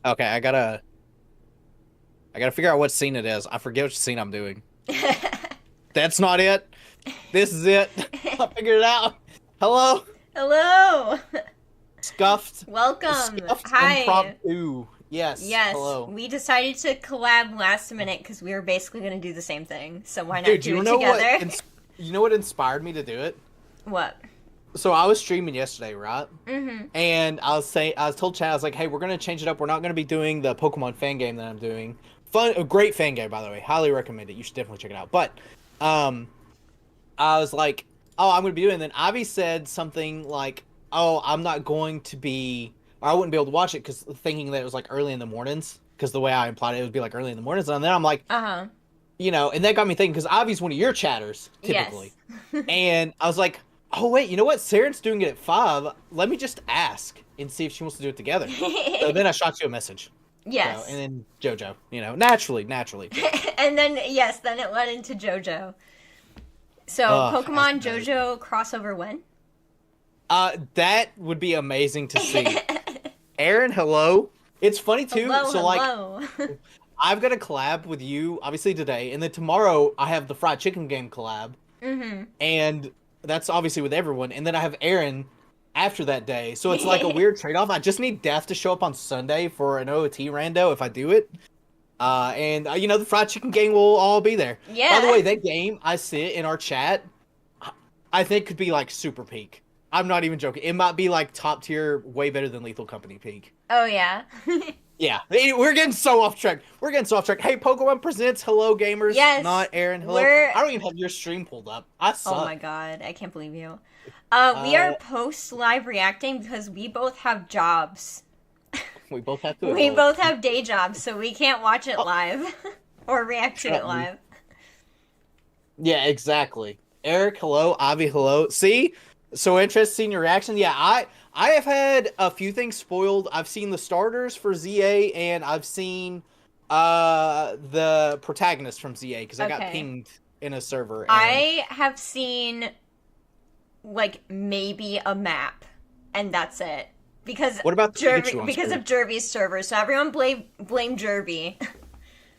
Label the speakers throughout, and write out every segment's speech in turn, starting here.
Speaker 1: Okay, I gotta figure out what scene it is. I forget which scene I'm doing. That's not it. This is it. I figured it out. Hello,
Speaker 2: Hello.
Speaker 1: scuffed,
Speaker 2: Welcome.
Speaker 1: scuffed
Speaker 2: Hi.
Speaker 1: impromptu. Yes,
Speaker 2: Yes,
Speaker 1: hello,
Speaker 2: we decided to collab last minute because we were basically going to do the same thing. So why not
Speaker 1: dude. Do
Speaker 2: do
Speaker 1: you
Speaker 2: it
Speaker 1: know what?
Speaker 2: together?
Speaker 1: You know what inspired me to do it?
Speaker 2: What?
Speaker 1: So I was streaming yesterday, right?
Speaker 2: Mm-hmm.
Speaker 1: And I was told Chad, I was like, hey, we're gonna change it up. We're not gonna be doing the Pokemon fan game that I'm doing. Fun, a great fan game, by the way. Highly recommend it. You should definitely check it out. But, um, I was like, oh, I'm gonna be doing. And then Avi said something like, oh, I'm not going to be, or I wouldn't be able to watch it because thinking that it was like early in the mornings. Because the way I implied it would be like early in the mornings. And then I'm like,
Speaker 2: Uh-huh.
Speaker 1: and that got me thinking because Avi's one of your chatters typically.
Speaker 2: Yes.
Speaker 1: And I was like, oh wait, you know what? Saren's doing it at 5. Let me just ask and see if she wants to do it together. So then I shot you a message. So and
Speaker 2: Yes.
Speaker 1: then JoJo, naturally JoJo.
Speaker 2: And then, yes, then it led into JoJo. So,
Speaker 1: As
Speaker 2: Pokemon
Speaker 1: it does.
Speaker 2: JoJo crossover when?
Speaker 1: That would be amazing to see. Aaron, hello. It's funny too.
Speaker 2: Hello,
Speaker 1: So like,
Speaker 2: hello.
Speaker 1: I've got a collab with you obviously today, and then tomorrow I have the fried chicken game collab,
Speaker 2: Mm-hmm.
Speaker 1: and that's obviously with everyone. And then I have Aaron after that day, so it's like a weird trade-off. I just need Death to show up on Sunday for an OOT rando if I do it. And the fried chicken gang will all be there. By the
Speaker 2: Yeah.
Speaker 1: way, that game I sit in our chat, I think could be like super peak. I'm not even joking. It might be like top tier, way better than Lethal Company peak.
Speaker 2: Oh, yeah.
Speaker 1: Yeah, we're getting so off track. We're getting so off track. Hey, Pokemon presents Hello Gamers,
Speaker 2: Yes.
Speaker 1: not Aaron. Hello.
Speaker 2: We're
Speaker 1: I don't even have your stream pulled up. I
Speaker 2: Oh my
Speaker 1: suck.
Speaker 2: god, I can't believe you. We are
Speaker 1: Uh,
Speaker 2: post live reacting because we both have jobs.
Speaker 1: we both have to
Speaker 2: We
Speaker 1: adult.
Speaker 2: both have day jobs, so we can't watch it
Speaker 1: Oh,
Speaker 2: live or react to it
Speaker 1: shut me.
Speaker 2: live.
Speaker 1: Yeah, exactly. Eric, hello. Avi, hello. See, so interested in your reaction. Yeah, I have had a few things spoiled. I've seen the starters for ZA, and I've seen the protagonist from ZA because I got
Speaker 2: Okay.
Speaker 1: pinged in a server. And
Speaker 2: I have seen like maybe a map, and that's it. Because
Speaker 1: what about the Pikachu
Speaker 2: Jervy,
Speaker 1: on
Speaker 2: because
Speaker 1: screen?
Speaker 2: of Jervy's server, so everyone blame Jervy.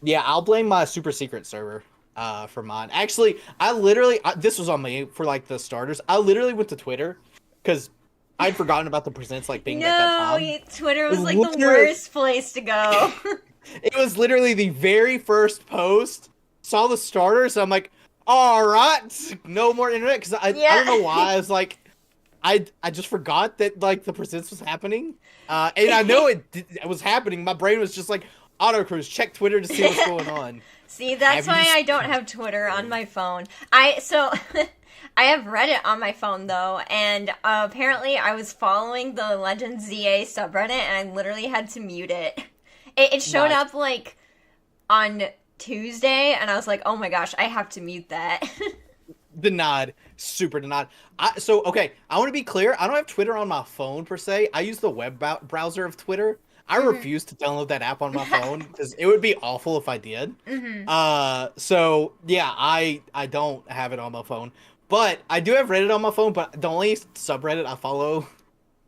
Speaker 1: Yeah, I'll blame my super secret server for mine. Actually, this was on me for like the starters. I literally went to Twitter because I'd forgotten about the presents like being at that
Speaker 2: No,
Speaker 1: time.
Speaker 2: Twitter was like the
Speaker 1: Literally,
Speaker 2: worst place to go.
Speaker 1: it was literally the very first post. Saw the starters. I'm like, all right, no more internet because I don't
Speaker 2: Yeah.
Speaker 1: know why. I was like, I just forgot that like the presents was happening. And I know it was happening. My brain was just like auto cruise. Check Twitter to see what's going on.
Speaker 2: See, that's
Speaker 1: Have you
Speaker 2: why
Speaker 1: just
Speaker 2: I don't have Twitter on my phone. I have Reddit on my phone though, and apparently I was following the Legend ZA subreddit, and I literally had to mute it. It showed
Speaker 1: Nice.
Speaker 2: up like on Tuesday, and I was like, oh my gosh, I have to mute that.
Speaker 1: Denied. Super denied. Okay, I want to be clear. I don't have Twitter on my phone per se. I use the browser of Twitter. I
Speaker 2: Mhm.
Speaker 1: refuse to download that app on my phone because it would be awful if I did.
Speaker 2: Mhm.
Speaker 1: So yeah, I don't have it on my phone, but I do have Reddit on my phone. But the only subreddit I follow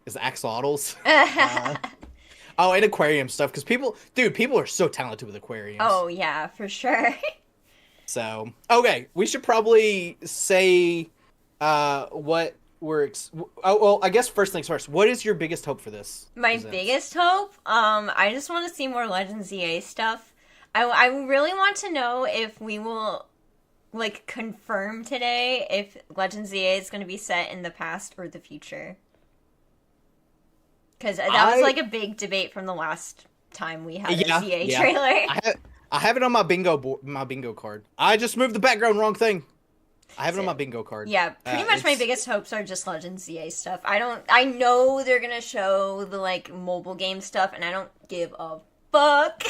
Speaker 1: is Axolotls. Uh, oh, and aquarium stuff because people are so talented with aquariums.
Speaker 2: Oh yeah, for sure.
Speaker 1: So, okay, we should probably say what oh, well, I guess first things first. What is your biggest hope for this
Speaker 2: My
Speaker 1: presents?
Speaker 2: biggest hope, I just want to see more Legends EA stuff. I really want to know if we will like confirm today if Legends EA is going to be set in the past or the future. Because that was
Speaker 1: I
Speaker 2: like a big debate from the last time we had a
Speaker 1: Yeah,
Speaker 2: ZA
Speaker 1: yeah.
Speaker 2: trailer.
Speaker 1: I have it on my bingo card. I just moved the background wrong thing. I have it on my
Speaker 2: So,
Speaker 1: bingo card.
Speaker 2: yeah, pretty much my
Speaker 1: It's
Speaker 2: biggest hopes are just Legends ZA stuff. I know they're going to show the like mobile game stuff, and I don't give a fuck.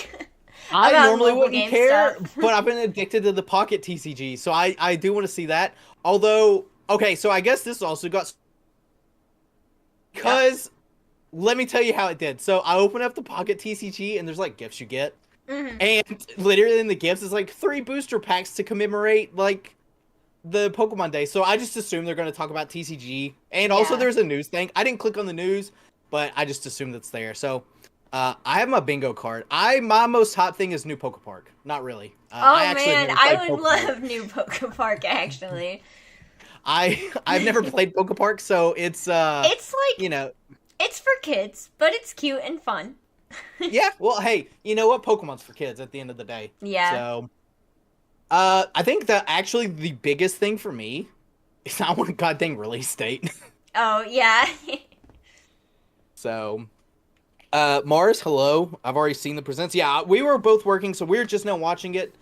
Speaker 1: I
Speaker 2: About
Speaker 1: normally
Speaker 2: mobile
Speaker 1: wouldn't
Speaker 2: game
Speaker 1: care,
Speaker 2: stuff.
Speaker 1: but I've been addicted to the Pocket TCG, so I do want to see that. Although, okay, so I guess this also got
Speaker 2: Yep.
Speaker 1: because let me tell you how it did. So I open up the Pocket TCG and there's like gifts you get.
Speaker 2: Hmm.
Speaker 1: And literally in the gifts is like 3 booster packs to commemorate like the Pokemon Day. So I just assume they're going to talk about TCG. And also
Speaker 2: Yeah.
Speaker 1: there's a news thing. I didn't click on the news, but I just assumed it's there. So I have my bingo card. My most hot thing is new Poke Park. Not really.
Speaker 2: Oh
Speaker 1: I actually have
Speaker 2: man,
Speaker 1: never
Speaker 2: I
Speaker 1: played
Speaker 2: would
Speaker 1: Poke Park.
Speaker 2: love new Poke Park actually.
Speaker 1: I've never played Poke Park, so it's
Speaker 2: It's like
Speaker 1: you know,
Speaker 2: it's for kids, but it's cute and fun.
Speaker 1: yeah. Well, hey, you know what? Pokemon's for kids at the end of the day.
Speaker 2: Yeah.
Speaker 1: So, I think that actually the biggest thing for me is I want a goddamn release date.
Speaker 2: Oh yeah.
Speaker 1: So, Mars, hello. I've already seen the presents. Yeah, we were both working, so we're just now watching it.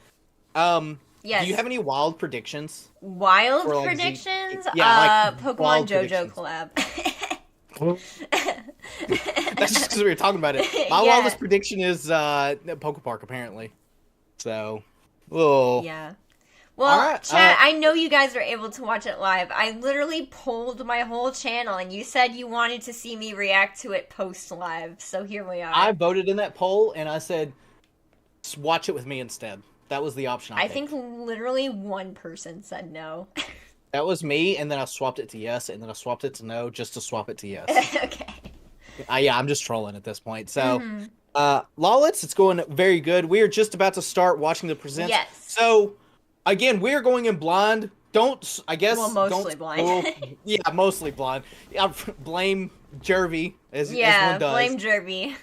Speaker 2: Yes.
Speaker 1: Do you have any wild predictions?
Speaker 2: Wild
Speaker 1: Or, like,
Speaker 2: predictions?
Speaker 1: yeah, like,
Speaker 2: Pokemon
Speaker 1: wild
Speaker 2: JoJo
Speaker 1: predictions.
Speaker 2: collab.
Speaker 1: That's just because we were talking about it. My
Speaker 2: Yeah.
Speaker 1: wildest prediction is Poke Park, apparently. So, oh,
Speaker 2: Yeah. Well,
Speaker 1: Alright,
Speaker 2: chat, I know you guys are able to watch it live. I literally polled my whole channel, and you said you wanted to see me react to it post-live, so here we are.
Speaker 1: I voted in that poll, and I said, "Just watch it with me instead." That was the option I
Speaker 2: I
Speaker 1: picked.
Speaker 2: think literally one person said no.
Speaker 1: That was me, and then I swapped it to yes, and then I swapped it to no, just to swap it to yes.
Speaker 2: Okay.
Speaker 1: Yeah, I'm just trolling at this point. So,
Speaker 2: Mhm.
Speaker 1: Lawlets, it's going very good. We are just about to start watching the presents.
Speaker 2: Yes.
Speaker 1: So, again, we're going in blind. Don't, I guess.
Speaker 2: Well, mostly
Speaker 1: don't
Speaker 2: blind.
Speaker 1: spoil- yeah, mostly blind. Yeah, blame Jervy as
Speaker 2: Yeah,
Speaker 1: one does.
Speaker 2: blame Jervy.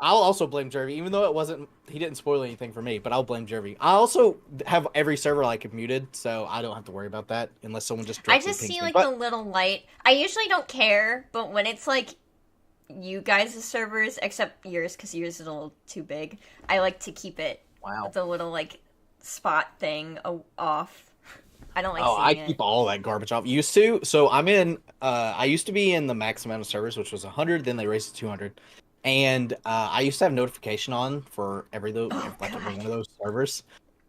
Speaker 1: I'll also blame Jervy, even though it wasn't. He didn't spoil anything for me, but I'll blame Jervy. I also have every server like muted, so I don't have to worry about that unless someone just.
Speaker 2: I
Speaker 1: directly
Speaker 2: just
Speaker 1: pings
Speaker 2: see
Speaker 1: me.
Speaker 2: like
Speaker 1: But-
Speaker 2: the little light. I usually don't care, but when it's like you guys' servers, except yours, because yours is a little too big, I like to keep it
Speaker 1: Wow.
Speaker 2: the little like spot thing off. I don't like
Speaker 1: Oh, I
Speaker 2: seeing
Speaker 1: keep
Speaker 2: it.
Speaker 1: all that garbage off. Used to, so I'm in. I used to be in the max amount of servers, which was 100. Then they raised it to 200, and I used to have notification on for every one of those servers.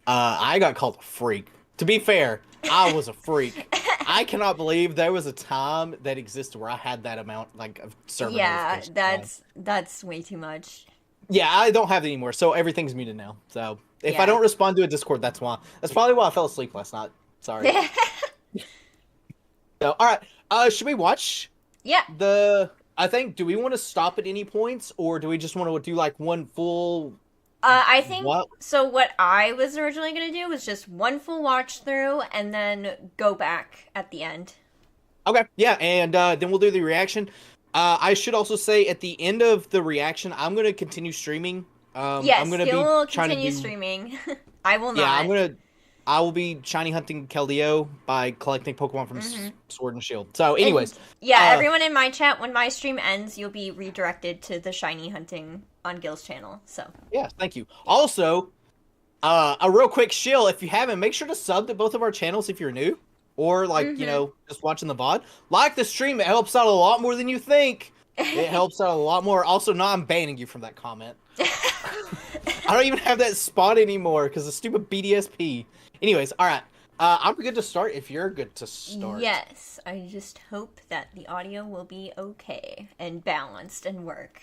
Speaker 1: I got called a freak. To be fair, I was a freak. I cannot believe there was a time that existed where I had that amount like of server.
Speaker 2: Yeah,
Speaker 1: notifications on.
Speaker 2: that's way too much.
Speaker 1: Yeah, I don't have it anymore, so everything's muted now. So if
Speaker 2: Yeah.
Speaker 1: I don't respond to a Discord, that's why. That's probably why I fell asleep last night. Sorry. So, all right. Should we watch
Speaker 2: Yeah.
Speaker 1: I think, do we want to stop at any points, or do we just want to do like one full?
Speaker 2: I think
Speaker 1: What?
Speaker 2: so. What I was originally gonna do was just one full watch through and then go back at the end.
Speaker 1: Okay, yeah, and then we'll do the reaction. I should also say at the end of the reaction, I'm gonna continue streaming.
Speaker 2: Yes,
Speaker 1: I'm gonna
Speaker 2: he'll
Speaker 1: be trying to
Speaker 2: continue
Speaker 1: do.
Speaker 2: streaming. I will not.
Speaker 1: Yeah, I will be shiny hunting Keldeo by collecting Pokemon from Sword and Shield. So, anyways,
Speaker 2: Yeah, everyone in my chat, when my stream ends, you'll be redirected to the shiny hunting on Gil's channel. So
Speaker 1: yeah, thank you. Also, a real quick shill, if you haven't, make sure to sub to both of our channels if you're new. Or, like, you know, just watching the VOD. Like the stream, it helps out a lot more than you think. It helps out a lot more. Also, no, I'm banning you from that comment. I don't even have that spot anymore because of stupid BDSP. Anyways, alright. I'm good to start if you're good to start.
Speaker 2: yes, I just hope that the audio will be okay and balanced and work.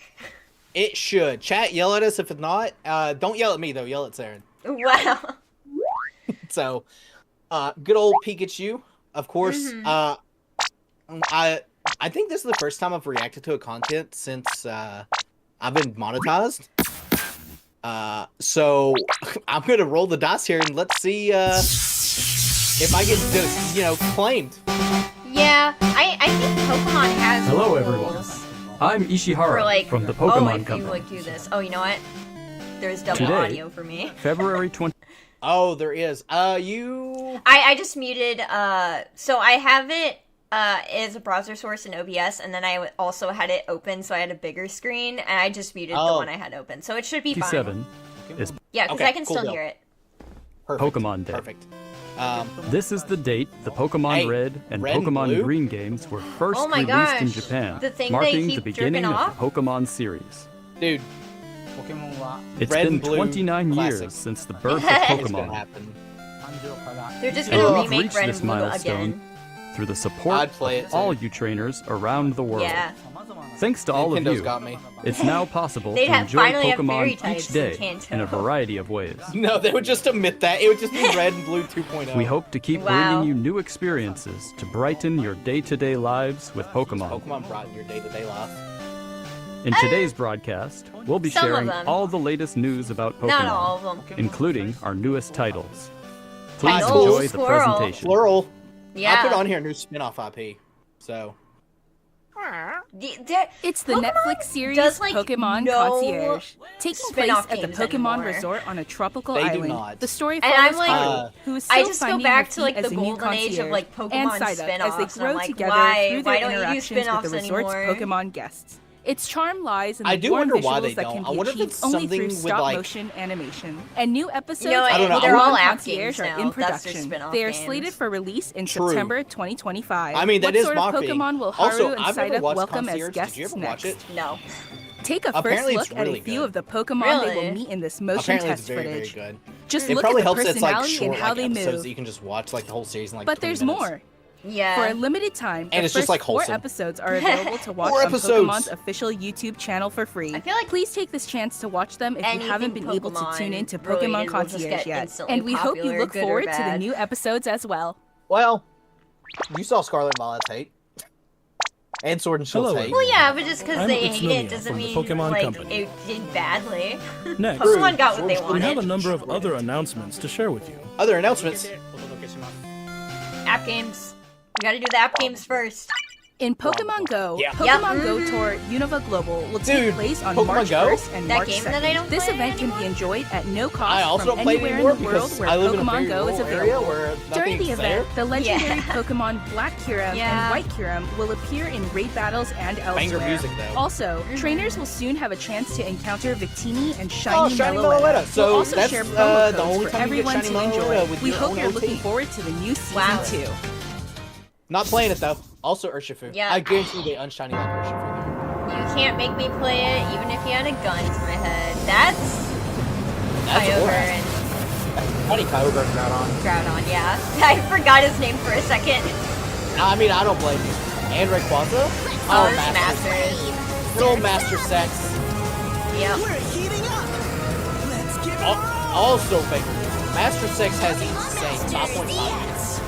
Speaker 1: It should. Chat, yell at us if it's not. Don't yell at me, though. Yell at Saren.
Speaker 2: Wow.
Speaker 1: So, good old Pikachu, of course. I think this is the first time I've reacted to a content since I've been monetized. So I'm gonna roll the dice here and let's see if I get this, claimed.
Speaker 2: Yeah, I think Pokemon has
Speaker 3: Hello,
Speaker 2: rules
Speaker 3: everyone. I'm Ishihara
Speaker 2: for like
Speaker 3: from the
Speaker 2: oh,
Speaker 3: Pokemon
Speaker 2: if you
Speaker 3: Company.
Speaker 2: like do this. Oh, you know what? There's double
Speaker 3: Today-
Speaker 2: audio for me.
Speaker 3: February 20.
Speaker 1: Oh, there is. You.
Speaker 2: I just muted. So I have it as a browser source in OBS, and then I also had it open, so I had a bigger screen, and I just muted the
Speaker 1: Oh.
Speaker 2: one I had open, so it should be fine.
Speaker 3: 57 is
Speaker 2: Yeah, because
Speaker 1: Okay,
Speaker 2: I can
Speaker 1: cool
Speaker 2: still
Speaker 1: deal.
Speaker 2: hear it.
Speaker 1: Perfect.
Speaker 3: Pokemon Day.
Speaker 1: Perfect.
Speaker 3: This is the date the Pokemon
Speaker 1: Hey,
Speaker 3: Red and
Speaker 1: Red and
Speaker 3: Pokemon
Speaker 1: Blue?
Speaker 3: Green games were first
Speaker 2: Oh my
Speaker 3: released in
Speaker 2: gosh,
Speaker 3: Japan,
Speaker 2: the thing they
Speaker 3: marking
Speaker 2: keep
Speaker 3: the beginning
Speaker 2: jerking
Speaker 3: of the Pokemon series.
Speaker 1: Dude,
Speaker 4: ポケモンは
Speaker 3: It's
Speaker 1: Red
Speaker 3: been
Speaker 1: and Blue
Speaker 3: 29
Speaker 1: classic.
Speaker 3: years since the birth of
Speaker 1: it's gonna
Speaker 3: Pokemon.
Speaker 1: happen.
Speaker 4: 誕生から
Speaker 2: They're just
Speaker 3: And
Speaker 2: gonna
Speaker 3: we've
Speaker 2: remake
Speaker 3: reached
Speaker 2: Red
Speaker 3: this
Speaker 2: and Blue
Speaker 3: milestone
Speaker 2: again.
Speaker 3: through the support
Speaker 1: I'd play it
Speaker 3: of
Speaker 1: too.
Speaker 3: all you trainers around the world.
Speaker 2: Yeah.
Speaker 4: 様々な
Speaker 3: Thanks to all of
Speaker 1: Nintendo's
Speaker 3: you,
Speaker 1: got me.
Speaker 3: it's now possible
Speaker 2: They'd
Speaker 3: to
Speaker 2: have-
Speaker 3: enjoy
Speaker 2: finally have
Speaker 3: Pokemon
Speaker 2: fairy
Speaker 3: each
Speaker 2: types in
Speaker 3: day
Speaker 2: Kanto.
Speaker 3: in a variety of ways.
Speaker 1: No, they would just admit that. It would just be Red and Blue 2.0.
Speaker 3: We hope to keep
Speaker 2: Wow.
Speaker 3: bringing you new experiences to brighten your day-to-day lives with Pokemon.
Speaker 1: Pokemon brought in your day-to-day life.
Speaker 3: In today's broadcast, we'll be
Speaker 2: Some of
Speaker 3: sharing
Speaker 2: them.
Speaker 3: all the latest news about Pokemon,
Speaker 2: Not all of them.
Speaker 3: including our newest titles. Please
Speaker 2: Titles,
Speaker 3: enjoy the
Speaker 2: plural.
Speaker 3: presentation.
Speaker 1: Plural.
Speaker 2: Yeah.
Speaker 1: I put on here a new spin-off IP. So
Speaker 5: It's the
Speaker 2: Pokemon
Speaker 5: Netflix series
Speaker 2: does, like,
Speaker 5: Pokemon
Speaker 2: no
Speaker 5: Concierge, taking place
Speaker 2: spin-off
Speaker 5: at the
Speaker 2: games
Speaker 5: Pokemon
Speaker 2: anymore.
Speaker 5: Resort on a tropical
Speaker 1: They do
Speaker 5: island.
Speaker 1: not.
Speaker 5: The story
Speaker 2: And
Speaker 5: follows
Speaker 2: I'm like-
Speaker 5: Haru, who is
Speaker 2: I
Speaker 5: still
Speaker 2: just go
Speaker 5: finding
Speaker 2: back
Speaker 5: her
Speaker 2: to like
Speaker 5: feet
Speaker 2: the
Speaker 5: as a new
Speaker 2: golden age of
Speaker 5: concierge,
Speaker 2: like
Speaker 5: and
Speaker 2: Pokemon
Speaker 5: Psyduck as they
Speaker 2: spin-offs. And
Speaker 5: grow
Speaker 2: I'm like,
Speaker 5: together
Speaker 2: why
Speaker 5: through their
Speaker 2: don't you do
Speaker 5: interactions
Speaker 2: spin-offs
Speaker 5: with the resort's
Speaker 2: anymore?
Speaker 5: Pokemon guests. Its charm lies in
Speaker 1: I
Speaker 5: the
Speaker 1: do
Speaker 5: warm
Speaker 1: wonder
Speaker 5: visuals
Speaker 1: why they
Speaker 5: that
Speaker 1: don't.
Speaker 5: can
Speaker 1: I
Speaker 5: be
Speaker 1: wonder if
Speaker 5: achieved
Speaker 1: it's
Speaker 5: only
Speaker 1: something
Speaker 5: through
Speaker 1: with,
Speaker 5: stop
Speaker 1: like-
Speaker 5: motion animation. And new episodes
Speaker 1: I don't know,
Speaker 5: of
Speaker 1: they're
Speaker 5: Pokemon
Speaker 2: all app
Speaker 5: Concierge
Speaker 2: games
Speaker 5: are
Speaker 2: now.
Speaker 5: in
Speaker 2: That's their
Speaker 5: production.
Speaker 2: spin-off
Speaker 5: They are
Speaker 2: games.
Speaker 5: slated for release in
Speaker 1: True.
Speaker 5: September 2025.
Speaker 1: I mean, that
Speaker 5: what
Speaker 1: is
Speaker 5: sort of
Speaker 1: marketing.
Speaker 5: Pokemon will Haru
Speaker 1: Also,
Speaker 5: and
Speaker 1: I've never
Speaker 5: Psyduck
Speaker 1: watched
Speaker 5: welcome
Speaker 1: Concierge.
Speaker 5: as guests
Speaker 1: Did you ever
Speaker 5: next?
Speaker 1: watch it?
Speaker 2: No.
Speaker 5: Take a
Speaker 1: Apparently
Speaker 5: first
Speaker 1: it's
Speaker 5: look at
Speaker 1: really
Speaker 5: a few
Speaker 1: good.
Speaker 5: of the Pokemon they
Speaker 2: Really?
Speaker 5: will meet in this motion
Speaker 1: Apparently
Speaker 5: test
Speaker 1: it's very,
Speaker 5: footage.
Speaker 1: very good.
Speaker 5: Just
Speaker 1: It
Speaker 5: look
Speaker 1: probably
Speaker 5: at the
Speaker 1: helps that it's like
Speaker 5: personality
Speaker 1: short
Speaker 5: and how
Speaker 1: like
Speaker 5: they
Speaker 1: episodes
Speaker 5: move.
Speaker 1: that you can just watch like the whole series in like
Speaker 5: But
Speaker 1: 20
Speaker 5: there's
Speaker 1: minutes.
Speaker 5: more.
Speaker 2: Yeah.
Speaker 5: For a limited time,
Speaker 1: And
Speaker 5: the
Speaker 1: it's just,
Speaker 5: first
Speaker 1: like,
Speaker 5: 4
Speaker 1: wholesome.
Speaker 5: episodes are available to watch
Speaker 1: 4
Speaker 5: on
Speaker 1: episodes!
Speaker 5: Pokemon's official YouTube channel for free.
Speaker 2: I feel like
Speaker 5: Please take this chance to watch them if you
Speaker 2: anything
Speaker 5: haven't been able to
Speaker 2: Pokemon
Speaker 5: tune into
Speaker 2: related
Speaker 5: Pokemon
Speaker 2: will just
Speaker 5: Concierge
Speaker 2: get
Speaker 5: yet.
Speaker 2: instantly
Speaker 5: And we hope you
Speaker 2: popular,
Speaker 5: look
Speaker 2: good or
Speaker 5: forward to the
Speaker 2: bad.
Speaker 5: new episodes as well.
Speaker 1: Well, you saw Scarlet and Violet's hate. And Sword and Shield's
Speaker 6: Hello,
Speaker 1: hate.
Speaker 2: Well, yeah, but just because
Speaker 6: I'm
Speaker 2: they hate it
Speaker 6: Utsunomiya
Speaker 2: doesn't
Speaker 6: from the
Speaker 2: mean
Speaker 6: Pokemon
Speaker 2: like
Speaker 6: Company.
Speaker 2: it did badly.
Speaker 6: Next,
Speaker 2: Pokemon got what they
Speaker 1: We
Speaker 6: we
Speaker 2: wanted.
Speaker 6: have a number of other announcements to share with you.
Speaker 1: Other announcements.
Speaker 2: App games. We gotta do the app games first.
Speaker 5: In Pokemon Go,
Speaker 1: Yeah.
Speaker 5: Pokemon
Speaker 2: Yep.
Speaker 5: Go Tour Unova Global will take
Speaker 1: Dude,
Speaker 5: place on
Speaker 1: Pokemon
Speaker 5: March
Speaker 1: Go?
Speaker 5: 1st and
Speaker 2: That
Speaker 5: March
Speaker 2: game
Speaker 5: 2nd.
Speaker 2: that I don't
Speaker 5: This
Speaker 2: play
Speaker 5: event can be
Speaker 2: anymore?
Speaker 5: enjoyed at no cost
Speaker 1: I also
Speaker 5: from
Speaker 1: don't play it
Speaker 5: anywhere
Speaker 1: anymore
Speaker 5: in the world
Speaker 1: because
Speaker 5: where
Speaker 1: I live in a
Speaker 5: Pokemon
Speaker 1: very
Speaker 5: Go is
Speaker 1: rural area
Speaker 5: available.
Speaker 1: where
Speaker 5: During the
Speaker 1: nothing's there.
Speaker 5: event, the legendary
Speaker 2: Yeah.
Speaker 5: Pokemon Black Kyurem
Speaker 2: Yeah.
Speaker 5: and White Kyurem will appear in raid battles and
Speaker 1: Banger
Speaker 5: elsewhere.
Speaker 1: music, though.
Speaker 5: Also, trainers will soon have a chance to encounter Victini and
Speaker 1: Oh,
Speaker 5: Shiny,
Speaker 1: Shiny
Speaker 5: Meloetta.
Speaker 1: Meloetta. So
Speaker 5: We'll also
Speaker 1: that's
Speaker 5: share promo
Speaker 1: the
Speaker 5: codes
Speaker 1: only
Speaker 5: for
Speaker 1: time you get
Speaker 5: everyone
Speaker 1: Shiny
Speaker 5: to enjoy.
Speaker 1: Meloetta with
Speaker 5: We
Speaker 1: your
Speaker 5: hope
Speaker 1: own
Speaker 5: you're looking
Speaker 1: OT.
Speaker 5: forward to the new season
Speaker 2: Wow.
Speaker 5: 2.
Speaker 1: Not playing it though. Also Urshifu.
Speaker 2: Yeah.
Speaker 1: I guarantee you they unshiny like Urshifu there.
Speaker 2: You can't make me play it, even if you had a gun to my head. That's
Speaker 1: That's
Speaker 2: Kyogre
Speaker 1: a war.
Speaker 2: and
Speaker 1: Honey Kyogre Groudon.
Speaker 2: Groudon, yeah. I forgot his name for a second.
Speaker 1: I mean, I don't blame you. And Rayquaza?
Speaker 2: Oh, it's Masters.
Speaker 1: Good old Master Sex.
Speaker 2: Yep.
Speaker 1: Also favorite. Master Sex has insane 5.5.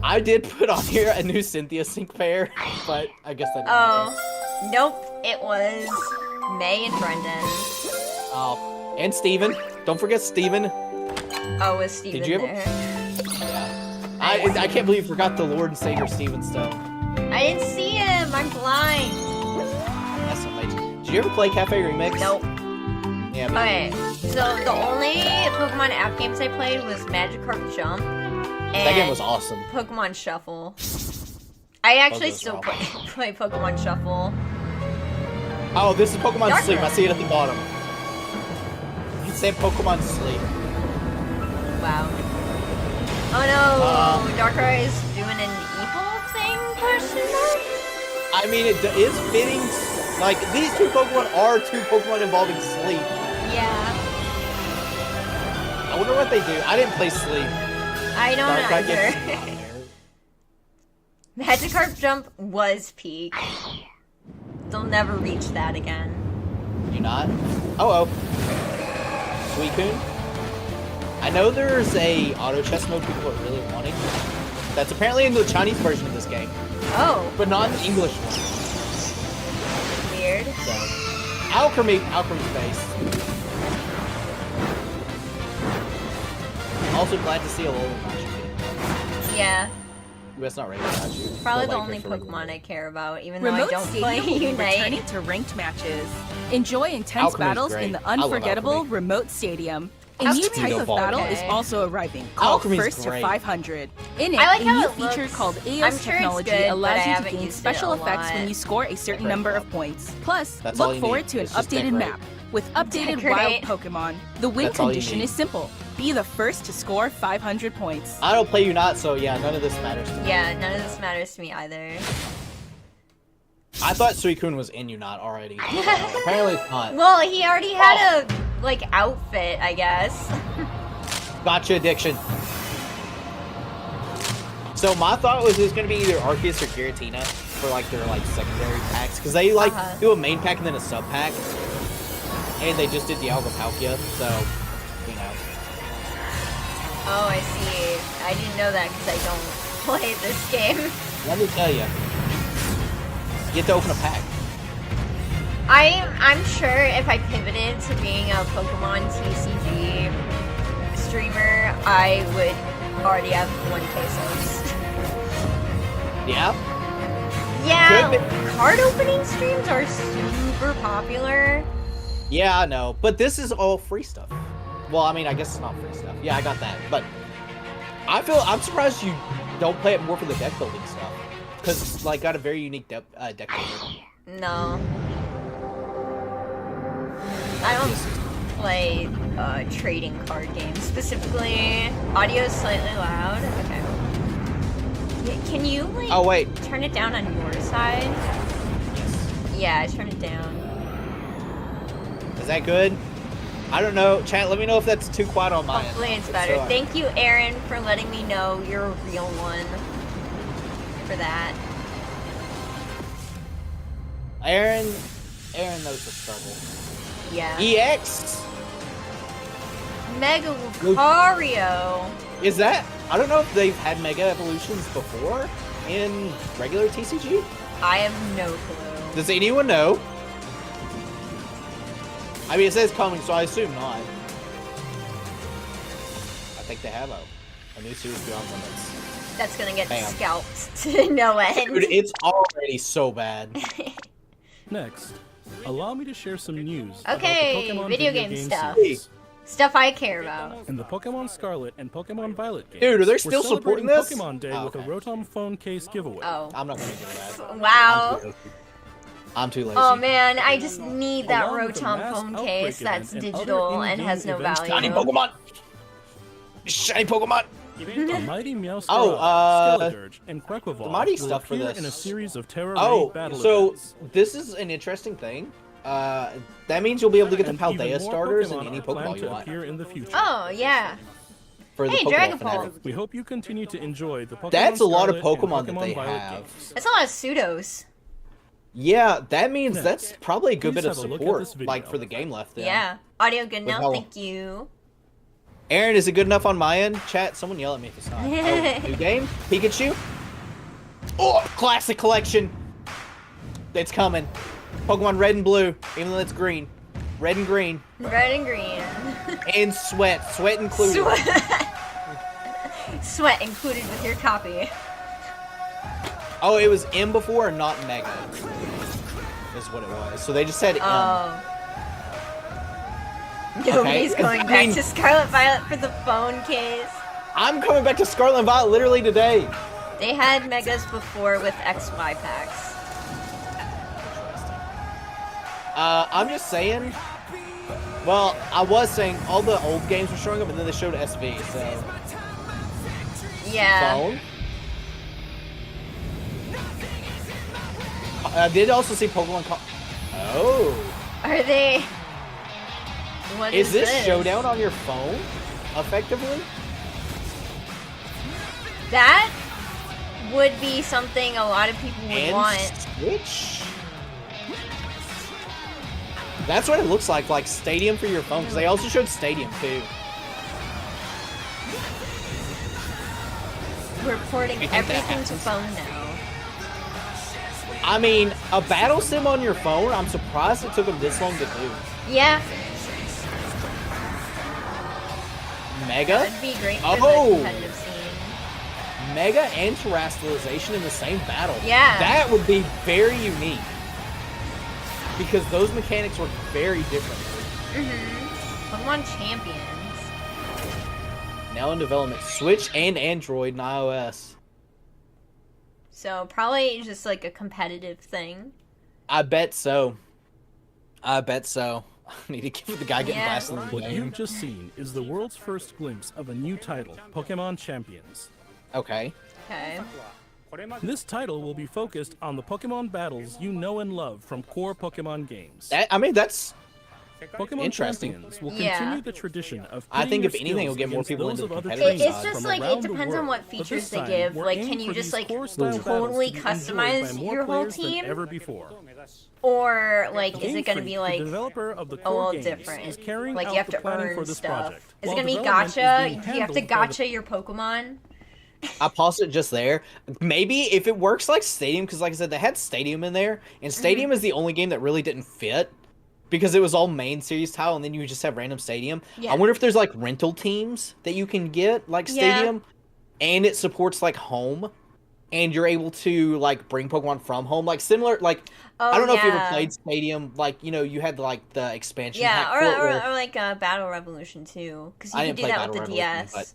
Speaker 1: I did put on here a new Cynthia sync pair, but I guess that didn't matter.
Speaker 2: Oh, nope. It was May and Brendan.
Speaker 1: Oh, and Steven. Don't forget Steven.
Speaker 2: Oh, was Steven
Speaker 1: Did you ever-
Speaker 2: there?
Speaker 1: I can't believe you forgot the Lord and Savior Steven Stone.
Speaker 2: I didn't see him. I'm blind.
Speaker 1: That's amazing. Did you ever play Cafe Remix?
Speaker 2: Nope.
Speaker 1: Yeah, me
Speaker 2: Okay, so the only Pokemon app games I played was Magikarp Jump and
Speaker 1: that game was awesome.
Speaker 2: Pokemon Shuffle. I actually
Speaker 1: those
Speaker 2: still
Speaker 1: are
Speaker 2: play Pokemon Shuffle.
Speaker 1: Oh, this is Pokemon
Speaker 2: Dark
Speaker 1: Sleep. I
Speaker 2: Room.
Speaker 1: see it at the bottom. It said Pokemon Sleep.
Speaker 2: Wow. Oh no,
Speaker 1: Uh.
Speaker 2: Darkrai is doing an evil thing? Question mark?
Speaker 1: I mean, it is fitting. Like, these two Pokemon are two Pokemon involving sleep.
Speaker 2: Yeah,
Speaker 1: I wonder what they do. I didn't play Sleep.
Speaker 2: I don't
Speaker 1: Darkrai gets-
Speaker 2: either. Magikarp Jump was peak. They'll never reach that again.
Speaker 1: Do not? Oh, Suicune? I know there's a auto chess mode people are really wanting. That's apparently in the Chinese version of this game,
Speaker 2: Oh,
Speaker 1: but not in the English one.
Speaker 2: weird.
Speaker 1: So, Alchemy's based. Also glad to see a little Machu.
Speaker 2: Yeah,
Speaker 1: That's not regular Machu.
Speaker 2: probably the
Speaker 1: Like
Speaker 2: only
Speaker 1: it's a regular
Speaker 2: Pokemon I
Speaker 1: one.
Speaker 2: care about, even though I
Speaker 5: Remote
Speaker 2: don't play
Speaker 5: Stadium will be
Speaker 2: Unite.
Speaker 5: returning to ranked matches. Enjoy intense
Speaker 1: Alchemy's
Speaker 5: battles
Speaker 1: great.
Speaker 5: in the
Speaker 1: I love
Speaker 5: unforgettable
Speaker 1: Alchemy.
Speaker 5: Remote Stadium. A
Speaker 2: How's
Speaker 5: new
Speaker 2: Alchemy
Speaker 5: type
Speaker 1: go
Speaker 5: of
Speaker 1: ball?
Speaker 5: battle is
Speaker 2: Okay.
Speaker 5: also arriving, called
Speaker 1: Alchemy's
Speaker 5: First to
Speaker 1: great.
Speaker 5: 500. In it,
Speaker 2: I like
Speaker 5: a
Speaker 2: how
Speaker 5: new
Speaker 2: it
Speaker 5: feature
Speaker 2: looks.
Speaker 5: called
Speaker 2: I'm
Speaker 5: EOS
Speaker 2: sure it's
Speaker 5: technology
Speaker 2: good, but I
Speaker 5: allows you to
Speaker 2: haven't
Speaker 5: gain
Speaker 2: used it
Speaker 5: special
Speaker 2: a
Speaker 5: effects when
Speaker 2: lot.
Speaker 5: you score a certain
Speaker 1: Decorate
Speaker 5: number
Speaker 1: well.
Speaker 5: of points. Plus,
Speaker 1: That's all
Speaker 5: look
Speaker 1: you
Speaker 5: forward
Speaker 1: need.
Speaker 5: to an
Speaker 1: It's just
Speaker 5: updated
Speaker 1: decorate.
Speaker 5: map. With updated
Speaker 2: Decorate.
Speaker 5: wild Pokemon, the win
Speaker 1: That's all you
Speaker 5: condition
Speaker 1: need.
Speaker 5: is simple. Be the first to score 500 points.
Speaker 1: I don't play Unite, so yeah, none of this matters to me.
Speaker 2: Yeah, none of this matters to me either.
Speaker 1: I thought Suicune was in Unite already. So apparently it's not.
Speaker 2: Well, he already had a like outfit, I guess.
Speaker 1: Gotcha addiction. So my thought was it was gonna be either Arceus or Giratina for like their like secondary packs, because they like
Speaker 2: Uh-huh.
Speaker 1: do a main pack and then a sub pack, and they just did the Palkia, so you know.
Speaker 2: Oh, I see. I didn't know that because I don't play this game.
Speaker 1: Let me tell you, you get to open a pack.
Speaker 2: I'm sure if I pivoted to being a Pokemon TCG streamer, I would already have 1K subs.
Speaker 1: Yeah.
Speaker 2: Yeah,
Speaker 1: Could
Speaker 2: card opening streams are super popular.
Speaker 1: Yeah, I know. But this is all free stuff. Well, I mean, I guess it's not free stuff. Yeah, I got that. But I'm surprised you don't play it more for the deck building stuff. Because it's like got a very unique deck builder.
Speaker 2: No. I don't play trading card games. Specifically, audio is slightly loud. Okay. Can you, like,
Speaker 1: Oh, wait.
Speaker 2: turn it down on your side?
Speaker 1: Yes.
Speaker 2: Yeah, I turned it down.
Speaker 1: Is that good? I don't know. Chat, let me know if that's too quiet on my end.
Speaker 2: Hopefully it's
Speaker 1: If
Speaker 2: better.
Speaker 1: so,
Speaker 2: Thank you, Aaron, for letting me know you're a real one. For that.
Speaker 1: Aaron knows the struggle.
Speaker 2: Yeah.
Speaker 1: EX?
Speaker 2: Mega Lucario.
Speaker 1: Is that? I don't know if they've had Mega Evolutions before in regular TCG.
Speaker 2: I have no clue.
Speaker 1: Does anyone know? I mean, it says coming, so I assume not. I think they have a new series Beyond Limits.
Speaker 2: That's gonna get
Speaker 1: Bam.
Speaker 2: scalped to no end.
Speaker 1: Dude, it's already so bad.
Speaker 6: Next, allow me to share some news
Speaker 2: Okay,
Speaker 6: about the Pokemon
Speaker 2: video game stuff.
Speaker 6: series.
Speaker 2: Stuff I care about.
Speaker 6: In the Pokemon Scarlet and Pokemon Violet games,
Speaker 1: Dude, are they
Speaker 6: we're
Speaker 1: still supporting
Speaker 6: celebrating
Speaker 1: this?
Speaker 6: Pokemon Day
Speaker 1: Oh,
Speaker 6: with a
Speaker 1: okay.
Speaker 6: Rotom phone case giveaway.
Speaker 2: Oh.
Speaker 1: I'm not gonna do that.
Speaker 2: Wow.
Speaker 1: I'm too lazy.
Speaker 2: Oh man, I just need that
Speaker 6: Along with the
Speaker 2: Rotom
Speaker 6: mass
Speaker 2: phone
Speaker 6: outbreak
Speaker 2: case that's
Speaker 6: event and
Speaker 2: digital
Speaker 6: other
Speaker 2: and has no
Speaker 6: in-game events
Speaker 2: value.
Speaker 1: Shiny Pokemon! Shiny Pokemon!
Speaker 6: A mighty Meowscarada,
Speaker 1: Oh,
Speaker 6: Skeledirge, and Quaquaval
Speaker 1: the mighty
Speaker 6: will
Speaker 1: stuff for
Speaker 6: appear
Speaker 1: this.
Speaker 6: in a series of Terra
Speaker 1: Oh,
Speaker 6: battle
Speaker 1: so
Speaker 6: events.
Speaker 1: this is an interesting thing. That means you'll be able to get the
Speaker 6: And even
Speaker 1: Paldea
Speaker 6: more
Speaker 1: starters in
Speaker 6: Pokemon
Speaker 1: any
Speaker 6: are planned
Speaker 1: Pokeball you
Speaker 6: to
Speaker 1: want.
Speaker 6: appear in the future.
Speaker 2: Oh yeah.
Speaker 1: For the
Speaker 2: Hey,
Speaker 1: Pokeball
Speaker 2: Dragon
Speaker 1: fanatic.
Speaker 2: Ball.
Speaker 6: We hope you continue to enjoy the Pokemon
Speaker 1: That's a lot of
Speaker 6: Scarlet and
Speaker 1: Pokemon that they
Speaker 6: Violet
Speaker 1: have.
Speaker 6: games.
Speaker 2: That's a lot of pseudos.
Speaker 1: Yeah, that means
Speaker 6: Next,
Speaker 1: that's probably a good
Speaker 6: please
Speaker 1: bit of
Speaker 6: have a look at
Speaker 1: support,
Speaker 6: this video.
Speaker 1: like for the game left. Then.
Speaker 2: Yeah. Audio good
Speaker 1: With
Speaker 2: now,
Speaker 1: how-
Speaker 2: thank you.
Speaker 1: Aaron, is it good enough on my end? Chat, someone yell at me if it's not. Oh, new game? Pikachu? Oh, classic collection! It's coming. Pokemon Red and Blue, even though it's green. Red and green.
Speaker 2: Red and green.
Speaker 1: And Sweat. Sweat included.
Speaker 2: Sweat included with your copy.
Speaker 1: Oh, it was M before and not Mega. Is what it was. So they just said M.
Speaker 2: Oh. Nobody's
Speaker 1: Okay.
Speaker 2: going
Speaker 1: I
Speaker 2: back
Speaker 1: mean-
Speaker 2: to Scarlet Violet for the phone case.
Speaker 1: I'm coming back to Scarlet and Violet literally today.
Speaker 2: They had Megas before with XY packs.
Speaker 1: I'm just saying. Well, I was saying all the old games were showing up, and then they showed SV. So
Speaker 2: Yeah.
Speaker 1: phone. I did also see Pokemon. Oh,
Speaker 2: Are they? What
Speaker 1: is this
Speaker 2: this
Speaker 1: Showdown on your phone? Effectively.
Speaker 2: That would be something a lot of people would
Speaker 1: And
Speaker 2: want.
Speaker 1: Switch. That's what it looks like Stadium for your phone, because they also showed Stadium too.
Speaker 2: We're porting
Speaker 1: You think that
Speaker 2: everything to
Speaker 1: happens?
Speaker 2: phone now.
Speaker 1: I mean, a battle sim on your phone, I'm surprised it took them this long to do.
Speaker 2: Yeah,
Speaker 1: Mega?
Speaker 2: that'd be great for
Speaker 1: Oh!
Speaker 2: the competitive scene.
Speaker 1: Mega and Terrestrialization in the same battle.
Speaker 2: Yeah.
Speaker 1: That would be very unique. Because those mechanics work very differently.
Speaker 2: Pokemon Champions.
Speaker 1: Now in development, Switch and Android and iOS.
Speaker 2: So probably just like a competitive thing.
Speaker 1: I bet so. I bet so. I need to give the guy getting
Speaker 2: Yeah.
Speaker 1: blasted in the
Speaker 6: What
Speaker 1: game.
Speaker 6: you've just seen is the world's first glimpse of a new title, Pokemon Champions.
Speaker 1: Okay.
Speaker 2: Okay.
Speaker 6: This title will be focused on the Pokemon battles you know and love from core Pokemon games.
Speaker 1: I mean, that's...
Speaker 6: Pokemon
Speaker 1: Interesting.
Speaker 6: Champions will
Speaker 2: Yeah.
Speaker 6: continue the tradition of
Speaker 1: I think
Speaker 6: pitting
Speaker 1: if
Speaker 6: your
Speaker 1: anything, it'll
Speaker 6: skills
Speaker 1: get more
Speaker 6: against
Speaker 1: people
Speaker 6: those
Speaker 1: into
Speaker 6: of
Speaker 1: the
Speaker 6: other
Speaker 1: competitive
Speaker 6: teams
Speaker 2: It's
Speaker 1: side
Speaker 2: just
Speaker 6: from
Speaker 2: like it
Speaker 6: around the
Speaker 2: depends on
Speaker 6: world.
Speaker 2: what
Speaker 6: But
Speaker 2: features
Speaker 6: this
Speaker 2: they
Speaker 6: time,
Speaker 2: give.
Speaker 6: we're
Speaker 2: Like,
Speaker 6: aiming
Speaker 2: can you
Speaker 6: for
Speaker 2: just
Speaker 6: these
Speaker 2: like
Speaker 6: core style battles
Speaker 2: totally
Speaker 6: to be enjoyed by
Speaker 2: customize
Speaker 6: more
Speaker 2: your whole
Speaker 6: players than
Speaker 2: team?
Speaker 6: ever before.
Speaker 2: Or like, is
Speaker 6: Game
Speaker 2: it gonna
Speaker 6: Freak,
Speaker 2: be
Speaker 6: the
Speaker 2: like
Speaker 6: developer of the
Speaker 2: a
Speaker 6: core
Speaker 2: little
Speaker 6: games,
Speaker 2: different?
Speaker 6: is carrying
Speaker 2: Like
Speaker 6: out
Speaker 2: you have
Speaker 6: the
Speaker 2: to
Speaker 6: planning for
Speaker 2: earn
Speaker 6: this
Speaker 2: stuff.
Speaker 6: project,
Speaker 2: Is it
Speaker 6: while
Speaker 2: gonna be
Speaker 6: development is
Speaker 2: gacha?
Speaker 6: being
Speaker 2: Do you have to
Speaker 6: handled by the
Speaker 2: gacha your Pokemon?
Speaker 1: I paused it just there. Maybe if it works like Stadium, because like I said, they had Stadium in there, and Stadium is the only game that really didn't fit because it was all main series tile, and then you just have random Stadium.
Speaker 2: Yeah.
Speaker 1: I wonder if there's like rental teams that you can get like
Speaker 2: Yeah.
Speaker 1: Stadium, and it supports like home, and you're able to like bring Pokemon from home, like similar like.
Speaker 2: Oh,
Speaker 1: I don't know if you
Speaker 2: yeah.
Speaker 1: ever played Stadium, like, you know, you had like the expansion
Speaker 2: Yeah,
Speaker 1: pack
Speaker 2: or,
Speaker 1: for it where-
Speaker 2: or like Battle Revolution too, because you
Speaker 1: I
Speaker 2: could
Speaker 1: didn't
Speaker 2: do
Speaker 1: play
Speaker 2: that with
Speaker 1: Battle
Speaker 2: the
Speaker 1: Revolution,
Speaker 2: DS.
Speaker 1: but-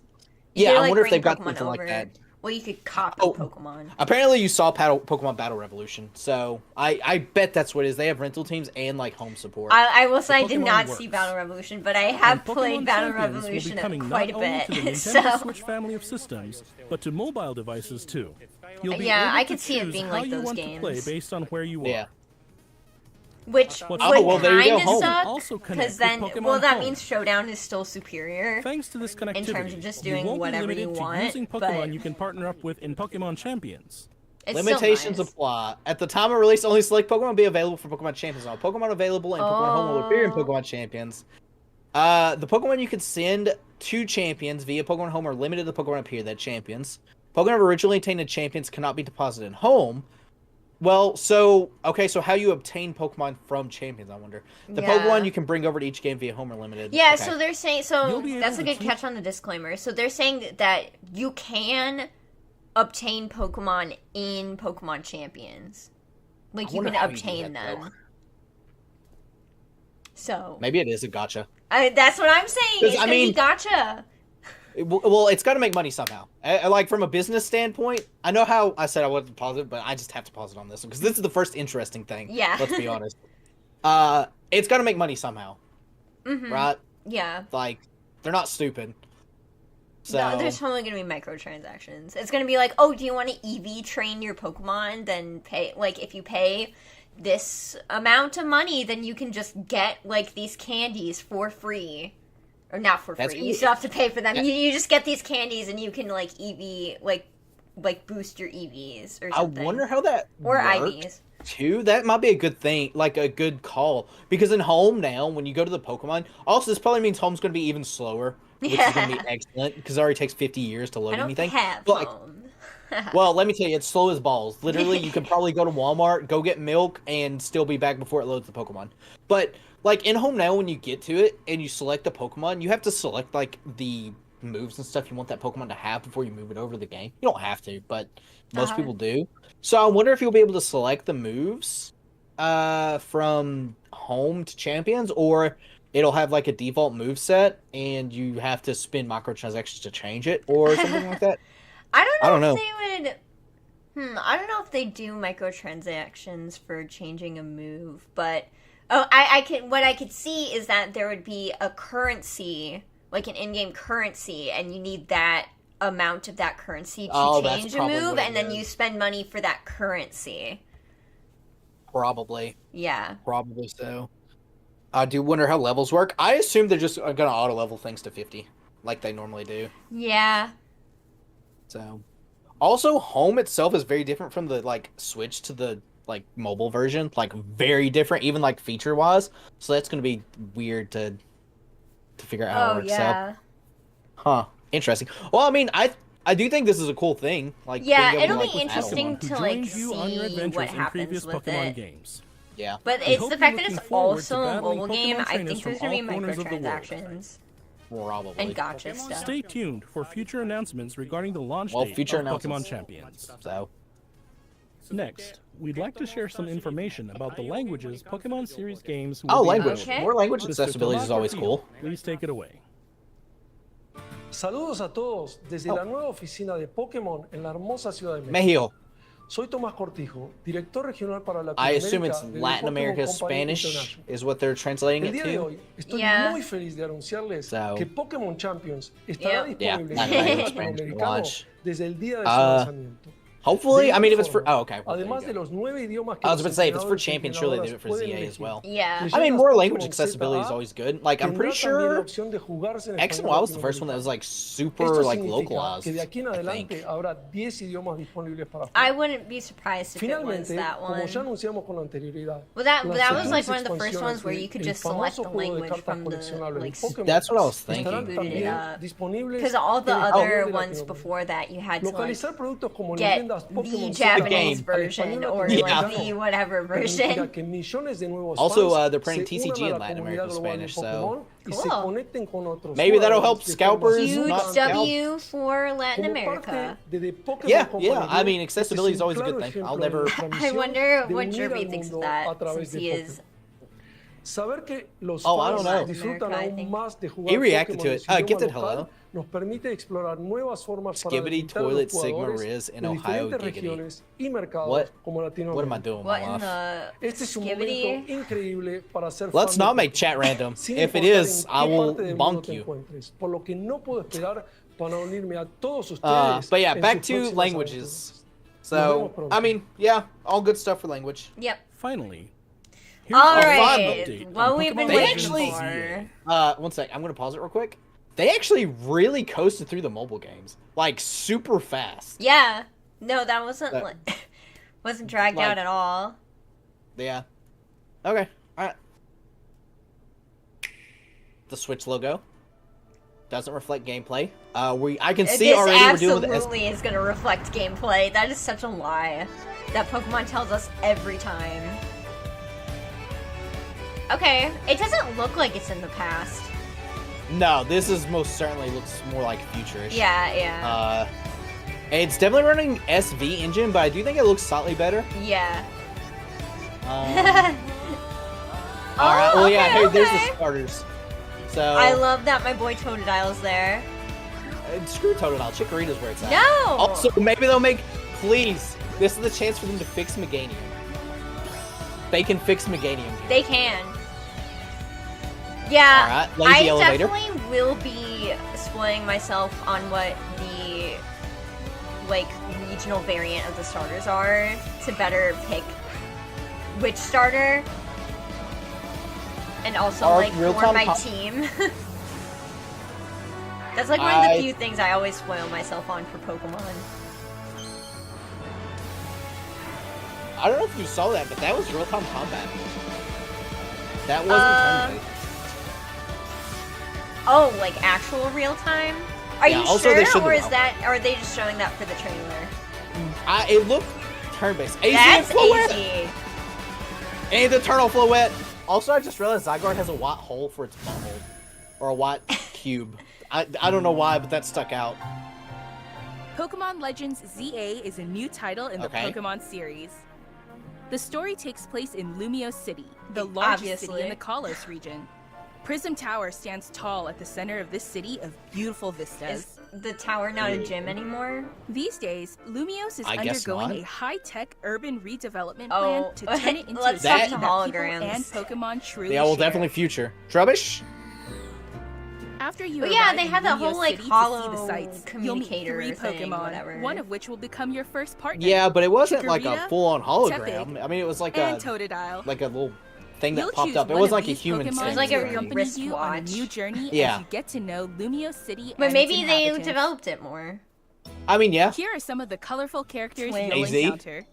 Speaker 2: You
Speaker 1: Yeah,
Speaker 2: could,
Speaker 1: I
Speaker 2: like,
Speaker 1: wonder if
Speaker 2: bring
Speaker 1: they've got
Speaker 2: Pokemon
Speaker 1: something like
Speaker 2: over.
Speaker 1: that.
Speaker 2: Well, you could copy
Speaker 1: Oh.
Speaker 2: Pokemon.
Speaker 1: Apparently, you saw Pokemon Battle Revolution, so I bet that's what it is. They have rental teams and like home support.
Speaker 2: I will say I did
Speaker 6: Pokemon
Speaker 2: not
Speaker 6: works.
Speaker 2: see Battle Revolution, but I have
Speaker 6: And Pokemon
Speaker 2: played Battle
Speaker 6: Champions will be
Speaker 2: Revolution
Speaker 6: coming
Speaker 2: quite a
Speaker 6: not only to the
Speaker 2: bit.
Speaker 6: Nintendo
Speaker 2: So
Speaker 6: Switch family of systems, but to mobile devices too. You'll be
Speaker 2: Yeah,
Speaker 6: able
Speaker 2: I
Speaker 6: to
Speaker 2: could see it
Speaker 6: choose
Speaker 2: being
Speaker 6: how
Speaker 2: like
Speaker 6: you
Speaker 2: those
Speaker 6: want to play
Speaker 2: games.
Speaker 6: based on where you are.
Speaker 1: Yeah.
Speaker 2: which
Speaker 6: Well,
Speaker 2: would
Speaker 1: well, there you go,
Speaker 2: kind of
Speaker 1: home.
Speaker 2: suck,
Speaker 6: Also connect
Speaker 2: because
Speaker 6: with
Speaker 2: then,
Speaker 6: Pokemon
Speaker 2: well, that
Speaker 6: Home.
Speaker 2: means Showdown is still superior.
Speaker 6: Thanks to this connectivity,
Speaker 2: In terms of just
Speaker 6: you
Speaker 2: doing
Speaker 6: won't be
Speaker 2: whatever
Speaker 6: limited
Speaker 2: you
Speaker 6: to
Speaker 2: want,
Speaker 6: using Pokemon
Speaker 2: but-
Speaker 6: you can partner up with in Pokemon Champions.
Speaker 2: It's
Speaker 1: Limitations
Speaker 2: still nice.
Speaker 1: apply. At the time of release, only select Pokemon will be available for Pokemon Champions. All Pokemon available in Pokemon Home will appear in
Speaker 2: Oh.
Speaker 1: Pokemon Champions. The Pokemon you can send to Champions via Pokemon Home are limited to Pokemon appear that Champions. Pokemon originally obtained in Champions cannot be deposited in Home. Well, so how you obtain Pokemon from Champions? I wonder. The
Speaker 2: Yeah.
Speaker 1: Pokemon you can bring over to each game via Home are limited.
Speaker 2: Yeah,
Speaker 1: Okay.
Speaker 2: so they're saying
Speaker 6: You'll be
Speaker 2: that's a
Speaker 6: able
Speaker 2: good
Speaker 6: to
Speaker 2: catch on the disclaimer. So they're saying that you can obtain Pokemon in Pokemon Champions. Like
Speaker 1: I
Speaker 2: you
Speaker 1: wonder
Speaker 2: can
Speaker 1: how you do
Speaker 2: obtain
Speaker 1: that, though.
Speaker 2: them. So
Speaker 1: Maybe it is a gotcha.
Speaker 2: that's what I'm saying.
Speaker 1: 'Cause,
Speaker 2: It's
Speaker 1: I
Speaker 2: gonna be
Speaker 1: mean-
Speaker 2: gotcha.
Speaker 1: Well, it's got to make money somehow. Like from a business standpoint, I know how I said I wasn't positive, but I just have to pause it on this one because this is the first interesting thing.
Speaker 2: Yeah.
Speaker 1: Let's be honest. It's got to make money somehow,
Speaker 2: Mhm.
Speaker 1: right?
Speaker 2: Yeah.
Speaker 1: Like they're not stupid. So
Speaker 2: No, there's totally gonna be microtransactions. It's gonna be like, oh, do you want to EV train your Pokemon? Then pay. Like, if you pay this amount of money, then you can just get like these candies for free, or not for
Speaker 1: That's
Speaker 2: free.
Speaker 1: cool.
Speaker 2: You still have to pay for them.
Speaker 1: Yeah.
Speaker 2: You just get these candies, and you can like EV like boost your EVs or
Speaker 1: I
Speaker 2: something.
Speaker 1: wonder how that
Speaker 2: or
Speaker 1: worked,
Speaker 2: IVs.
Speaker 1: too. That might be a good thing, like a good call. Because in Home now, when you go to the Pokemon, also this probably means Home's going to be even slower, which is going to
Speaker 2: Yeah.
Speaker 1: be excellent because it already takes 50 years to load
Speaker 2: I don't
Speaker 1: anything.
Speaker 2: have
Speaker 1: But, like,
Speaker 2: home.
Speaker 1: well, let me tell you, it's slow as balls. Literally, you can probably go to Walmart, go get milk, and still be back before it loads the Pokemon. But, like, in Home now, when you get to it and you select the Pokemon, you have to select, like, the moves and stuff you want that Pokemon to have before you move it over to the game. You don't have to, but most
Speaker 2: Uh-huh.
Speaker 1: people do. So I wonder if you'll be able to select the moves from Home to Champions, or it'll have, like, a default move set, and you have to spend microtransactions to change it, or something like that.
Speaker 2: I don't know
Speaker 1: I don't know.
Speaker 2: if they would. I don't know if they do microtransactions for changing a move, but I can. What I could see is that there would be a currency, like an in-game currency, and you need that amount of that currency to
Speaker 1: Oh, that's
Speaker 2: change a
Speaker 1: probably
Speaker 2: move,
Speaker 1: what it
Speaker 2: and then
Speaker 1: is.
Speaker 2: you spend money for that currency.
Speaker 1: Probably
Speaker 2: Yeah.
Speaker 1: so. I do wonder how levels work. I assume they're just gonna auto level things to 50, like they normally do.
Speaker 2: Yeah.
Speaker 1: So, also Home itself is very different from the like Switch to the like mobile version. Like very different, even like feature wise. So that's gonna be weird to figure out how it
Speaker 2: Oh
Speaker 1: works
Speaker 2: yeah.
Speaker 1: out. Huh? Interesting. Well, I mean, I do think this is a cool thing. Like
Speaker 2: Yeah,
Speaker 1: being able
Speaker 2: it'll
Speaker 1: to,
Speaker 2: be
Speaker 1: like,
Speaker 2: interesting
Speaker 6: Who
Speaker 2: to like
Speaker 6: joined you on your
Speaker 2: see
Speaker 6: adventures
Speaker 2: what
Speaker 6: in previous
Speaker 2: happens with
Speaker 6: Pokemon
Speaker 2: it.
Speaker 6: games.
Speaker 1: Yeah.
Speaker 2: But
Speaker 6: We
Speaker 2: it's
Speaker 6: hope
Speaker 2: the
Speaker 6: you're
Speaker 2: fact that
Speaker 6: looking
Speaker 2: it's
Speaker 6: forward to
Speaker 2: also a
Speaker 6: battling
Speaker 2: mobile
Speaker 6: Pokemon
Speaker 2: game. I
Speaker 6: trainers
Speaker 2: think there's
Speaker 6: from
Speaker 2: gonna be
Speaker 6: all corners of the world.
Speaker 2: microtransactions
Speaker 1: Probably.
Speaker 2: and gotcha stuff.
Speaker 6: Stay tuned for future announcements regarding the launch
Speaker 1: Well,
Speaker 6: date
Speaker 1: future
Speaker 6: of Pokemon
Speaker 1: announcements.
Speaker 6: Champions.
Speaker 1: So.
Speaker 6: Next, we'd like to share some information about the languages Pokemon series games will
Speaker 1: Oh,
Speaker 6: be
Speaker 1: language.
Speaker 2: Okay.
Speaker 1: More language
Speaker 6: Mr.
Speaker 1: accessibility is always
Speaker 6: Tomás
Speaker 1: cool.
Speaker 6: Portillo, Please take it away.
Speaker 7: Saludos a todos desde la nueva oficina de Pokémon en la hermosa ciudad de México.
Speaker 1: Mexico.
Speaker 7: Soy Tomás Cortijo, director regional para Latinoamérica.
Speaker 1: I assume it's
Speaker 7: de
Speaker 1: Latin
Speaker 7: Pokémon
Speaker 1: America
Speaker 7: Company
Speaker 1: Spanish
Speaker 7: International.
Speaker 1: is what they're translating
Speaker 7: El
Speaker 1: it
Speaker 7: día de
Speaker 1: to.
Speaker 7: hoy estoy
Speaker 2: Yeah.
Speaker 7: muy feliz de anunciarles
Speaker 1: So-
Speaker 7: que Pokémon Champions estará
Speaker 2: Yep.
Speaker 1: Yeah,
Speaker 7: disponible
Speaker 1: Latin
Speaker 7: en el
Speaker 1: America
Speaker 7: mercado
Speaker 1: Spanish
Speaker 7: latinoamericano
Speaker 1: launch.
Speaker 7: desde el día de su lanzamiento.
Speaker 1: Hopefully, I mean, if it's for okay. Well, there you
Speaker 7: Además de
Speaker 1: go.
Speaker 7: los 9 idiomas que
Speaker 1: I was
Speaker 7: los
Speaker 1: about to say if it's for
Speaker 7: entrenadores y
Speaker 1: champion, surely they do it
Speaker 7: entrenadoras
Speaker 1: for
Speaker 7: pueden
Speaker 1: ZA as
Speaker 7: elegir.
Speaker 1: well.
Speaker 2: Yeah.
Speaker 1: I mean, more language
Speaker 7: Pokémon
Speaker 1: accessibility is
Speaker 7: ZA
Speaker 1: always good. Like I'm pretty
Speaker 7: tendrá también la
Speaker 1: sure
Speaker 7: opción de jugarse en
Speaker 1: X and
Speaker 7: español
Speaker 1: Y was the first one that was
Speaker 7: latinoamericano.
Speaker 1: like super
Speaker 7: Esto
Speaker 1: like
Speaker 7: significa
Speaker 1: localized.
Speaker 7: que de aquí en
Speaker 1: I
Speaker 7: adelante
Speaker 1: think.
Speaker 7: habrá 10 idiomas disponibles para jugar.
Speaker 2: I wouldn't be surprised if it was
Speaker 7: Finalmente,
Speaker 2: that
Speaker 7: como
Speaker 2: one.
Speaker 7: ya anunciamos con anteridad,
Speaker 2: Well, that
Speaker 7: las
Speaker 2: was like
Speaker 7: segundas
Speaker 2: one of the first
Speaker 7: expansiones
Speaker 2: ones where
Speaker 7: de
Speaker 2: you could
Speaker 7: el
Speaker 2: just select
Speaker 7: famoso
Speaker 2: the
Speaker 7: juego de
Speaker 2: language
Speaker 7: cartas
Speaker 2: from the
Speaker 7: coleccionables
Speaker 2: like.
Speaker 7: de Pokémon
Speaker 1: That's what I was
Speaker 7: estarán
Speaker 1: thinking.
Speaker 2: Booted it
Speaker 7: también
Speaker 2: up.
Speaker 7: disponibles
Speaker 2: Because all the
Speaker 7: en el
Speaker 2: other
Speaker 7: español de
Speaker 2: ones
Speaker 7: Latinoamérica.
Speaker 2: before that, you had to like
Speaker 7: Localizar productos como
Speaker 2: get
Speaker 7: leyendas
Speaker 2: the
Speaker 7: Pokémon
Speaker 2: Japanese
Speaker 1: game.
Speaker 2: version or
Speaker 1: Yeah.
Speaker 2: like the whatever version.
Speaker 7: permitirá que millones de nuevos
Speaker 1: Also,
Speaker 7: fans
Speaker 1: they're putting
Speaker 7: se
Speaker 1: TCG
Speaker 7: unan a
Speaker 1: in
Speaker 7: la
Speaker 1: Latin
Speaker 7: comunidad
Speaker 1: American
Speaker 7: global de
Speaker 1: Spanish, so
Speaker 7: Pokémon y se
Speaker 2: Cool.
Speaker 7: conecten con otros
Speaker 1: Maybe that'll help
Speaker 7: jugadores de
Speaker 1: scalpers,
Speaker 7: forma
Speaker 1: not
Speaker 7: simultánea.
Speaker 2: UW for Latin
Speaker 7: Como
Speaker 2: America.
Speaker 7: parte de The Pokémon
Speaker 1: Yeah,
Speaker 7: Company
Speaker 1: yeah. I
Speaker 7: Group,
Speaker 1: mean,
Speaker 7: este
Speaker 1: accessibility
Speaker 7: es
Speaker 1: is
Speaker 7: un
Speaker 1: always a good
Speaker 7: claro
Speaker 1: thing. I'll
Speaker 7: ejemplo de
Speaker 1: never.
Speaker 7: nuestra
Speaker 2: I
Speaker 7: misión
Speaker 2: wonder
Speaker 7: de
Speaker 2: what
Speaker 7: unir
Speaker 2: Jeremy
Speaker 7: al
Speaker 2: thinks of
Speaker 7: mundo
Speaker 2: that
Speaker 7: a través
Speaker 2: since
Speaker 7: de
Speaker 2: he
Speaker 7: Pokémon.
Speaker 2: is.
Speaker 7: Saber que los
Speaker 1: Oh, I
Speaker 7: fans
Speaker 1: don't know.
Speaker 7: disfrutan
Speaker 2: America, I
Speaker 7: aún
Speaker 2: think.
Speaker 7: más de jugar
Speaker 1: He reacted
Speaker 7: Pokémon
Speaker 1: to
Speaker 7: en
Speaker 1: it.
Speaker 7: su idioma
Speaker 1: Gifted
Speaker 7: local,
Speaker 1: hello.
Speaker 7: nos permite explorar nuevas formas para
Speaker 1: Skibidi
Speaker 7: deleitar a los
Speaker 1: Toilet Sigma
Speaker 7: jugadores
Speaker 1: Riz in
Speaker 7: de
Speaker 1: Ohio
Speaker 7: diferentes
Speaker 1: Giggity.
Speaker 7: regiones y mercados
Speaker 1: What?
Speaker 7: como
Speaker 1: What am I
Speaker 7: Latinoamérica.
Speaker 1: doing?
Speaker 2: What
Speaker 1: my
Speaker 2: in
Speaker 1: life?
Speaker 2: the
Speaker 7: Este es un
Speaker 2: Skibidi?
Speaker 7: momento increíble para ser
Speaker 1: Let's
Speaker 7: fan
Speaker 1: not
Speaker 7: de
Speaker 1: make
Speaker 7: Pokémon,
Speaker 1: chat random.
Speaker 7: sin
Speaker 1: If it
Speaker 7: importar
Speaker 1: is,
Speaker 7: en
Speaker 1: I
Speaker 7: qué
Speaker 1: will
Speaker 7: parte del mundo
Speaker 1: bonk
Speaker 7: te
Speaker 1: you.
Speaker 7: encuentres, por lo que no puedo esperar para unirme a todos ustedes
Speaker 1: But yeah,
Speaker 7: en
Speaker 1: back
Speaker 7: sus
Speaker 1: to
Speaker 7: próximas
Speaker 1: languages.
Speaker 7: aventuras.
Speaker 1: So,
Speaker 7: vemos pronto.
Speaker 1: I mean, yeah, all good stuff for language.
Speaker 2: Yep.
Speaker 6: Finally, here's
Speaker 2: All
Speaker 6: a
Speaker 1: fun
Speaker 2: right.
Speaker 6: update
Speaker 2: What
Speaker 6: on
Speaker 2: we've been
Speaker 6: Pokemon
Speaker 1: They
Speaker 2: waiting
Speaker 1: actually-
Speaker 2: for.
Speaker 1: One sec, I'm gonna pause it real quick. They actually really coasted through the mobile games, like super fast.
Speaker 2: Yeah. No, that wasn't
Speaker 1: That-
Speaker 2: like, wasn't dragged
Speaker 1: like-
Speaker 2: out at all.
Speaker 1: Yeah. Okay. All right. The Switch logo doesn't reflect gameplay. I can see
Speaker 2: This
Speaker 1: already we're dealing with
Speaker 2: absolutely is going to reflect gameplay. That is such a lie that Pokemon tells us every time. Okay, it doesn't look like it's in the past.
Speaker 1: No, this is most certainly looks more like futurish.
Speaker 2: Yeah, yeah.
Speaker 1: It's definitely running SV engine, but I do think it looks slightly better.
Speaker 2: Yeah.
Speaker 1: All right. Well, yeah.
Speaker 2: okay,
Speaker 1: Hey, there's
Speaker 2: okay.
Speaker 1: the starters. So
Speaker 2: I love that my boy Totodile's there.
Speaker 1: screw Totodile. Chikorita's where it's at.
Speaker 2: No!
Speaker 1: Also, maybe they'll make. Please, this is the chance for them to fix Meganium. They can fix Meganium here.
Speaker 2: They can. Yeah,
Speaker 1: Alright, lazy
Speaker 2: I
Speaker 1: elevator.
Speaker 2: definitely will be spoiling myself on what the like regional variant of the starters are to better pick which starter and also
Speaker 1: Are
Speaker 2: like for
Speaker 1: real-time
Speaker 2: my
Speaker 1: pop-
Speaker 2: team. That's like one of the few things I always spoil myself on for Pokemon.
Speaker 1: I don't know if you saw that, but that was real-time combat. That wasn't turn-based.
Speaker 2: Oh, like actual real time? Are
Speaker 1: Yeah,
Speaker 2: you
Speaker 1: also they
Speaker 2: sure,
Speaker 1: showed
Speaker 2: or
Speaker 1: the
Speaker 2: is
Speaker 1: route.
Speaker 2: that? Or are they just showing that for the trailer?
Speaker 1: It looked turn-based. AZ
Speaker 2: That's
Speaker 1: and Floette!
Speaker 2: easy.
Speaker 1: And Eternal Floette! Also, I just realized Zygarde has a white hole for its butthole. Or a white cube. I don't know why, but that stuck out.
Speaker 5: Pokemon Legends ZA is a new title in the
Speaker 1: Okay.
Speaker 5: Pokemon series. The story takes place in Lumiose City, the largest city in the Kalos region. Prism Tower stands tall at the center of this city of beautiful vistas.
Speaker 2: Is the tower not a gym anymore?
Speaker 5: These days, Lumiose is
Speaker 1: I guess
Speaker 5: undergoing
Speaker 1: not.
Speaker 5: a high-tech urban redevelopment
Speaker 2: Oh,
Speaker 5: plan to turn it into
Speaker 2: let's
Speaker 5: a
Speaker 1: talk
Speaker 5: city
Speaker 1: to
Speaker 5: that people
Speaker 2: holograms.
Speaker 5: and Pokemon truly
Speaker 1: Yeah, well,
Speaker 5: share.
Speaker 1: definitely future. Trubbish?
Speaker 5: After you
Speaker 2: Well, yeah,
Speaker 5: arrive
Speaker 2: they
Speaker 5: in
Speaker 2: had that
Speaker 5: Lumiose
Speaker 2: whole, like,
Speaker 5: City to see
Speaker 2: hollow
Speaker 5: the sights, you'll meet
Speaker 2: communicator
Speaker 5: 3
Speaker 2: thing,
Speaker 5: Pokemon,
Speaker 2: whatever.
Speaker 5: one of which will become your first partner.
Speaker 1: Yeah, but it wasn't like a
Speaker 5: Chikorita,
Speaker 1: full-on hologram.
Speaker 5: Tepig,
Speaker 1: I mean, it was like
Speaker 5: and
Speaker 1: a
Speaker 5: Totodile.
Speaker 1: like a little thing that
Speaker 5: You'll
Speaker 1: popped
Speaker 5: choose
Speaker 1: up. It
Speaker 5: one
Speaker 1: wasn't
Speaker 5: of
Speaker 1: like a
Speaker 5: these
Speaker 1: human
Speaker 5: Pokemon
Speaker 1: thing.
Speaker 2: It was like
Speaker 5: to
Speaker 2: a
Speaker 5: accompany you on a
Speaker 2: wristwatch.
Speaker 5: new journey
Speaker 1: Yeah.
Speaker 5: as you get to know Lumiose City
Speaker 2: But
Speaker 5: and
Speaker 2: maybe
Speaker 5: its
Speaker 2: they
Speaker 5: inhabitants.
Speaker 2: developed it more.
Speaker 1: I mean, yeah.
Speaker 5: Here are some of the colorful characters
Speaker 2: Twins.
Speaker 5: you'll
Speaker 1: AZ?
Speaker 5: encounter.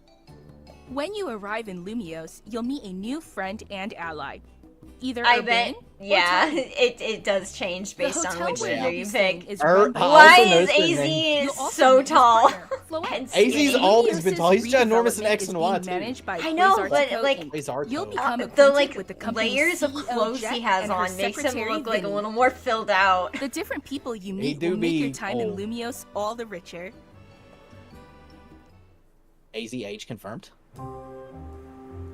Speaker 5: When you arrive in Lumiose, you'll meet a new friend and ally. Either
Speaker 2: I
Speaker 5: Urbane
Speaker 2: bet.
Speaker 5: or
Speaker 2: Yeah,
Speaker 5: Tony.
Speaker 2: it does change
Speaker 5: The
Speaker 2: based on
Speaker 5: hotel
Speaker 2: which
Speaker 5: where
Speaker 2: leader
Speaker 5: you'll
Speaker 2: you
Speaker 5: be staying
Speaker 2: pick.
Speaker 5: is
Speaker 1: Er-
Speaker 5: run by
Speaker 1: I
Speaker 2: Why
Speaker 1: also
Speaker 2: is
Speaker 1: noticed their
Speaker 2: AZ
Speaker 1: name.
Speaker 5: You'll also
Speaker 2: so
Speaker 5: meet his
Speaker 2: tall?
Speaker 5: partner, Floette.
Speaker 2: And
Speaker 1: AZ's
Speaker 2: skinny?
Speaker 1: always been tall. He's
Speaker 5: Lumiouse's
Speaker 1: ginormous in
Speaker 5: redevelopment
Speaker 1: X
Speaker 5: is
Speaker 1: and Y,
Speaker 5: being
Speaker 1: too.
Speaker 5: managed by
Speaker 2: I know,
Speaker 5: Blizzard
Speaker 2: but,
Speaker 5: Coat
Speaker 2: like,
Speaker 5: Inc.
Speaker 1: He's our
Speaker 5: You'll
Speaker 1: code.
Speaker 5: become
Speaker 2: the
Speaker 5: acquainted
Speaker 2: like
Speaker 5: with the company's
Speaker 2: layers of
Speaker 5: CEO,
Speaker 2: clothes
Speaker 5: Jet,
Speaker 2: he has
Speaker 5: and her
Speaker 2: on makes him
Speaker 5: secretary,
Speaker 2: look like a
Speaker 5: Vinny.
Speaker 2: little more filled out.
Speaker 5: The different people you
Speaker 1: He
Speaker 5: meet
Speaker 1: do
Speaker 5: will make your
Speaker 1: be
Speaker 5: time
Speaker 1: old.
Speaker 5: in Lumiose all the richer.
Speaker 1: AZH confirmed.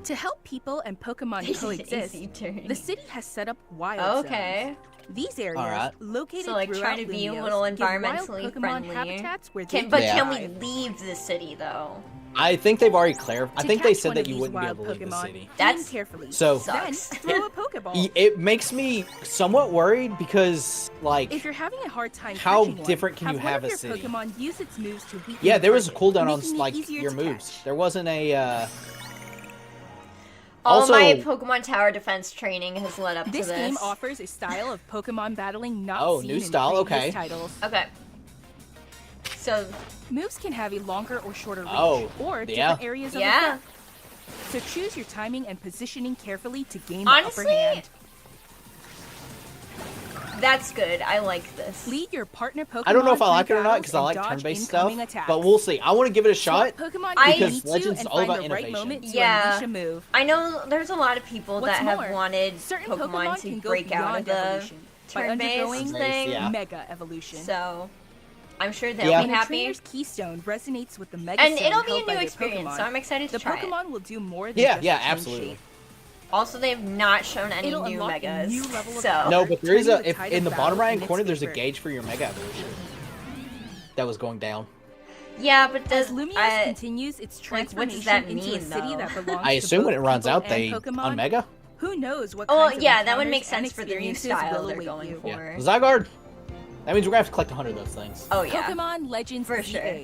Speaker 5: To help people and Pokemon coexist,
Speaker 2: AZ turn.
Speaker 5: the city has set up wild zones.
Speaker 2: Okay.
Speaker 5: These areas,
Speaker 1: Alright.
Speaker 5: located
Speaker 2: So, like,
Speaker 5: throughout
Speaker 2: trying to be a
Speaker 5: Lumiose,
Speaker 2: little
Speaker 5: give wild
Speaker 2: environmentally
Speaker 5: Pokemon
Speaker 2: friendly.
Speaker 5: habitats where
Speaker 2: Can,
Speaker 5: they
Speaker 2: but
Speaker 1: Yeah.
Speaker 2: can we
Speaker 5: thrive.
Speaker 2: leave the city though?
Speaker 1: I think they've already clarified. I
Speaker 5: To
Speaker 1: think they
Speaker 5: catch
Speaker 1: said
Speaker 5: one
Speaker 1: that
Speaker 5: of
Speaker 1: you
Speaker 5: these
Speaker 1: wouldn't be
Speaker 5: wild
Speaker 1: able to leave the
Speaker 5: Pokemon,
Speaker 1: city.
Speaker 5: aim
Speaker 2: That's-
Speaker 5: carefully.
Speaker 1: So-
Speaker 5: Then
Speaker 2: Sucks.
Speaker 5: throw a Pokeball.
Speaker 1: It makes me somewhat worried because, like,
Speaker 5: If you're having a hard time
Speaker 1: how
Speaker 5: catching one,
Speaker 1: different can you
Speaker 5: one
Speaker 1: have
Speaker 5: of
Speaker 1: a
Speaker 5: your
Speaker 1: city?
Speaker 5: Pokemon use its moves to weaken
Speaker 1: yeah,
Speaker 5: the
Speaker 1: there was a
Speaker 5: target,
Speaker 1: cooldown on
Speaker 5: making it
Speaker 1: like
Speaker 5: easier
Speaker 1: your
Speaker 5: to
Speaker 1: moves.
Speaker 5: catch.
Speaker 1: There wasn't a.
Speaker 2: All
Speaker 1: Also-
Speaker 2: my Pokemon Tower Defense training has led up
Speaker 5: This
Speaker 2: to this.
Speaker 5: game offers a style of Pokemon battling not
Speaker 1: Oh,
Speaker 5: seen
Speaker 1: new
Speaker 5: in
Speaker 1: style,
Speaker 5: previous
Speaker 1: okay.
Speaker 5: titles.
Speaker 2: Okay. So,
Speaker 5: Moves can have a longer or shorter range,
Speaker 1: Oh,
Speaker 5: or
Speaker 1: yeah.
Speaker 5: different areas of
Speaker 2: yeah.
Speaker 5: effect. So choose your timing and positioning carefully to gain
Speaker 2: Honestly,
Speaker 5: the upper hand.
Speaker 2: That's good. I like this.
Speaker 5: Lead your partner Pokemon
Speaker 1: I don't know if I like it
Speaker 5: through
Speaker 1: or not
Speaker 5: battles
Speaker 1: because I
Speaker 5: and
Speaker 1: like
Speaker 5: dodge
Speaker 1: turn-based stuff,
Speaker 5: incoming attacks.
Speaker 1: but we'll see. I want to give it a shot.
Speaker 5: Swap Pokemon
Speaker 2: I-
Speaker 5: if you
Speaker 1: because
Speaker 5: need to
Speaker 1: Legends
Speaker 5: and
Speaker 1: is all
Speaker 5: find
Speaker 1: about
Speaker 5: the right
Speaker 1: innovation.
Speaker 5: moment to
Speaker 2: Yeah.
Speaker 5: unleash a move.
Speaker 2: I know there's a lot of people
Speaker 5: What's
Speaker 2: that
Speaker 5: more,
Speaker 2: have wanted
Speaker 5: certain
Speaker 2: Pokemon
Speaker 5: can
Speaker 2: to
Speaker 5: go
Speaker 2: break out of
Speaker 5: beyond
Speaker 2: the
Speaker 5: evolution by
Speaker 2: turn-based
Speaker 5: undergoing
Speaker 2: thing.
Speaker 1: Yeah.
Speaker 5: Mega Evolution.
Speaker 2: So, I'm sure they'll
Speaker 1: Yeah.
Speaker 2: be
Speaker 5: When a
Speaker 2: happy.
Speaker 5: trainer's keystone resonates with the Mega
Speaker 2: And
Speaker 5: Stone
Speaker 2: it'll be a
Speaker 5: held by
Speaker 2: new
Speaker 5: their
Speaker 2: experience,
Speaker 5: Pokemon,
Speaker 2: so I'm excited to
Speaker 5: the
Speaker 2: try
Speaker 5: Pokemon
Speaker 2: it.
Speaker 5: will do more than
Speaker 1: Yeah,
Speaker 5: just
Speaker 1: yeah,
Speaker 5: change
Speaker 1: absolutely.
Speaker 5: shape.
Speaker 2: Also, they've not shown any
Speaker 5: It'll
Speaker 2: new
Speaker 5: unlock a
Speaker 2: megas.
Speaker 5: new level of
Speaker 2: So,
Speaker 5: power.
Speaker 1: No, but there is
Speaker 5: turning
Speaker 1: a.
Speaker 5: the
Speaker 1: If
Speaker 5: tide
Speaker 1: in
Speaker 5: of
Speaker 1: the bottom
Speaker 5: battle
Speaker 1: right
Speaker 5: in
Speaker 1: hand
Speaker 5: its
Speaker 1: corner, there's a
Speaker 5: favor.
Speaker 1: gauge for your Mega Evolution that was going down.
Speaker 2: yeah, but does
Speaker 5: As Lumiose continues its
Speaker 2: like, what does
Speaker 5: transformation
Speaker 2: that
Speaker 5: into a
Speaker 2: mean,
Speaker 5: city
Speaker 2: though?
Speaker 5: that belongs
Speaker 1: I
Speaker 5: to
Speaker 1: assume
Speaker 5: both
Speaker 1: when it runs
Speaker 5: people
Speaker 1: out, they
Speaker 5: and Pokemon,
Speaker 1: on Mega.
Speaker 5: who knows what
Speaker 2: well,
Speaker 5: kinds of
Speaker 2: yeah, that would make
Speaker 5: encounters and
Speaker 2: sense for the new
Speaker 5: experiences
Speaker 2: style
Speaker 5: will
Speaker 2: they're
Speaker 5: await
Speaker 2: going
Speaker 5: you.
Speaker 2: for.
Speaker 1: Yeah. Zygarde. That means we're gonna have to collect 100 of those things.
Speaker 2: Oh yeah.
Speaker 5: Pokemon Legends
Speaker 2: For
Speaker 5: ZA.
Speaker 2: sure.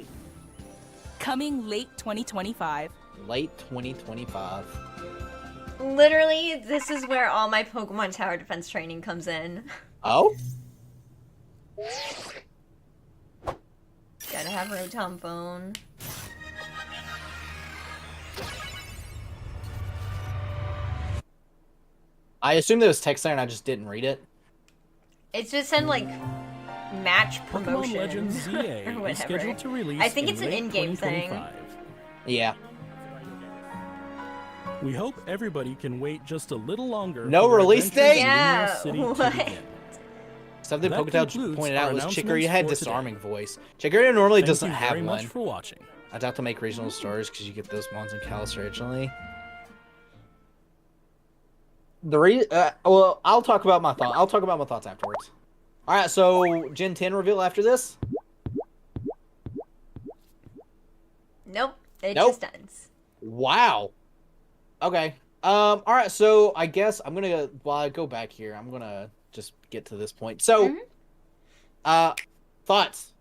Speaker 5: Coming late 2025.
Speaker 1: Late 2025.
Speaker 2: Literally, this is where all my Pokemon Tower Defense training comes in.
Speaker 1: Oh.
Speaker 2: Gotta have Rotom Phone.
Speaker 1: I assume there was text there and I just didn't read it.
Speaker 2: It just said like match
Speaker 6: Pokemon
Speaker 2: promotion
Speaker 6: Legends ZA
Speaker 2: or
Speaker 6: is
Speaker 2: whatever.
Speaker 6: scheduled to release
Speaker 2: I think
Speaker 6: in
Speaker 2: it's an
Speaker 6: late
Speaker 2: in-game thing.
Speaker 6: 2025.
Speaker 1: Yeah.
Speaker 6: We hope everybody can wait just a little longer.
Speaker 1: No
Speaker 6: for their
Speaker 1: release
Speaker 6: adventures
Speaker 1: date?
Speaker 6: in
Speaker 2: Yeah,
Speaker 6: Lumiose City to
Speaker 2: what?
Speaker 6: begin.
Speaker 1: Something
Speaker 6: That
Speaker 1: Poketail
Speaker 6: concludes
Speaker 1: pointed
Speaker 6: our
Speaker 1: out was Chicory
Speaker 6: announcements
Speaker 1: had
Speaker 6: for today.
Speaker 1: disarming voice. Chicory normally
Speaker 6: Thank
Speaker 1: doesn't
Speaker 6: you
Speaker 1: have
Speaker 6: very much
Speaker 1: one.
Speaker 6: for watching.
Speaker 1: I'd have to make regional stars because you get those ones in Kalos originally. Well, I'll talk about my thought. I'll talk about my thoughts afterwards. All right, so Gen 10 reveal after this.
Speaker 2: Nope, it
Speaker 1: Nope.
Speaker 2: just ends.
Speaker 1: Wow. Okay. All right. So I guess I'm gonna while I go back here, I'm gonna just get to this point. So, thoughts.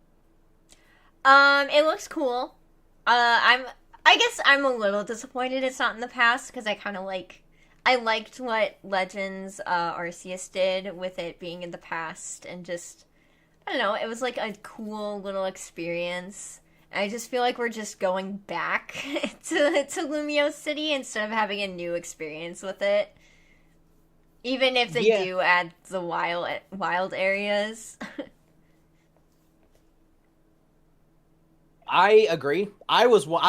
Speaker 2: It looks cool. I guess I'm a little disappointed it's not in the past because I liked what Legends Arceus did with it being in the past and just I don't know, it was like a cool little experience. I just feel like we're just going back to Lumiose City instead of having a new experience with it. Even if they do add the wild areas.
Speaker 1: I agree. I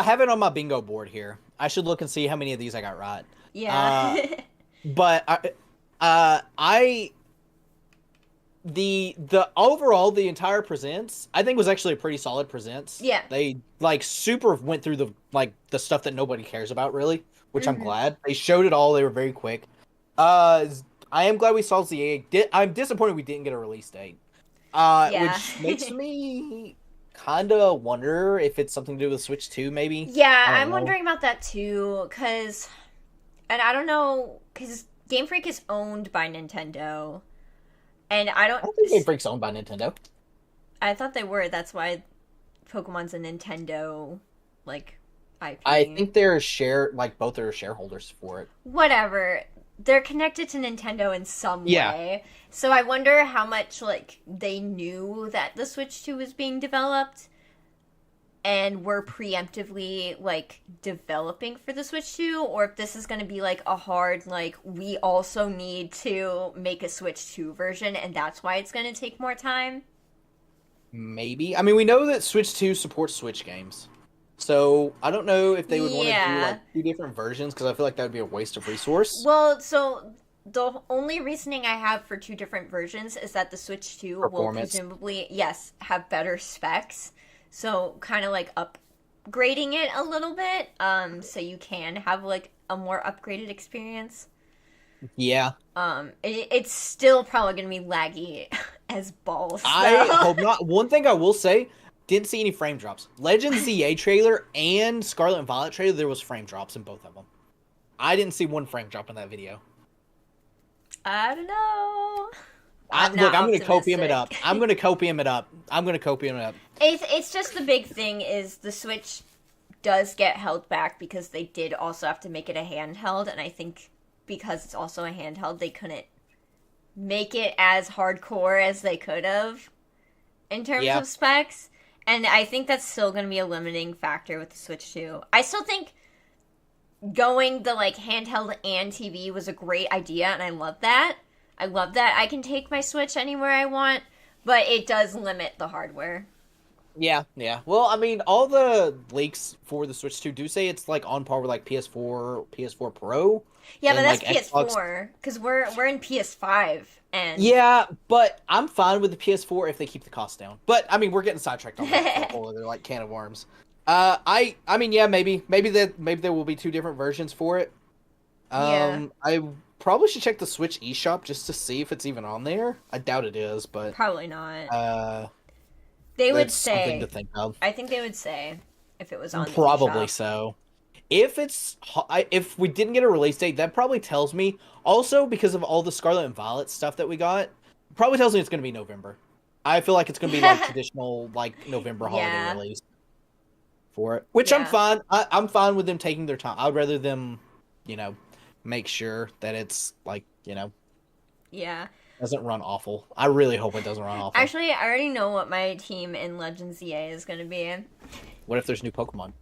Speaker 1: have it on my bingo board here. I should look and see how many of these I got right.
Speaker 2: Yeah.
Speaker 1: But the overall the entire presents I think was actually a pretty solid presents.
Speaker 2: Yeah.
Speaker 1: They like super went through the stuff that nobody cares about really, which I'm glad. They showed it all. They were very quick. I am glad we saw ZA. I'm disappointed we didn't get a release date. Which makes me kind of wonder if it's something to do with Switch 2 maybe.
Speaker 2: Yeah,
Speaker 1: I don't
Speaker 2: I'm
Speaker 1: know.
Speaker 2: wondering about that too, and I don't know, because Game Freak is owned by Nintendo, and I don't
Speaker 1: think Game Freak's owned by Nintendo.
Speaker 2: I thought they were, that's why Pokemon's a Nintendo, like, IP.
Speaker 1: I think they're both are shareholders for it.
Speaker 2: Whatever, they're connected to Nintendo in some way, so I wonder how much, like, they knew that the Switch 2 was being developed, and we're preemptively, like, developing for the Switch 2, or if this is going to be, like, a hard, like, we also need to make a Switch 2 version, and that's why it's going to take more time.
Speaker 1: Maybe. I mean, we know that Switch 2 supports Switch games. So, I don't know if they would want to do, like, 2 different versions, because I feel like that would be a waste of resource.
Speaker 2: Well, so the only reasoning I have for 2 different versions is that the Switch 2 will presumably, have better specs. So, kind of, like, upgrading it a little bit, so you can have, like, a more upgraded experience.
Speaker 1: Yeah.
Speaker 2: It's still probably gonna be laggy as balls.
Speaker 1: I hope not. One thing I will say, didn't see any frame drops. Legends ZA trailer and Scarlet and Violet trailer, there was frame drops in both of them. I didn't see one frame drop in that video.
Speaker 2: I don't know.
Speaker 1: I'm going to copium it up. I'm going to copium it up.
Speaker 2: It's just the big thing is the Switch does get held back because they did also have to make it a handheld, and I think because it's also a handheld, they couldn't make it as hardcore as they could have in terms of specs. And I think that's still going to be a limiting factor with the Switch 2. I still think going the like handheld and TV was a great idea, and I love that. I can take my Switch anywhere I want, but it does limit the hardware.
Speaker 1: Yeah. Well, I mean, all the leaks for the Switch 2 do say it's like on par with like PS4 Pro.
Speaker 2: Yeah, but that's
Speaker 1: like
Speaker 2: PS4 because we're in PS5 and
Speaker 1: yeah, but I'm fine with the PS4 if they keep the cost down. But I mean, we're getting sidetracked on that whole other like can of worms. I mean, yeah, maybe there will be two different versions for it. I probably should check the Switch eShop just to see if it's even on there. I doubt it is, but
Speaker 2: probably not.
Speaker 1: They
Speaker 2: would say
Speaker 1: something to think of.
Speaker 2: I think they would say if it was on.
Speaker 1: Probably
Speaker 2: the eShop.
Speaker 1: so. If we didn't get a release date, that probably tells me. Also, because of all the Scarlet and Violet stuff that we got, probably tells me it's going to be November. I feel like it's going to be like traditional like November holiday release for it, which I'm fine. I'm fine with them taking their time. I'd rather them, make sure that it's like doesn't run awful. I really hope it doesn't run awful.
Speaker 2: Actually, I already know what my team in Legends ZA is going to be.
Speaker 1: What if there's new Pokemon?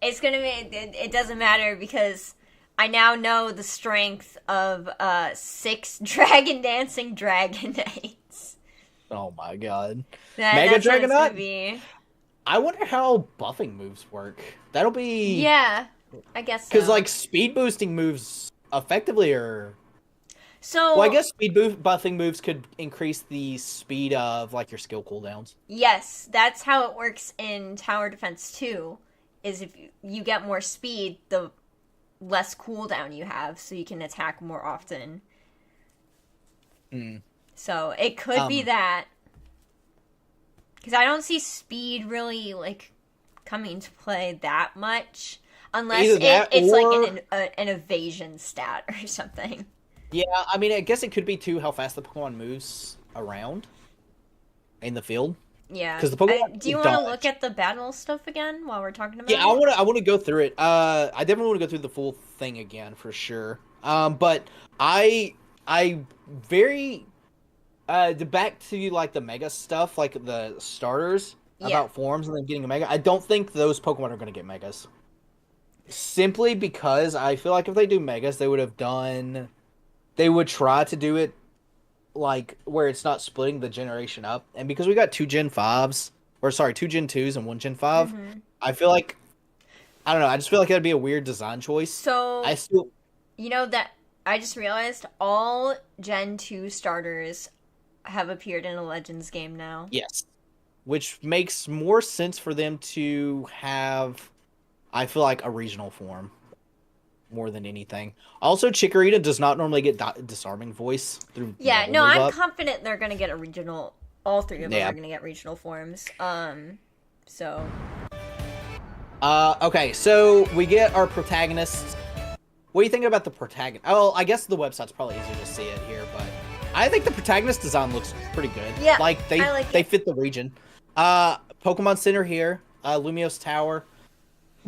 Speaker 2: It's going to be... It doesn't matter because I now know the strength of 6 Dragon Dancing Dragonites.
Speaker 1: Oh my god.
Speaker 2: Mega Dragonite?
Speaker 1: I wonder how buffing moves work. That'll be...
Speaker 2: Yeah, I guess so.
Speaker 1: Because, like, speed boosting moves effectively are...
Speaker 2: So...
Speaker 1: Well, I guess buffing moves could increase the speed of, like, your skill cooldowns.
Speaker 2: Yes, that's how it works in Tower Defense 2, is if you get more speed, the less cooldown you have, so you can attack more often. So, it could be that. Because I don't see speed really, like, coming to play that much, unless it's like an evasion stat or something.
Speaker 1: Yeah, I mean, I guess it could be, too, how fast the Pokemon moves around in the field.
Speaker 2: Yeah.
Speaker 1: Because the Pokemon
Speaker 2: do you want to look at the battle stuff again while we're talking about it?
Speaker 1: Yeah, I want to go through it. I definitely want to go through the full thing again, for sure. But I very... back to, like, the Mega stuff, like, the starters about forms and then getting a Mega, I don't think those Pokemon are going to get Megas. Simply because I feel like if they do Megas, they would try to do it, like, where it's not splitting the generation up. And because we got 2 Gen 5s, 2 Gen 2s and 1 Gen 5, I feel like, I don't know, I just feel like that'd be a weird design choice.
Speaker 2: So, that I just realized all Gen 2 starters have appeared in a Legends game now.
Speaker 1: Yes. Which makes more sense for them to have, I feel like, a regional form more than anything. Also, Chikorita does not normally get disarming voice through
Speaker 2: I'm confident they're going to get a regional, all 3 of them are going to get regional forms.
Speaker 1: Okay, so we get our protagonists. What do you think about the protagonist? Oh, I guess the website's probably easier to see it here, but I think the protagonist design looks pretty good.
Speaker 2: Yeah,
Speaker 1: like they fit the region. Pokemon Center here, Lumiose Tower.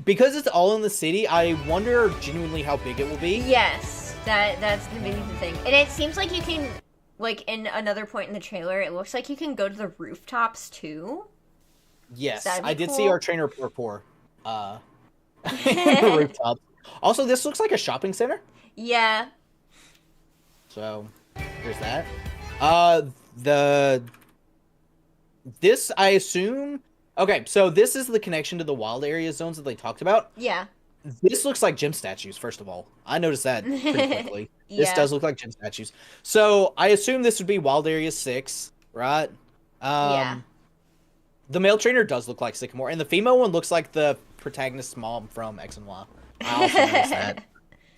Speaker 1: Because it's all in the city, I wonder genuinely how big it will be.
Speaker 2: Yes, that's gonna be the thing. And it seems like you can, like, in another point in the trailer, it looks like you can go to the rooftops too.
Speaker 1: Yes, I did see our trainer Purpur the rooftops. Also, this looks like a shopping center.
Speaker 2: Yeah.
Speaker 1: So, there's that. This, I assume... Okay, so this is the connection to the wild area zones that they talked about.
Speaker 2: Yeah.
Speaker 1: This looks like gym statues, first of all. I noticed that pretty quickly. This does look like gym statues. So, I assume this would be Wild Area 6, right?
Speaker 2: Yeah.
Speaker 1: The male trainer does look like Sycamore, and the female one looks like the protagonist's mom from X and Y. I also noticed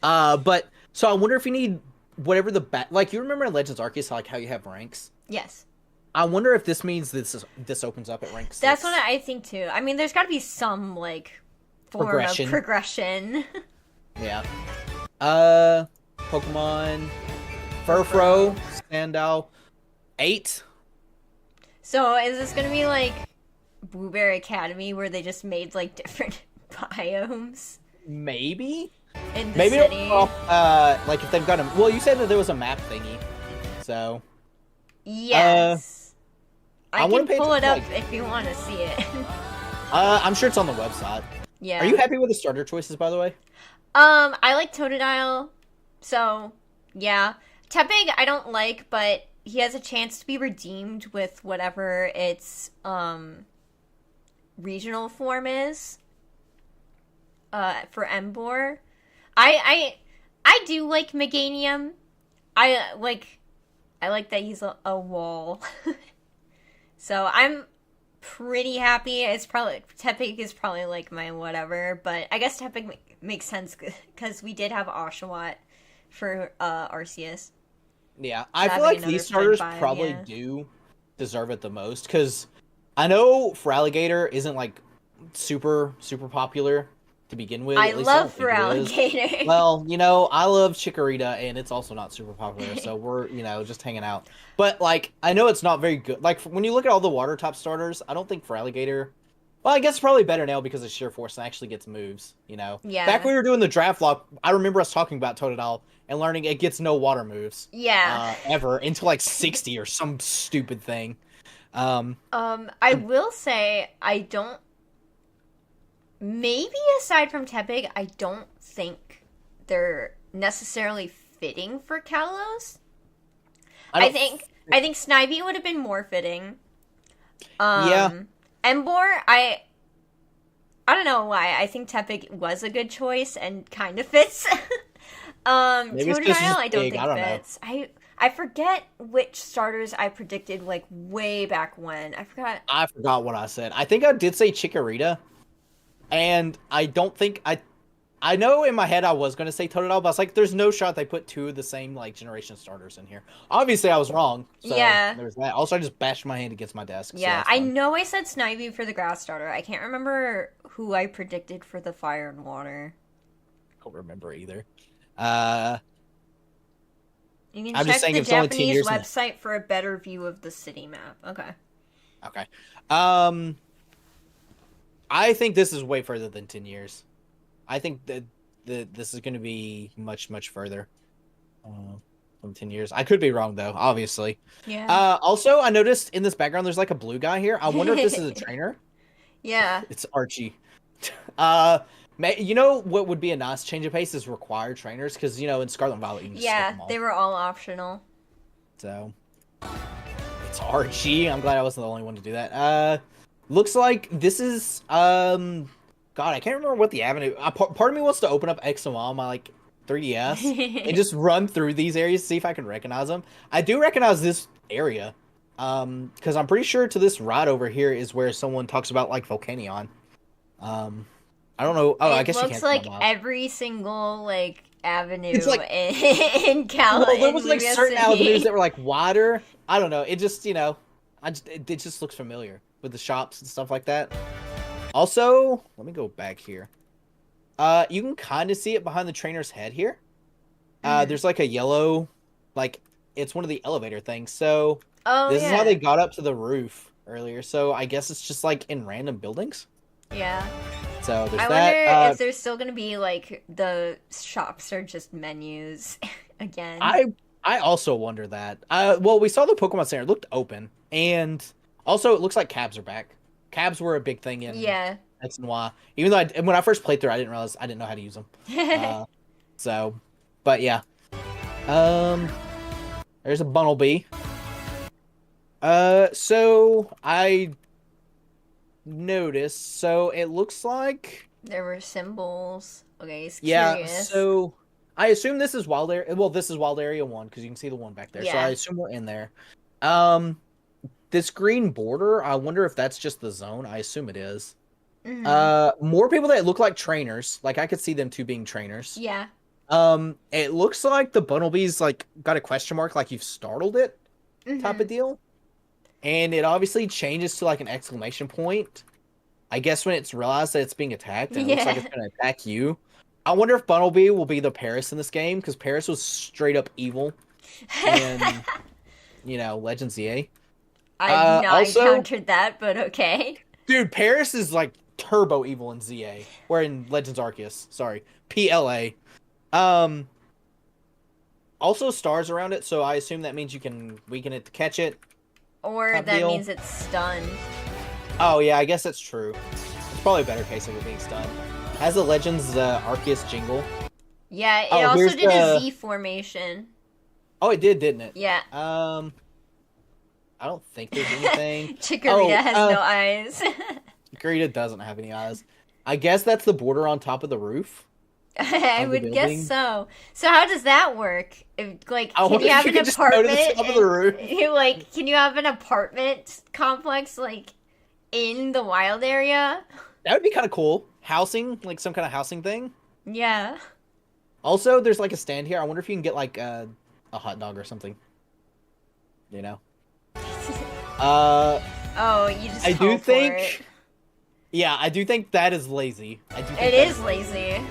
Speaker 1: that. But, so I wonder if you need whatever like, you remember in Legends Arceus, like, how you have ranks?
Speaker 2: Yes.
Speaker 1: I wonder if this means this opens up at rank 6.
Speaker 2: That's what I think too. I mean, there's got to be some like form of progression.
Speaker 1: Yeah. Pokemon Furfrou, Sandile, 8.
Speaker 2: So is this gonna be like Blueberry Academy where they just made like different biomes?
Speaker 1: Maybe.
Speaker 2: In the
Speaker 1: Maybe
Speaker 2: city.
Speaker 1: like if they've got a. Well, you said that there was a map thingy, so.
Speaker 2: Yes. I
Speaker 1: wanna
Speaker 2: can
Speaker 1: pay
Speaker 2: pull it up
Speaker 1: attention,
Speaker 2: if you want to see it.
Speaker 1: I'm sure it's on the website.
Speaker 2: Yeah.
Speaker 1: Are you happy with the starter choices, by the way?
Speaker 2: I like Totodile, so yeah. Tepig I don't like, but he has a chance to be redeemed with whatever its regional form is. For Emboar. I do like Meganium. I like that he's a wall. So I'm pretty happy. It's probably Tepig is probably like my whatever, but I guess Tepig makes sense because we did have Oshawott for Arceus.
Speaker 1: Yeah, I feel like these starters probably do deserve it the most because I know Feraligatr isn't like super popular to begin with.
Speaker 2: I love Feraligatr.
Speaker 1: Well, I love Chikorita and it's also not super popular, so we're just hanging out. But like I know it's not very good. Like when you look at all the water top starters, I don't think Feraligatr. Well, I guess it's probably better now because of Sheer Force and actually gets moves,
Speaker 2: Yeah.
Speaker 1: Back when we were doing the draft log, I remember us talking about Totodile and learning it gets no water moves.
Speaker 2: Yeah.
Speaker 1: Ever until like 60 or some stupid thing.
Speaker 2: I will say maybe aside from Tepig, I don't think they're necessarily fitting for Kalos. I think Snivy would have been more fitting.
Speaker 1: Yeah.
Speaker 2: Emboar, I don't know why. I think Tepig was a good choice and kind of fits.
Speaker 1: Maybe it's just
Speaker 2: Totodile, I don't
Speaker 1: big.
Speaker 2: think
Speaker 1: I don't know.
Speaker 2: fits. I forget which starters I predicted like way back when. I forgot
Speaker 1: what I said. I think I did say Chikorita. And I don't think I know in my head I was gonna say Totodile, but I was like, there's no shot they put 2 of the same like generation starters in here. Obviously I was wrong. So
Speaker 2: yeah.
Speaker 1: There's that. Also I just bashed my hand against my desk.
Speaker 2: Yeah,
Speaker 1: so
Speaker 2: I know I said Snivy for the grass starter. I can't remember who I predicted for the fire and water.
Speaker 1: I don't remember either.
Speaker 2: You can
Speaker 1: I'm
Speaker 2: check
Speaker 1: just saying
Speaker 2: the
Speaker 1: it's only 10
Speaker 2: Japanese
Speaker 1: years
Speaker 2: website for a better view of the city map. Okay.
Speaker 1: I think this is way further than 10 years. I think that this is going to be much further from 10 years. I could be wrong though, obviously.
Speaker 2: Yeah.
Speaker 1: Also, I noticed in this background there's like a blue guy here. I wonder if this is a trainer.
Speaker 2: Yeah.
Speaker 1: It's Archie. What would be a nice change of pace is required trainers because in Scarlet and Violet you can just skip them all.
Speaker 2: They were all optional.
Speaker 1: So it's Archie. I'm glad I wasn't the only one to do that. Looks like this is God, I can't remember what the avenue. Part of me wants to open up X and Y on my like 3DS and just run through these areas to see if I can recognize them. I do recognize this area, because I'm pretty sure to this right over here is where someone talks about like Volcanion. I don't know. Oh, I guess you can't.
Speaker 2: It looks like every single like avenue
Speaker 1: it's like,
Speaker 2: in Cal.
Speaker 1: Well, there was like certain
Speaker 2: City.
Speaker 1: avenues that were like wider. I don't know. It just it just looks familiar with the shops and stuff like that. Also, let me go back here. You can kind of see it behind the trainer's head here. There's like a yellow, like it's one of the elevator things. So this is how they got up to the roof earlier. So I guess it's just like in random buildings.
Speaker 2: Yeah.
Speaker 1: So there's
Speaker 2: I
Speaker 1: that.
Speaker 2: wonder if there's still gonna be like the shops are just menus again.
Speaker 1: I also wonder that. Well, we saw the Pokemon Center. It looked open, and also it looks like cabs are back. Cabs were a big thing in X and Y. Even though when I first played through, I didn't know how to use them. But yeah. There's a Bunnelby. So I noticed. So it looks like
Speaker 2: there were symbols. Okay, it's
Speaker 1: yeah.
Speaker 2: Curious.
Speaker 1: So I assume this is Wild Area. Well, this is Wild Area 1 because you can see the one back there.
Speaker 2: Yeah.
Speaker 1: So I assume we're in there. This green border. I wonder if that's just the zone. I assume it is. Mm-hmm. More people that look like trainers. Like I could see them two being trainers.
Speaker 2: Yeah.
Speaker 1: It looks like the Bunnelby's like got a question mark, like you've startled it, type of deal. and it obviously changes to like an exclamation point. I guess when it's realized that it's being attacked, and it looks like it's going to attack you. I wonder if Bumblebee will be the Paris in this game, because Paris was straight up evil in, Legends ZA.
Speaker 2: I've not encountered that, but okay.
Speaker 1: Dude, Paris is like turbo evil in ZA, or in Legends Arceus. Sorry, PLA. Also stars around it, so I assume that means you can weaken it to catch it.
Speaker 2: Or that means it's stunned.
Speaker 1: Oh yeah, I guess that's true. It's probably a better case of it being stunned. Has the Legends Arceus jingle.
Speaker 2: Yeah, it also did a Z formation.
Speaker 1: Oh, it did, didn't it?
Speaker 2: Yeah.
Speaker 1: I don't think there's anything.
Speaker 2: Chikorita has no eyes.
Speaker 1: Chikorita doesn't have any eyes. I guess that's the border on top of the roof.
Speaker 2: I would guess so. So how does that work? If, like, can you have an apartment? Can you have an apartment complex like in the wild area?
Speaker 1: That would be kind of cool. Housing, like some kind of housing thing.
Speaker 2: Yeah.
Speaker 1: Also, there's like a stand here. I wonder if you can get like a hot dog or something. You know.
Speaker 2: Oh, you just.
Speaker 1: I do think. Yeah, I do think that is lazy.
Speaker 2: It is lazy.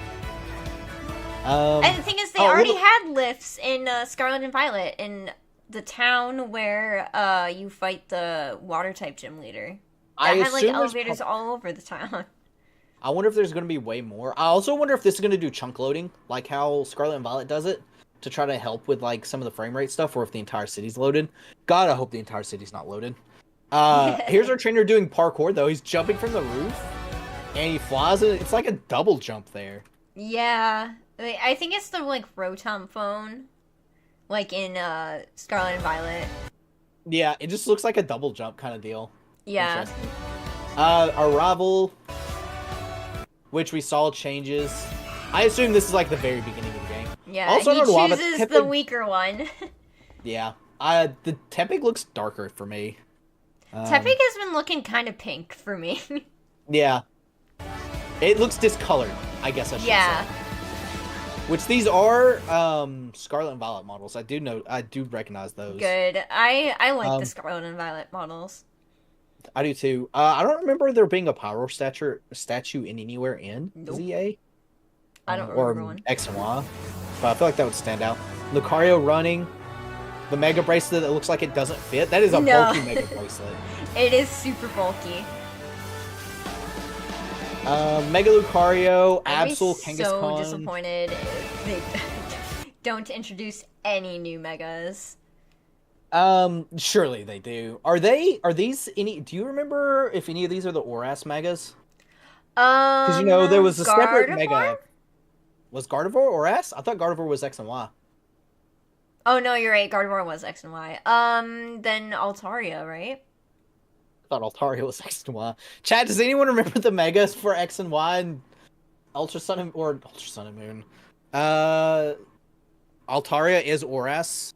Speaker 2: And the thing is, they already had lifts in Scarlet and Violet in the town where you fight the water type gym leader. That had like elevators all over the town.
Speaker 1: I wonder if there's going to be way more. I also wonder if this is going to do chunk loading, like how Scarlet and Violet does it, to try to help with like some of the frame rate stuff, or if the entire city's loaded. God, I hope the entire city's not loaded. Here's our trainer doing parkour, though. He's jumping from the roof, and he flies, and it's like a double jump there.
Speaker 2: Yeah. I think it's the, like, Rotom phone, like in Scarlet and Violet.
Speaker 1: Yeah, it just looks like a double jump kind of deal.
Speaker 2: Yeah.
Speaker 1: Arrival, which we saw changes. I assume this is, like, the very beginning of the game.
Speaker 2: Yeah, also, he chooses the weaker one.
Speaker 1: Yeah. The Tepig looks darker for me.
Speaker 2: Tepig has been looking kind of pink for me.
Speaker 1: Yeah. It looks discolored, I guess I should say. Which these are Scarlet and Violet models. I do recognize those.
Speaker 2: Good. I like the Scarlet and Violet models.
Speaker 1: I do too. I don't remember there being a Pyro statue in anywhere in ZA.
Speaker 2: I don't remember one.
Speaker 1: X and Y. But I feel like that would stand out. Lucario running. The Mega Bracelet that looks like it doesn't fit. That is a bulky Mega Bracelet.
Speaker 2: It is super bulky.
Speaker 1: Mega Lucario, Absol, Kangaskhan.
Speaker 2: I'm so disappointed if they don't introduce any new Megas.
Speaker 1: Surely they do. Are these any? Do you remember if any of these are the Oras Megas? Because there was a separate Mega. Was Gardevoir Oras? I thought Gardevoir was X and Y.
Speaker 2: Oh no, you're right. Gardevoir was X and Y. Then Altaria, right?
Speaker 1: Thought Altaria was X and Y. Chat, does anyone remember the Megas for X and Y and Ultra Sun and Moon? Altaria is Oras.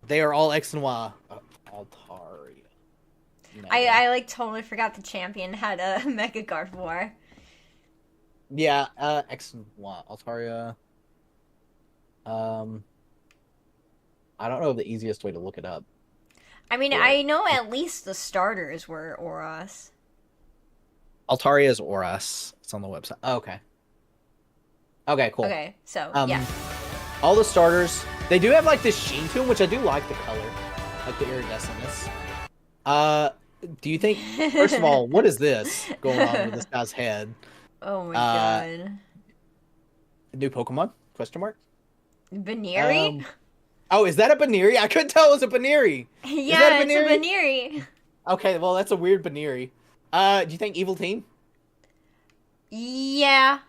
Speaker 1: They are all X and Y. Altaria.
Speaker 2: I like totally forgot the champion had a Mega Gardevoir.
Speaker 1: Yeah, X and Y. Altaria. I don't know the easiest way to look it up.
Speaker 2: I mean, I know at least the starters were Oras.
Speaker 1: Altaria is Oras. It's on the website. Oh, okay. Okay, cool.
Speaker 2: Okay, so, yeah.
Speaker 1: All the starters, they do have, like, this sheen to them, which I do like the color. Like the iridescentness. Do you think, first of all, what is this going on with this guy's head?
Speaker 2: Oh my god.
Speaker 1: New Pokemon? Question mark?
Speaker 2: Baneri?
Speaker 1: Oh, is that a Baneri? I couldn't tell it was a Baneri.
Speaker 2: Yeah, it's a Baneri.
Speaker 1: Okay, well, that's a weird Baneri. Do you think Evil Team?
Speaker 2: Yeah.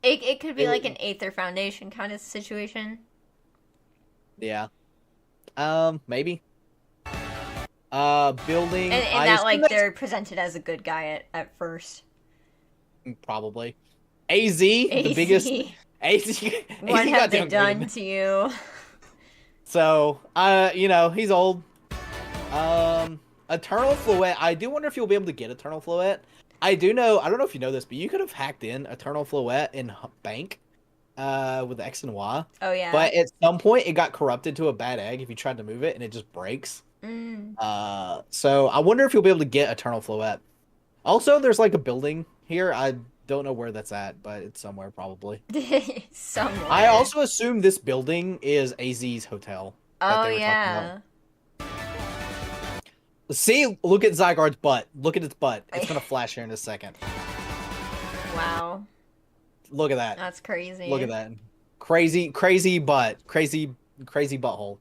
Speaker 2: It could be like an Aether Foundation kind of situation.
Speaker 1: Yeah. Maybe. Building...
Speaker 2: And that, like, they're presented as a good guy at first.
Speaker 1: Probably. AZ, the biggest... AZ
Speaker 2: what have they done to you?
Speaker 1: So, he's old. Eternal Floette. I do wonder if you'll be able to get Eternal Floette. I don't know if you know this, but you could have hacked in Eternal Floette in Bank with X and Y.
Speaker 2: Oh, yeah.
Speaker 1: But at some point, it got corrupted to a bad egg if you tried to move it, and it just breaks. So I wonder if you'll be able to get Eternal Floette. Also, there's like a building here. I don't know where that's at, but it's somewhere probably.
Speaker 2: Somewhere.
Speaker 1: I also assume this building is AZ's hotel.
Speaker 2: Oh yeah.
Speaker 1: See, look at Zygarde's butt. Look at its butt. It's gonna flash here in a second.
Speaker 2: Wow.
Speaker 1: Look at that.
Speaker 2: That's crazy.
Speaker 1: Look at that. Crazy butt. Crazy butthole.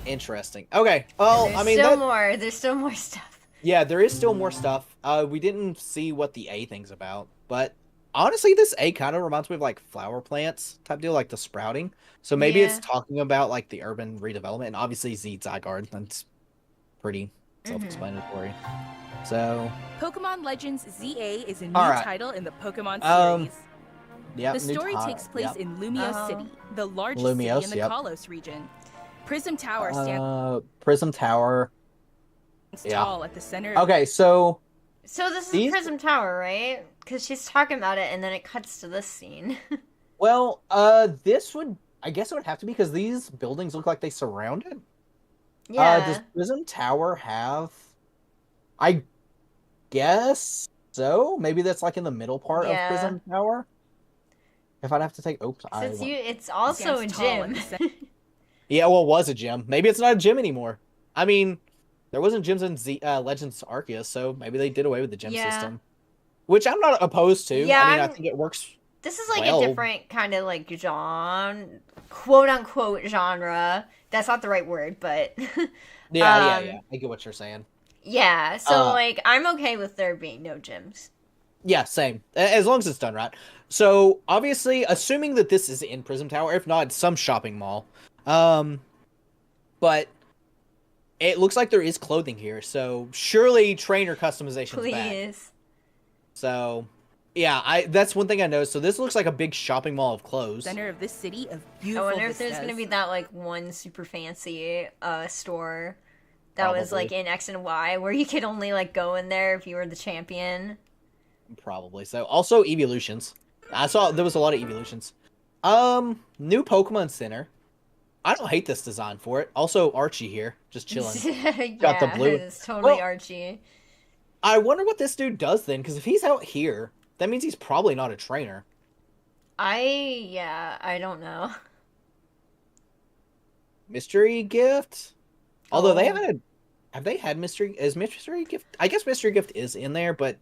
Speaker 1: Interesting. Okay. Well,
Speaker 2: There's
Speaker 1: I mean,
Speaker 2: still more. There's still more stuff.
Speaker 1: yeah, there is still more stuff. We didn't see what the A thing's about, but honestly, this A kind of reminds me of like flower plants type deal, like the sprouting. So maybe it's talking about like the urban redevelopment, and obviously Zygarde. That's pretty self-explanatory. So,
Speaker 5: Pokemon Legends ZA is a new
Speaker 1: Alright.
Speaker 5: title in the Pokemon series.
Speaker 1: yeah.
Speaker 5: The story takes place in Lumiose City, the largest city in the Kalos region. Prism Tower stands
Speaker 1: Prism Tower.
Speaker 5: tall at the center of
Speaker 1: Okay, so
Speaker 2: So this is Prism Tower, right? Because she's talking about it, and then it cuts to this scene.
Speaker 1: well, this would, I guess it would have to be because these buildings look like they surround it.
Speaker 2: Yeah.
Speaker 1: Does Prism Tower have? I guess so. Maybe that's like in the middle part of Prism Tower. If I'd have to take,
Speaker 2: It's also a
Speaker 5: stands tall at
Speaker 2: gym.
Speaker 5: the center.
Speaker 1: Yeah, well, it was a gym. Maybe it's not a gym anymore. I mean, there wasn't gyms in Legends Arceus, so maybe they did away with the gym system, which I'm not opposed to.
Speaker 2: Yeah,
Speaker 1: I mean, I think it works.
Speaker 2: This is like a different kind of like quote unquote genre. That's not the right word, but
Speaker 1: yeah. I get what you're saying.
Speaker 2: Yeah, so like I'm okay with there being no gyms.
Speaker 1: Yeah, same. As long as it's done right. So obviously, assuming that this is in Prism Tower, if not, it's some shopping mall. But it looks like there is clothing here, so surely trainer customization is back.
Speaker 2: Please.
Speaker 1: So, yeah, that's one thing I noticed. So this looks like a big shopping mall of clothes.
Speaker 5: Center of this city of
Speaker 2: I
Speaker 5: beautiful
Speaker 2: wonder if there's
Speaker 5: vistas.
Speaker 2: gonna be that like one super fancy store that was like in X and Y where you could only like go in there if you were the champion.
Speaker 1: Probably. So also evolutions. I saw there was a lot of evolutions. New Pokemon Center. I don't hate this design for it. Also Archie here, just chilling. Got the blue.
Speaker 2: It's totally Archie.
Speaker 1: I wonder what this dude does then, because if he's out here, that means he's probably not a trainer.
Speaker 2: I don't know.
Speaker 1: Mystery Gift? Although they haven't had... Have they had Mystery... Is Mystery Gift... I guess Mystery Gift is in there, but...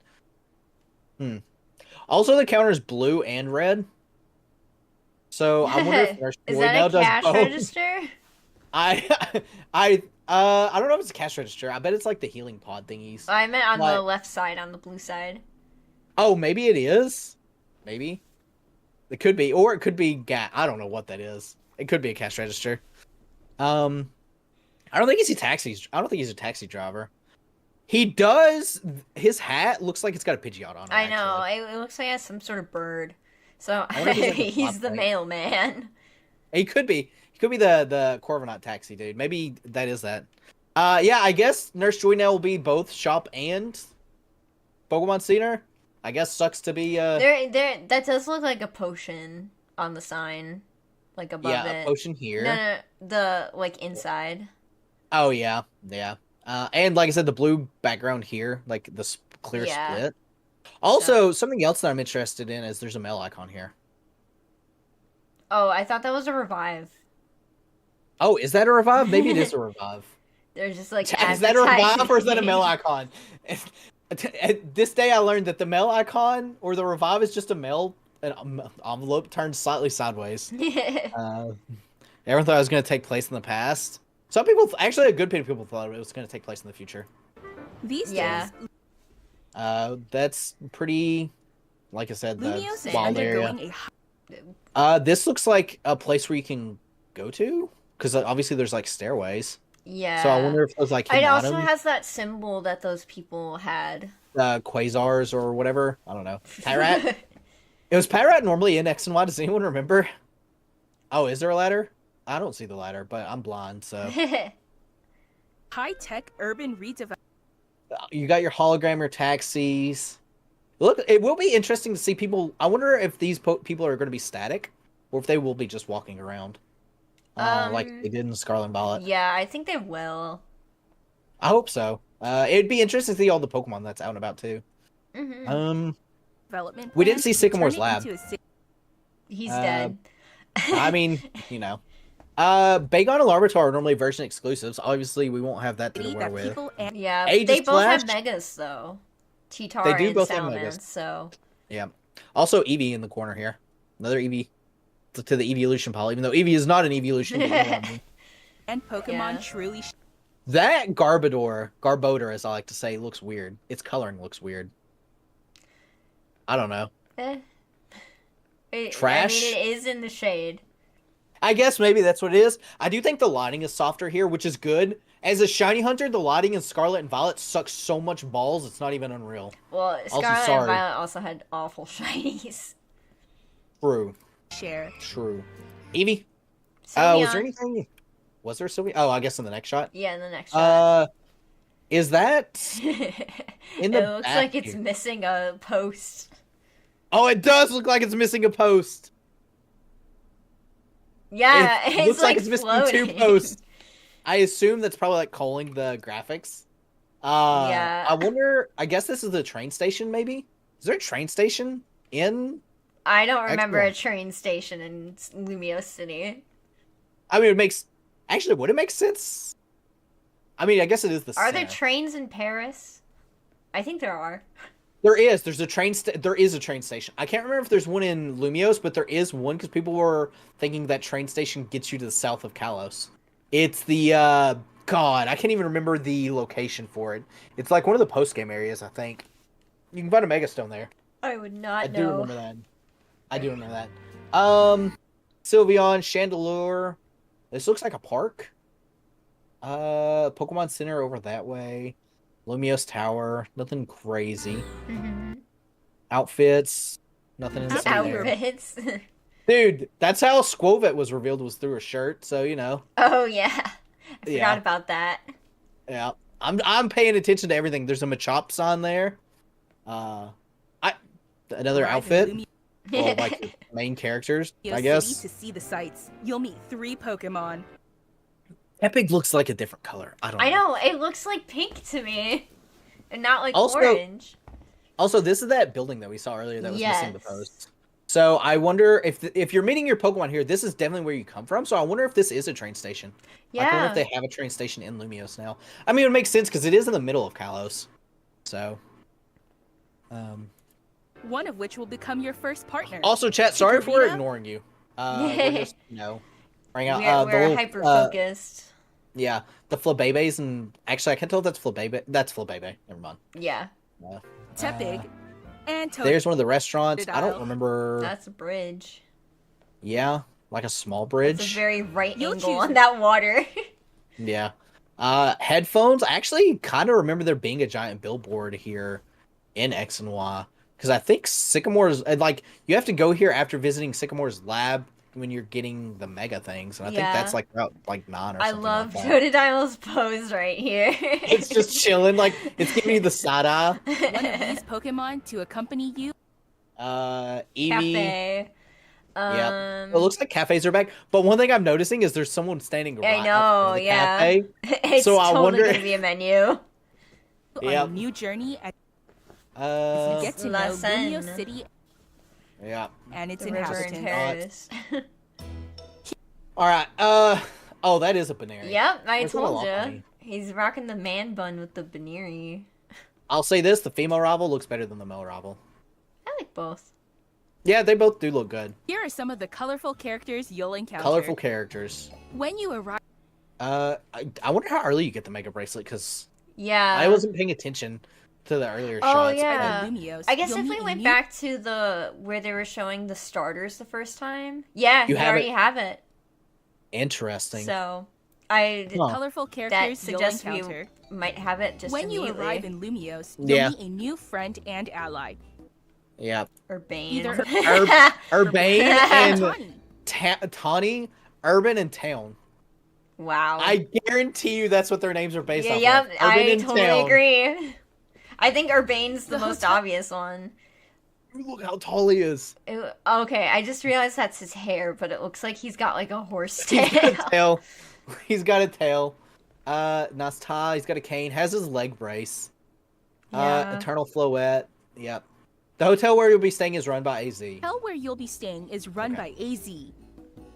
Speaker 1: Also, the counter is blue and red. So, I wonder if Nurse
Speaker 2: Is
Speaker 1: Joy
Speaker 2: that
Speaker 1: now
Speaker 2: a
Speaker 1: does
Speaker 2: cash
Speaker 1: both.
Speaker 2: register?
Speaker 1: I don't know if it's a cash register. I bet it's like the healing pod thingies.
Speaker 2: I meant on
Speaker 1: But-
Speaker 2: the left side, on the blue side.
Speaker 1: Oh, maybe it is. Maybe. It could be. Or it could be I don't know what that is. It could be a cash register. I don't think he's a taxi driver. He does. His hat looks like it's got a Pidgeot on it.
Speaker 2: I know.
Speaker 1: actually.
Speaker 2: It looks like it has some sort of bird. So
Speaker 1: I wonder if he's like a
Speaker 2: he's the
Speaker 1: flopweight.
Speaker 2: mailman.
Speaker 1: He could be. He could be the Corviknight taxi dude. Maybe that is that. Yeah, I guess Nurse Joy now will be both shop and Pokemon Center. I guess sucks to be
Speaker 2: There. That does look like a potion on the sign, like above it.
Speaker 1: a potion here.
Speaker 2: No, the like inside.
Speaker 1: Oh yeah. And like I said, the blue background here, like the clear split. Also, something else that I'm interested in is there's a mail icon here.
Speaker 2: Oh, I thought that was a revive.
Speaker 1: Oh, is that a revive? Maybe it is a revive.
Speaker 2: They're just like
Speaker 1: Is that a revive or is that a
Speaker 2: advertising.
Speaker 1: mail icon? This day I learned that the mail icon or the revive is just an envelope turned slightly sideways. Everyone thought it was going to take place in the past. Some people, actually a good bit of people thought it was going to take place in the future.
Speaker 5: These
Speaker 2: Yeah.
Speaker 5: days,
Speaker 1: That's pretty, like I said, the
Speaker 5: Lumiose is
Speaker 1: wild
Speaker 5: undergoing
Speaker 1: area. This looks like a place where you can go to, because obviously there's like stairways.
Speaker 2: Yeah.
Speaker 1: So I wonder if there's like
Speaker 2: It also
Speaker 1: Hinatum,
Speaker 2: has that symbol that those people had.
Speaker 1: Quasars or whatever. I don't know. Pyrat? It was Pyrat normally in X and Y. Does anyone remember? Oh, is there a ladder? I don't see the ladder, but I'm blind, so.
Speaker 5: high-tech urban redevelopment.
Speaker 1: You got your hologram, your taxis. Look, it will be interesting to see people. I wonder if these people are going to be static, or if they will be just walking around. like they did in Scarlet and Violet.
Speaker 2: Yeah, I think they will.
Speaker 1: I hope so. It'd be interesting to see all the Pokemon that's out and about too.
Speaker 5: Development
Speaker 1: We didn't
Speaker 5: plans
Speaker 1: see
Speaker 5: to
Speaker 1: Sycamore's
Speaker 5: turn it
Speaker 1: lab.
Speaker 5: into a
Speaker 2: He's dead.
Speaker 1: I mean, Bagon and Larvitar are normally version exclusives. Obviously, we won't have that to
Speaker 5: city
Speaker 1: war
Speaker 5: that
Speaker 1: with.
Speaker 5: people and
Speaker 2: Yeah,
Speaker 1: Aegis
Speaker 2: they both have
Speaker 1: Flash?
Speaker 2: Megas though. Titar
Speaker 1: They do
Speaker 2: and
Speaker 1: both have
Speaker 2: Salamence,
Speaker 1: Megas.
Speaker 2: so
Speaker 1: Yeah. Also, Eevee in the corner here. Another Eevee to the evolution pile, even though Eevee is not an evolution.
Speaker 5: and Pokemon
Speaker 2: Yeah.
Speaker 5: truly
Speaker 1: That Garbodor, as I like to say, looks weird. Its coloring looks weird. I don't know. Trash?
Speaker 2: I mean, it is in the shade.
Speaker 1: I guess maybe that's what it is. I do think the lighting is softer here, which is good. As a shiny hunter, the lighting in Scarlet and Violet sucks so much balls, it's not even unreal.
Speaker 2: Well, Scarlet and
Speaker 1: sorry.
Speaker 2: Violet also had awful shinies.
Speaker 1: True.
Speaker 5: share.
Speaker 1: True. Eevee? Was
Speaker 2: Sylveon.
Speaker 1: there anything? Was there Sylvie? Oh, I guess in the next shot.
Speaker 2: Yeah, in the next shot.
Speaker 1: Is that in the
Speaker 2: It looks
Speaker 1: back
Speaker 2: like it's
Speaker 1: here?
Speaker 2: missing a post.
Speaker 1: Oh, it does look like it's missing a post.
Speaker 2: Yeah,
Speaker 1: It
Speaker 2: it's
Speaker 1: looks like it's
Speaker 2: floating.
Speaker 1: missing 2 posts. I assume that's probably like culling the graphics.
Speaker 2: Yeah.
Speaker 1: I wonder. I guess this is the train station. Maybe is there a train station in?
Speaker 2: I don't remember a
Speaker 1: Excellent.
Speaker 2: train station in Lumio City.
Speaker 1: I mean, it makes. Actually, would it make sense? I mean, I guess it is the.
Speaker 2: Are there
Speaker 1: center.
Speaker 2: trains in Paris? I think there are.
Speaker 1: There is. There's a train. There is a train station. I can't remember if there's one in Lumios, but there is one because people were thinking that train station gets you to the south of Kalos. It's the God. I can't even remember the location for it. It's like one of the post game areas. I think you can find a Megastone there.
Speaker 2: I would not
Speaker 1: I do
Speaker 2: know.
Speaker 1: remember that. I do remember that. Sylveon, Chandelure. This looks like a park. Pokemon Center over that way. Lumios Tower. Nothing crazy.
Speaker 2: Mhm.
Speaker 1: Outfits. Nothing insane there.
Speaker 2: Outfits.
Speaker 1: Dude, that's how Squovet was revealed, was through a shirt. So you know,
Speaker 2: Oh yeah, I forgot
Speaker 1: Yeah.
Speaker 2: about that.
Speaker 1: yeah. I'm paying attention to everything. There's a Machops on there. Another
Speaker 5: Arrive in
Speaker 1: outfit.
Speaker 5: Lumio
Speaker 1: Well, like the main characters, I
Speaker 5: City
Speaker 1: guess.
Speaker 5: to see the sights. You'll meet 3 Pokemon.
Speaker 1: Epic looks like a different color. I don't know.
Speaker 2: I know it looks like pink to me, and not like
Speaker 1: Also-
Speaker 2: orange.
Speaker 1: Also, this is that building that we saw earlier that was missing the
Speaker 2: Yes.
Speaker 1: post. So I wonder if you're meeting your Pokemon here, this is definitely where you come from. So I wonder if this is a train station. Like, I wonder
Speaker 2: Yeah.
Speaker 1: if they have a train station in Lumios now. I mean, it makes sense because it is in the middle of Kalos. So,
Speaker 5: One of which will become your first partner.
Speaker 1: also, chat. Sorry if we're
Speaker 5: Chikorita?
Speaker 1: ignoring you. We're just bring out the
Speaker 2: We're
Speaker 1: little,
Speaker 2: hyper focused.
Speaker 1: yeah, the Flabébés, and actually I can't tell if that's Flabébé. That's Flabébé. Never mind.
Speaker 2: Yeah,
Speaker 5: Tepig, and Toad.
Speaker 1: There's one of the restaurants. I don't
Speaker 5: Totodile.
Speaker 1: remember.
Speaker 2: that's a bridge.
Speaker 1: Yeah, like a small bridge.
Speaker 2: It's a very right
Speaker 5: You'll
Speaker 2: angle
Speaker 5: choose-
Speaker 2: on that water.
Speaker 1: Yeah. Headphones. I actually kind of remember there being a giant billboard here in X and Y. Because I think Sycamore's, like, you have to go here after visiting Sycamore's lab when you're getting the mega things. And I think that's
Speaker 2: Yeah.
Speaker 1: like about like 9 or
Speaker 2: I
Speaker 1: something.
Speaker 2: love
Speaker 1: like that.
Speaker 2: Totodile's pose right here.
Speaker 1: It's just chilling. Like, it's giving you the side eye.
Speaker 5: One of these Pokemon to accompany you.
Speaker 1: Eevee.
Speaker 2: Cafe.
Speaker 1: Yeah. It looks like cafes are back. But one thing I'm noticing is there's someone standing right
Speaker 2: I
Speaker 1: outside
Speaker 2: know,
Speaker 1: the
Speaker 2: yeah.
Speaker 1: cafe.
Speaker 2: It's
Speaker 1: So I
Speaker 2: totally
Speaker 1: wonder-
Speaker 2: gonna be a menu.
Speaker 5: On
Speaker 1: Yep.
Speaker 5: a new journey as
Speaker 1: Uh,
Speaker 5: you get to know
Speaker 2: La Seine.
Speaker 5: Lumio City
Speaker 1: yeah.
Speaker 5: and its
Speaker 2: The river in
Speaker 5: inhabitants.
Speaker 2: Paris.
Speaker 1: All right. Oh, that is a Baneri.
Speaker 2: Yep, I
Speaker 1: Where's the
Speaker 2: told
Speaker 1: Lopunny?
Speaker 2: you. He's rocking the man bun with the Baneri.
Speaker 1: I'll say this: the female rival looks better than the male rival.
Speaker 2: I like both.
Speaker 1: Yeah, they both do look good.
Speaker 5: Here are some of the colorful characters you'll encounter.
Speaker 1: Colorful characters.
Speaker 5: When you arrive,
Speaker 1: I wonder how early you get the Mega Bracelet because
Speaker 2: Yeah.
Speaker 1: I wasn't paying attention to the earlier
Speaker 2: Oh,
Speaker 1: shots.
Speaker 2: yeah.
Speaker 5: by the Lumios,
Speaker 2: I guess
Speaker 5: you'll
Speaker 2: if
Speaker 5: meet
Speaker 2: we
Speaker 5: a
Speaker 2: went
Speaker 5: new-
Speaker 2: back to the where they were showing the starters the first time, yeah,
Speaker 1: You
Speaker 2: you
Speaker 1: have
Speaker 2: already
Speaker 1: it?
Speaker 2: have it.
Speaker 1: Interesting.
Speaker 2: So I
Speaker 1: Huh.
Speaker 5: colorful
Speaker 2: that
Speaker 5: characters you'll
Speaker 2: suggests we
Speaker 5: encounter.
Speaker 2: might have it just
Speaker 5: When you
Speaker 2: immediately.
Speaker 5: arrive in Lumios, you'll
Speaker 1: Yeah.
Speaker 5: meet a new friend and ally.
Speaker 1: Yeah.
Speaker 2: Urbane.
Speaker 5: Either
Speaker 1: Urbane and
Speaker 5: Tawny.
Speaker 1: Tawny, Urban, and Town.
Speaker 2: Wow.
Speaker 1: I guarantee you that's what their names are based
Speaker 2: yeah,
Speaker 1: off
Speaker 2: yep,
Speaker 1: of. Urban
Speaker 2: I
Speaker 1: and
Speaker 2: totally
Speaker 1: Town.
Speaker 2: agree. I think Urbane's the
Speaker 5: The
Speaker 2: most
Speaker 5: hotel-
Speaker 2: obvious one.
Speaker 1: Look how tall he is.
Speaker 2: Okay, I just realized that's his hair, but it looks like he's got like a horse tail.
Speaker 1: He's got a tail. He's got a tail. Nasta, he's got a cane. Has his leg brace.
Speaker 2: Yeah.
Speaker 1: Eternal Floette. Yep. The hotel where you'll be staying is run by AZ.
Speaker 5: The hotel where you'll be staying is run by AZ.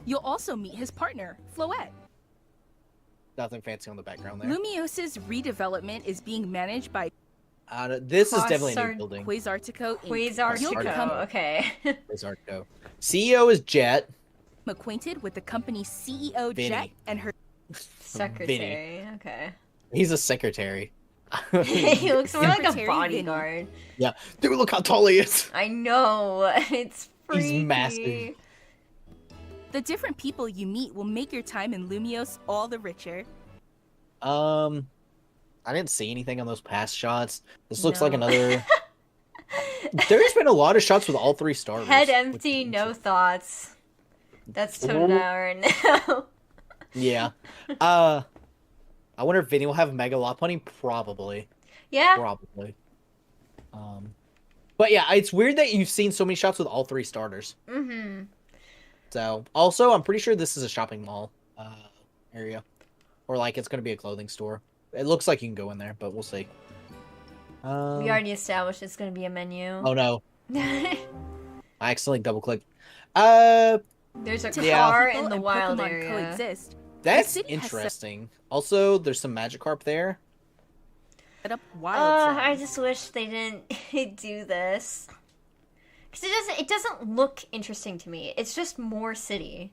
Speaker 5: You'll also meet his partner, Floette.
Speaker 1: Nothing fancy on the background there.
Speaker 5: Lumios's redevelopment is being managed by
Speaker 1: This is definitely a new building.
Speaker 5: Quasartico Inc.
Speaker 2: Quasartico,
Speaker 5: Become
Speaker 2: okay.
Speaker 1: Quasartico. CEO is Jet.
Speaker 5: acquainted with the company's CEO,
Speaker 1: Vinny.
Speaker 5: Jet, and her
Speaker 2: Secretary, okay.
Speaker 1: He's a secretary.
Speaker 2: He looks more like a
Speaker 5: Secretary
Speaker 2: bodyguard.
Speaker 1: Yeah. Dude, look how tall he is.
Speaker 2: I know. It's freaky.
Speaker 1: He's massive.
Speaker 5: The different people you meet will make your time in Lumios all the richer.
Speaker 1: I didn't see anything on those past shots. This looks like
Speaker 2: No.
Speaker 1: another... There's been a lot of shots with all 3 stars.
Speaker 2: Head empty, no thoughts. That's Totodile right now.
Speaker 1: Yeah. I wonder if Vinny will have Mega Lopunny? Probably.
Speaker 2: Yeah.
Speaker 1: Probably. But yeah, it's weird that you've seen so many shots with all 3 starters.
Speaker 2: Mm-hmm.
Speaker 1: So, also, I'm pretty sure this is a shopping mall area. Or, like, it's going to be a clothing store. It looks like you can go in there, but we'll see.
Speaker 2: We already established it's going to be a menu.
Speaker 1: Oh, no. I accidentally double-clicked.
Speaker 2: There's a
Speaker 1: Yeah.
Speaker 2: car
Speaker 5: People
Speaker 2: in the
Speaker 5: and
Speaker 2: wild
Speaker 5: Pokemon
Speaker 2: area.
Speaker 5: coexist.
Speaker 1: That's
Speaker 5: city has
Speaker 1: interesting. Also, there's some Magikarp there.
Speaker 5: Set up wild
Speaker 2: I
Speaker 5: zones.
Speaker 2: just wish they didn't do this. Because it doesn't look interesting to me. It's just more city.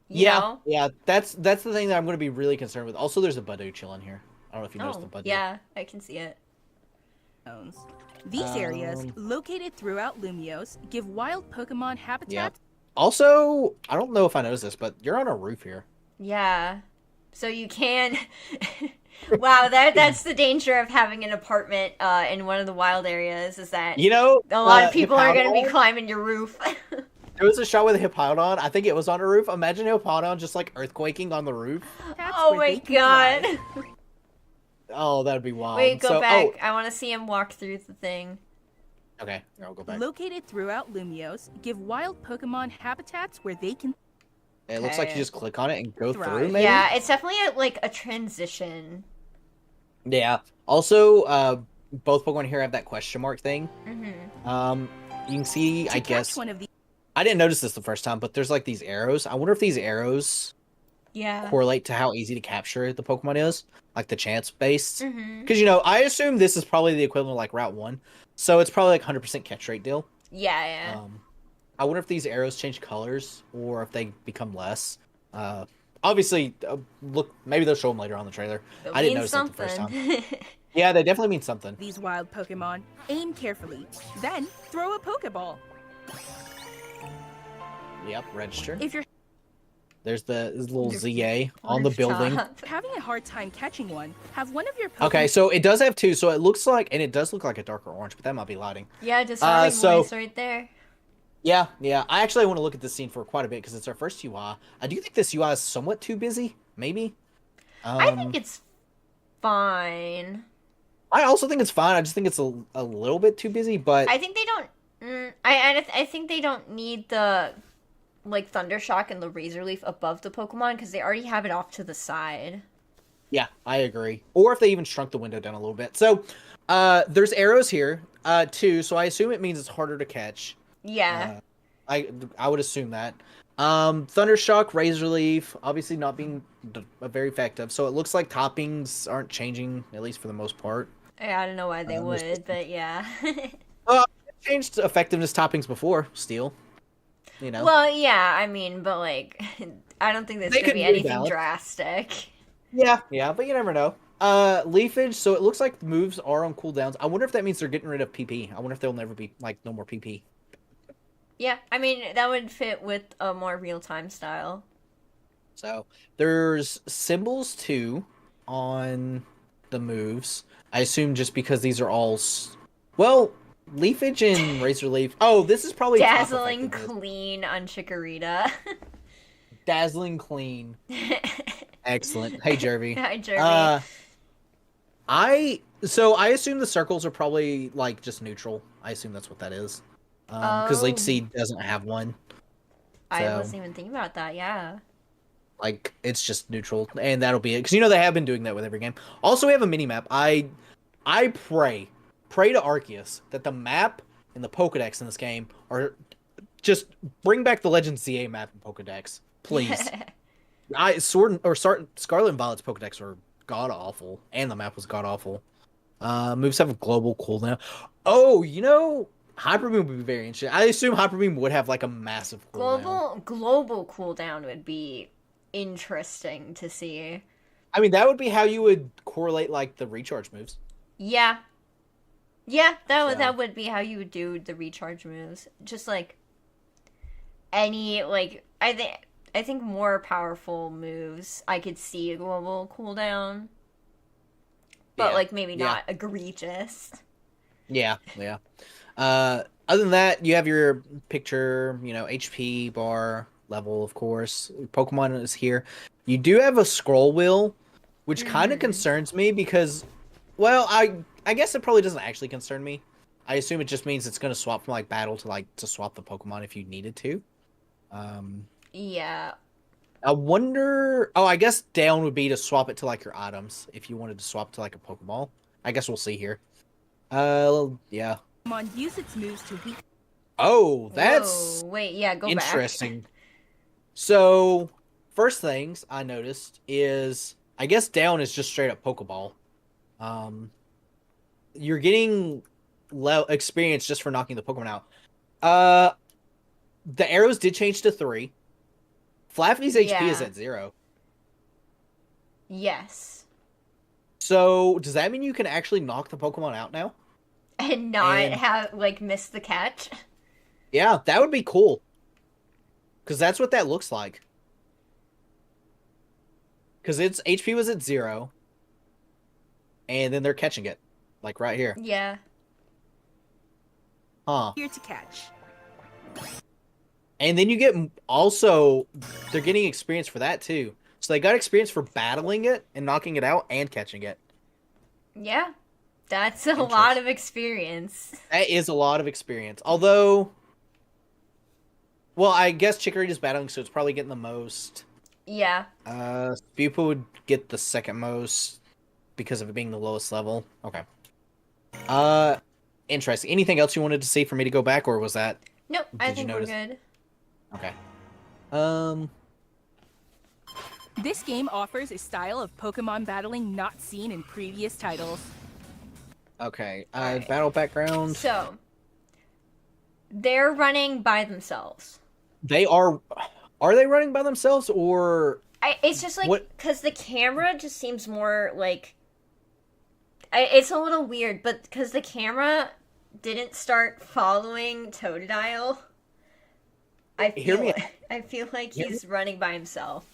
Speaker 2: You know?
Speaker 1: Yeah, that's the thing that I'm going to be really concerned with. Also, there's a Budew chilling here. I don't know if you noticed the Budew.
Speaker 2: Yeah, I can see it.
Speaker 5: zones. These areas, located throughout Lumios, give wild Pokemon habitats.
Speaker 1: Yeah. Also, I don't know if I noticed this, but you're on a roof here.
Speaker 2: Yeah. So you can... Wow, that's the danger of having an apartment in one of the wild areas, is that
Speaker 1: You know,
Speaker 2: a lot of people are going to be
Speaker 1: Hippowdon?
Speaker 2: climbing your roof.
Speaker 1: There was a shot with a Hippowdon. I think it was on a roof. Imagine Hippowdon just like earthquaking on the roof.
Speaker 2: Oh
Speaker 5: where
Speaker 2: my
Speaker 5: they can
Speaker 2: god.
Speaker 5: thrive.
Speaker 1: Oh, that'd be wild.
Speaker 2: Wait, go back.
Speaker 1: Oh,
Speaker 2: I want to see him walk through the thing.
Speaker 1: okay, I'll go back.
Speaker 5: Located throughout Lumios, give wild Pokemon habitats where they can.
Speaker 1: It looks like you
Speaker 2: Okay.
Speaker 1: just click on it and go
Speaker 5: Thrive.
Speaker 1: through, maybe?
Speaker 2: Yeah, it's definitely like a transition.
Speaker 1: Yeah. Also, both Pokemon here have that question mark thing.
Speaker 2: Mm-hmm.
Speaker 1: You can see,
Speaker 5: To
Speaker 1: I
Speaker 5: catch
Speaker 1: guess...
Speaker 5: one of these.
Speaker 1: I didn't notice this the first time, but there's like these arrows. I wonder if these arrows
Speaker 2: Yeah.
Speaker 1: correlate to how easy to capture the Pokemon is, like the chance based.
Speaker 2: Mm-hmm.
Speaker 1: Because I assume this is probably the equivalent of like Route 1, so it's probably like 100% catch rate deal.
Speaker 2: Yeah, yeah.
Speaker 1: I wonder if these arrows change colors or if they become less. Obviously, look, maybe they'll show them later on the trailer.
Speaker 2: It
Speaker 1: I didn't
Speaker 2: means
Speaker 1: notice it the first time.
Speaker 2: something.
Speaker 1: Yeah, they definitely mean something.
Speaker 5: These wild Pokemon, aim carefully, then throw a Pokeball.
Speaker 1: Yep, register.
Speaker 5: If you're
Speaker 1: There's this little
Speaker 2: Your
Speaker 1: ZA on the building.
Speaker 2: Rooftop.
Speaker 5: having a hard time catching one, have one of your Pokemon.
Speaker 1: Okay, so it does have 2, so it looks like, and it does look like a darker orange, but that might be lighting.
Speaker 2: Yeah, just having
Speaker 1: so-
Speaker 2: voice right there.
Speaker 1: Yeah. I actually want to look at this scene for quite a bit because it's our first UI. I do think this UI is somewhat too busy, maybe.
Speaker 2: I think it's fine.
Speaker 1: I also think it's fine. I just think it's a little bit too busy, but
Speaker 2: I think they don't. I think they don't need the like Thundershock and the Razor Leaf above the Pokemon because they already have it off to the side.
Speaker 1: yeah, I agree. Or if they even shrunk the window down a little bit. So, there's arrows here, too. So I assume it means it's harder to catch.
Speaker 2: Yeah.
Speaker 1: I would assume that. Thundershock, Razor Leaf, obviously not being very effective. So it looks like toppings aren't changing, at least for the most part.
Speaker 2: I don't know why they
Speaker 1: there's-
Speaker 2: would, but yeah.
Speaker 1: Changed effectiveness toppings before, Steel.
Speaker 2: Well, yeah. I mean, but like, I don't think there's
Speaker 1: They
Speaker 2: gonna
Speaker 1: could
Speaker 2: be anything
Speaker 1: rebalance.
Speaker 2: drastic.
Speaker 1: Yeah, but you never know. Leafage, so it looks like the moves are on cooldowns. I wonder if that means they're getting rid of PP. I wonder if they'll never be, like, no more PP.
Speaker 2: Yeah, I mean that would fit with a more real-time style.
Speaker 1: So, there's symbols, too, on the moves. I assume just because these are all... Well, Leafage and Razor Leaf... Oh, this is probably... top
Speaker 2: Dazzling
Speaker 1: effectiveness.
Speaker 2: clean on Chikorita.
Speaker 1: Dazzling clean. Excellent. Hey, Jervy.
Speaker 2: Hi, Jeremy.
Speaker 1: I assume the circles are probably, like, just neutral. I assume that's what that is. because Leech
Speaker 2: Oh.
Speaker 1: Seed doesn't have one.
Speaker 2: I
Speaker 1: So-
Speaker 2: wasn't even thinking about that. Yeah.
Speaker 1: Like, it's just neutral, and that'll be it. Because they have been doing that with every game. Also, we have a mini map. I pray to Arceus that the map and the Pokedex in this game are just bring back the Legend ZA map and Pokedex, please. Scarlet and Violet's Pokedex were god awful, and the map was god awful. Moves have a global cooldown. Oh, Hyper Beam would be very interesting. I assume Hyper Beam would have like a massive cooldown.
Speaker 2: Global cooldown would be interesting to see.
Speaker 1: I mean, that would be how you would correlate like the recharge moves.
Speaker 2: Yeah. Yeah, that would be how you would do the recharge moves. Just like any like I think more powerful moves I could see a global cooldown. But
Speaker 1: Yeah,
Speaker 2: like maybe
Speaker 1: yeah.
Speaker 2: not egregious.
Speaker 1: Yeah. Other than that, you have your picture, HP bar level, of course. Pokemon is here. You do have a scroll wheel, which kind of concerns me because, well, I guess it probably doesn't actually concern me. I assume it just means it's going to swap from like battle to swap the Pokemon if you needed to.
Speaker 2: Yeah.
Speaker 1: I wonder. Oh, I guess down would be to swap it to like your items if you wanted to swap to like a Pokeball. I guess we'll see here. Yeah.
Speaker 5: Pokemon use its moves to weaken.
Speaker 1: Oh, that's
Speaker 2: Whoa, wait, yeah, go back.
Speaker 1: interesting. So, first things I noticed is, I guess down is just straight up Pokeball. You're getting experience just for knocking the Pokemon out. The arrows did change to 3. Flaffy's HP is
Speaker 2: Yeah.
Speaker 1: at 0.
Speaker 2: Yes.
Speaker 1: So, does that mean you can actually knock the Pokemon out now?
Speaker 2: And not
Speaker 1: And-
Speaker 2: have like miss the catch.
Speaker 1: Yeah, that would be cool. Because that's what that looks like. Because its HP was at 0. And then they're catching it. Like right here.
Speaker 2: Yeah.
Speaker 1: Huh.
Speaker 5: Here to catch.
Speaker 1: And then you get also, they're getting experience for that too. So they got experience for battling it and knocking it out and catching it.
Speaker 2: Yeah. That's a lot of experience.
Speaker 1: That is a lot of experience. Although, well, I guess Chikorita's battling, so it's probably getting the most.
Speaker 2: Yeah.
Speaker 1: Spewpa would get the second most because of it being the lowest level. Okay. Interesting. Anything else you wanted to see for me to go back, or was that
Speaker 2: Nope, I
Speaker 1: Did you
Speaker 2: think we're
Speaker 1: notice-
Speaker 2: good.
Speaker 1: okay?
Speaker 5: This game offers a style of Pokemon battling not seen in previous titles.
Speaker 1: Okay.
Speaker 2: Alright.
Speaker 1: Battle background.
Speaker 2: So, they're running by themselves.
Speaker 1: They are. Are they running by themselves, or
Speaker 2: It's just like,
Speaker 1: What-
Speaker 2: because the camera just seems more like. It's a little weird, but because the camera didn't start following Totodile, I
Speaker 1: Hear
Speaker 2: feel,
Speaker 1: me-
Speaker 2: I feel like
Speaker 1: hear me-
Speaker 2: he's running by himself.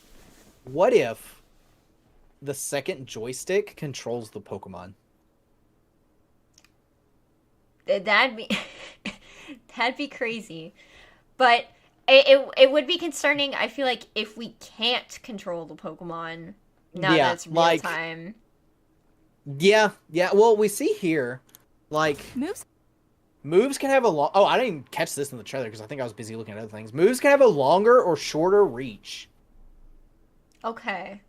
Speaker 1: what if the second joystick controls the Pokemon?
Speaker 2: That'd be that'd be crazy, but it would be concerning. I feel like if we can't control the Pokemon now
Speaker 1: Yeah,
Speaker 2: that it's real
Speaker 1: like-
Speaker 2: time.
Speaker 1: Yeah. Well, we see here, like, moves can have a long. Oh, I didn't even catch this in the trailer because I think I was busy looking at other things. Moves can have a longer or shorter reach.
Speaker 2: Okay,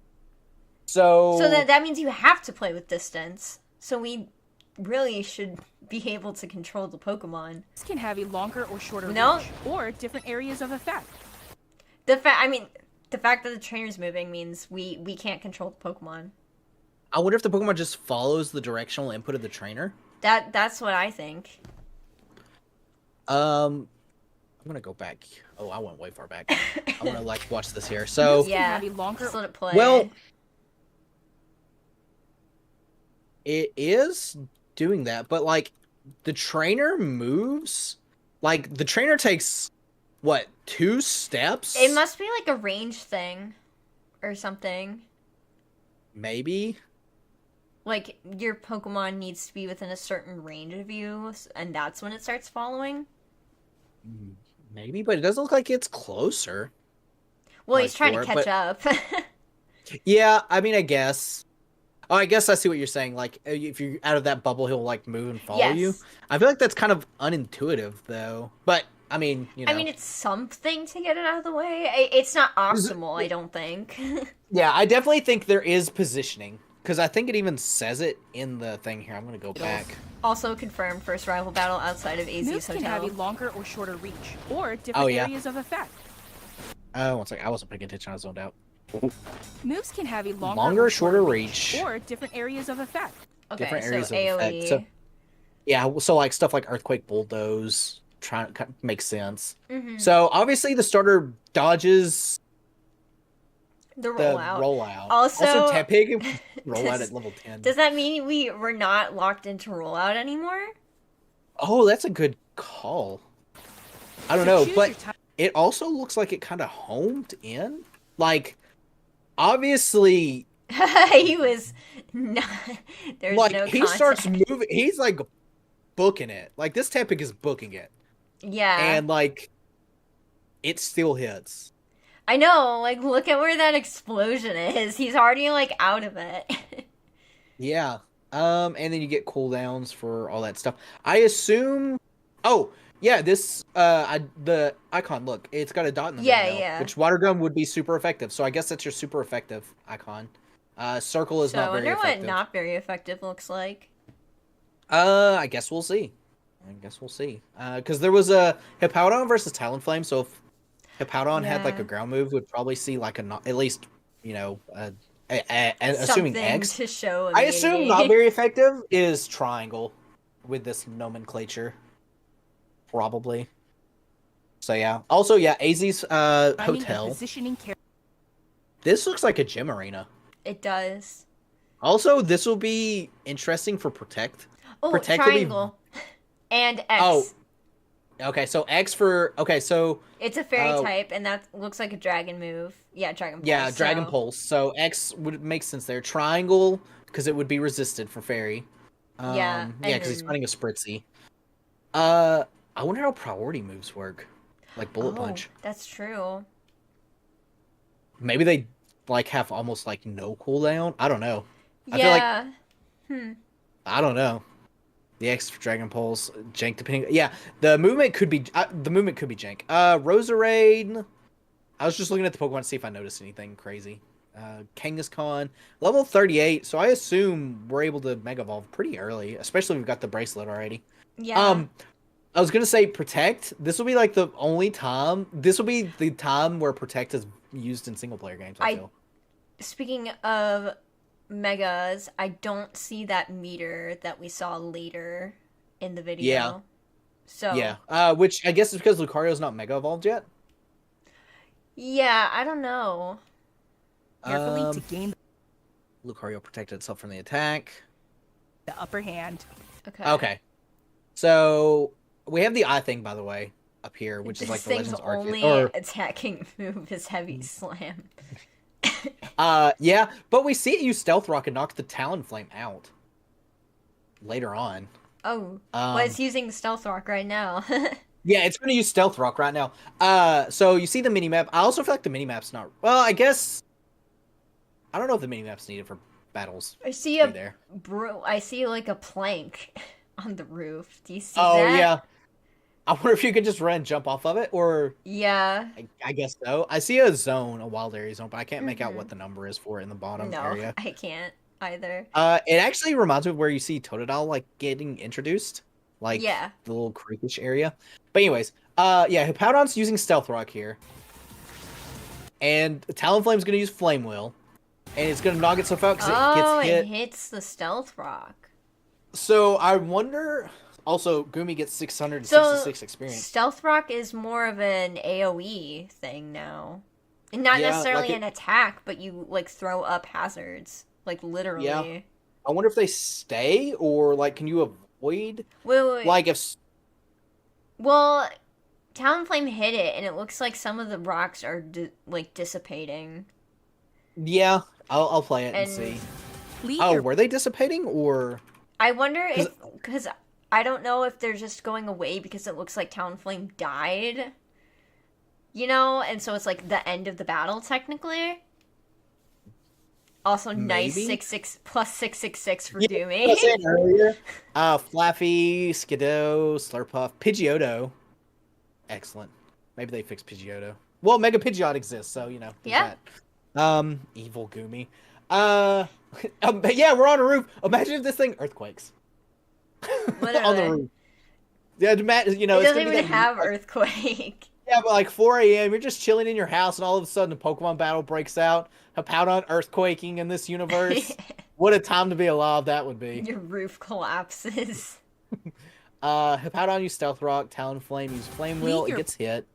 Speaker 1: So
Speaker 2: so that means you have to play with distance. So we really should be able to control the Pokemon.
Speaker 5: This can have a longer or shorter
Speaker 2: No.
Speaker 5: reach, or different areas of effect.
Speaker 2: The fact that the trainer's moving means we can't control the Pokemon.
Speaker 1: I wonder if the Pokemon just follows the directional input of the trainer.
Speaker 2: That's what I think.
Speaker 1: I'm gonna go back. Oh, I went way far back. I want to like watch this here. So
Speaker 5: Can
Speaker 2: Yeah,
Speaker 5: have a longer
Speaker 2: just let it play.
Speaker 1: Well, it is doing that, but like the trainer moves, like the trainer takes what 2 steps?
Speaker 2: it must be like a range thing, or something.
Speaker 1: Maybe.
Speaker 2: Like your Pokemon needs to be within a certain range of you, and that's when it starts following.
Speaker 1: Maybe, but it doesn't look like it's closer.
Speaker 2: Well,
Speaker 1: Like
Speaker 2: he's trying to
Speaker 1: for it,
Speaker 2: catch up.
Speaker 1: Yeah, I mean, I guess. Oh, I guess I see what you're saying. Like, if you're out of that bubble, he'll like move and follow you.
Speaker 2: Yes.
Speaker 1: I feel like that's kind of unintuitive, though. But I mean,
Speaker 2: I mean, it's something to get it out of the way. It's not optimal, I don't think.
Speaker 1: Yeah, I definitely think there is positioning because I think it even says it in the thing here. I'm gonna go back.
Speaker 2: Also confirmed first rival battle outside of AZ's
Speaker 5: Moves
Speaker 2: hotel.
Speaker 5: can have a longer or shorter reach, or different areas of effect.
Speaker 1: Oh, one second. I wasn't paying attention. I was zoned out.
Speaker 5: Moves can have a
Speaker 1: Longer or shorter reach.
Speaker 5: or different areas of effect.
Speaker 2: Okay,
Speaker 1: Different
Speaker 2: so
Speaker 1: areas of
Speaker 2: AoE.
Speaker 1: effect. So, yeah, so like stuff like Earthquake Bulldoze makes sense.
Speaker 2: Mm-hmm.
Speaker 1: So obviously the starter dodges
Speaker 2: The
Speaker 1: the
Speaker 2: rollout.
Speaker 1: rollout.
Speaker 2: Also,
Speaker 1: Tepig rollout at level 10.
Speaker 2: Does that mean we're not locked into rollout anymore?
Speaker 1: Oh, that's a good call. I don't know, but it also looks like it kind of homed in. Like, obviously,
Speaker 2: He was not. There's
Speaker 1: like
Speaker 2: no
Speaker 1: he
Speaker 2: contact.
Speaker 1: starts moving. He's like booking it. Like this Tepig is booking it,
Speaker 2: Yeah.
Speaker 1: and like it still hits.
Speaker 2: I know. Like, look at where that explosion is. He's already like out of it.
Speaker 1: Yeah. And then you get cooldowns for all that stuff. I assume. Oh, yeah. This the icon. Look, it's got a dot in the middle.
Speaker 2: Yeah, yeah.
Speaker 1: Which water gun would be super effective. So I guess that's your super effective icon. Circle is
Speaker 2: So
Speaker 1: not
Speaker 2: I
Speaker 1: very
Speaker 2: wonder
Speaker 1: effective.
Speaker 2: what not very effective looks like.
Speaker 1: I guess we'll see. Because there was a Hippowdon versus Talonflame. So if Hippowdon had like
Speaker 2: Yeah.
Speaker 1: a ground move, would probably see like at least assuming
Speaker 2: Something
Speaker 1: X.
Speaker 2: to show.
Speaker 1: I assume not very effective is triangle with this nomenclature. Probably. So yeah. Also, yeah, AZ's hotel.
Speaker 5: Positioning
Speaker 1: This looks like a gym arena.
Speaker 2: It does.
Speaker 1: Also, this will be interesting for Protect.
Speaker 2: Oh,
Speaker 1: Protect will be-
Speaker 2: triangle. And X.
Speaker 1: Oh. Okay, so X for so
Speaker 2: It's a fairy type, and that looks like a dragon move. Yeah, dragon pulse.
Speaker 1: yeah, Dragon
Speaker 2: so-
Speaker 1: Pulse. So X would make sense there. Triangle because it would be resisted for fairy.
Speaker 2: Yeah,
Speaker 1: yeah,
Speaker 2: and
Speaker 1: because he's
Speaker 2: then-
Speaker 1: fighting a Spritzy. I wonder how priority moves work, like Bullet Punch.
Speaker 2: That's true.
Speaker 1: Maybe they like have almost like no cooldown. I don't know. I feel like
Speaker 2: Yeah.
Speaker 1: I don't know. The X for Dragon Pulse, jank depending. Yeah, the movement could be jank. Roserade. I was just looking at the Pokemon to see if I noticed anything crazy. Kangaskhan, level 38. So I assume we're able to Mega Evolve pretty early, especially if we've got the bracelet already.
Speaker 2: Yeah.
Speaker 1: I was gonna say Protect. This will be like the only time. This will be the time where Protect is used in single player games. I feel.
Speaker 2: Speaking of megas, I don't see that meter that we saw later in the video.
Speaker 1: Yeah.
Speaker 2: So
Speaker 1: Yeah. Which I guess is because Lucario's not Mega Evolved yet.
Speaker 2: yeah, I don't know.
Speaker 5: carefully to gain
Speaker 1: Lucario protected itself from the attack.
Speaker 5: the upper hand.
Speaker 2: Okay.
Speaker 1: Okay. So we have the eye thing, by the way, up here, which is
Speaker 2: This
Speaker 1: like the
Speaker 2: thing's
Speaker 1: Legends Arc.
Speaker 2: only
Speaker 1: Or
Speaker 2: attacking move is Heavy Slam.
Speaker 1: yeah, but we see it use Stealth Rock and knock the Talonflame out later on.
Speaker 2: Oh, well, it's using Stealth Rock right now.
Speaker 1: Yeah, it's going to use Stealth Rock right now. So you see the minimap. I also feel like the minimap's not. Well, I guess I don't know if the minimap's needed for battles.
Speaker 2: I see
Speaker 1: to be there.
Speaker 2: I see like a plank on the roof. Do you see
Speaker 1: Oh
Speaker 2: that?
Speaker 1: yeah. I wonder if you could just run and jump off of it, or
Speaker 2: Yeah.
Speaker 1: I guess so. I see a zone, a wild area zone, but I can't make out what the number is for it in the bottom
Speaker 2: No,
Speaker 1: area.
Speaker 2: I can't either.
Speaker 1: It actually reminds me of where you see Totodile like getting introduced, like
Speaker 2: Yeah.
Speaker 1: the little creekish area. But anyways, yeah, Hippowdon's using Stealth Rock here, and Talonflame's gonna use Flame Wheel, and it's gonna knock itself out because
Speaker 2: Oh,
Speaker 1: it
Speaker 2: it
Speaker 1: gets hit.
Speaker 2: hits the Stealth Rock.
Speaker 1: So I wonder. Also, Gumi gets 666 experience.
Speaker 2: Stealth Rock is more of an AoE thing now. And not
Speaker 1: Yeah,
Speaker 2: necessarily
Speaker 1: like
Speaker 2: an attack, but you like throw up hazards. Like literally.
Speaker 1: Yeah. I wonder if they stay or like can you avoid
Speaker 2: Wait.
Speaker 1: like if
Speaker 2: Well, Talonflame hit it, and it looks like some of the rocks are dissipating.
Speaker 1: yeah, I'll play it and
Speaker 2: And-
Speaker 1: see.
Speaker 5: Lead
Speaker 1: Oh,
Speaker 5: your
Speaker 1: were they dissipating or
Speaker 2: I wonder if, because I don't know if they're just going away because it looks like Talonflame died. You know, and so it's like the end of the battle technically. Also, nice
Speaker 1: Maybe?
Speaker 2: 6 plus 666 for
Speaker 1: Yeah,
Speaker 2: Doomy.
Speaker 1: I was saying earlier. Flaffy, Skiddo, Slurpuff, Pidgeotto. Excellent. Maybe they fixed Pidgeotto. Well, Mega Pidgeot exists, so you know. There's
Speaker 2: Yeah.
Speaker 1: that. Evil Goomy. But yeah, we're on a roof. Imagine if this thing earthquakes. On the
Speaker 2: Literally.
Speaker 1: roof. Yeah, you know,
Speaker 2: It
Speaker 1: it's
Speaker 2: doesn't
Speaker 1: gonna be
Speaker 2: even
Speaker 1: that
Speaker 2: have
Speaker 1: like,
Speaker 2: Earthquake.
Speaker 1: Yeah, but like 4 a.m., you're just chilling in your house, and all of a sudden a Pokemon battle breaks out. Hippowdon earthquaking in this universe. What a time to be alive that would be.
Speaker 2: Your roof collapses.
Speaker 1: Hippowdon use Stealth Rock, Talonflame use Flame Wheel,
Speaker 5: Lead
Speaker 1: it
Speaker 5: your-
Speaker 1: gets hit.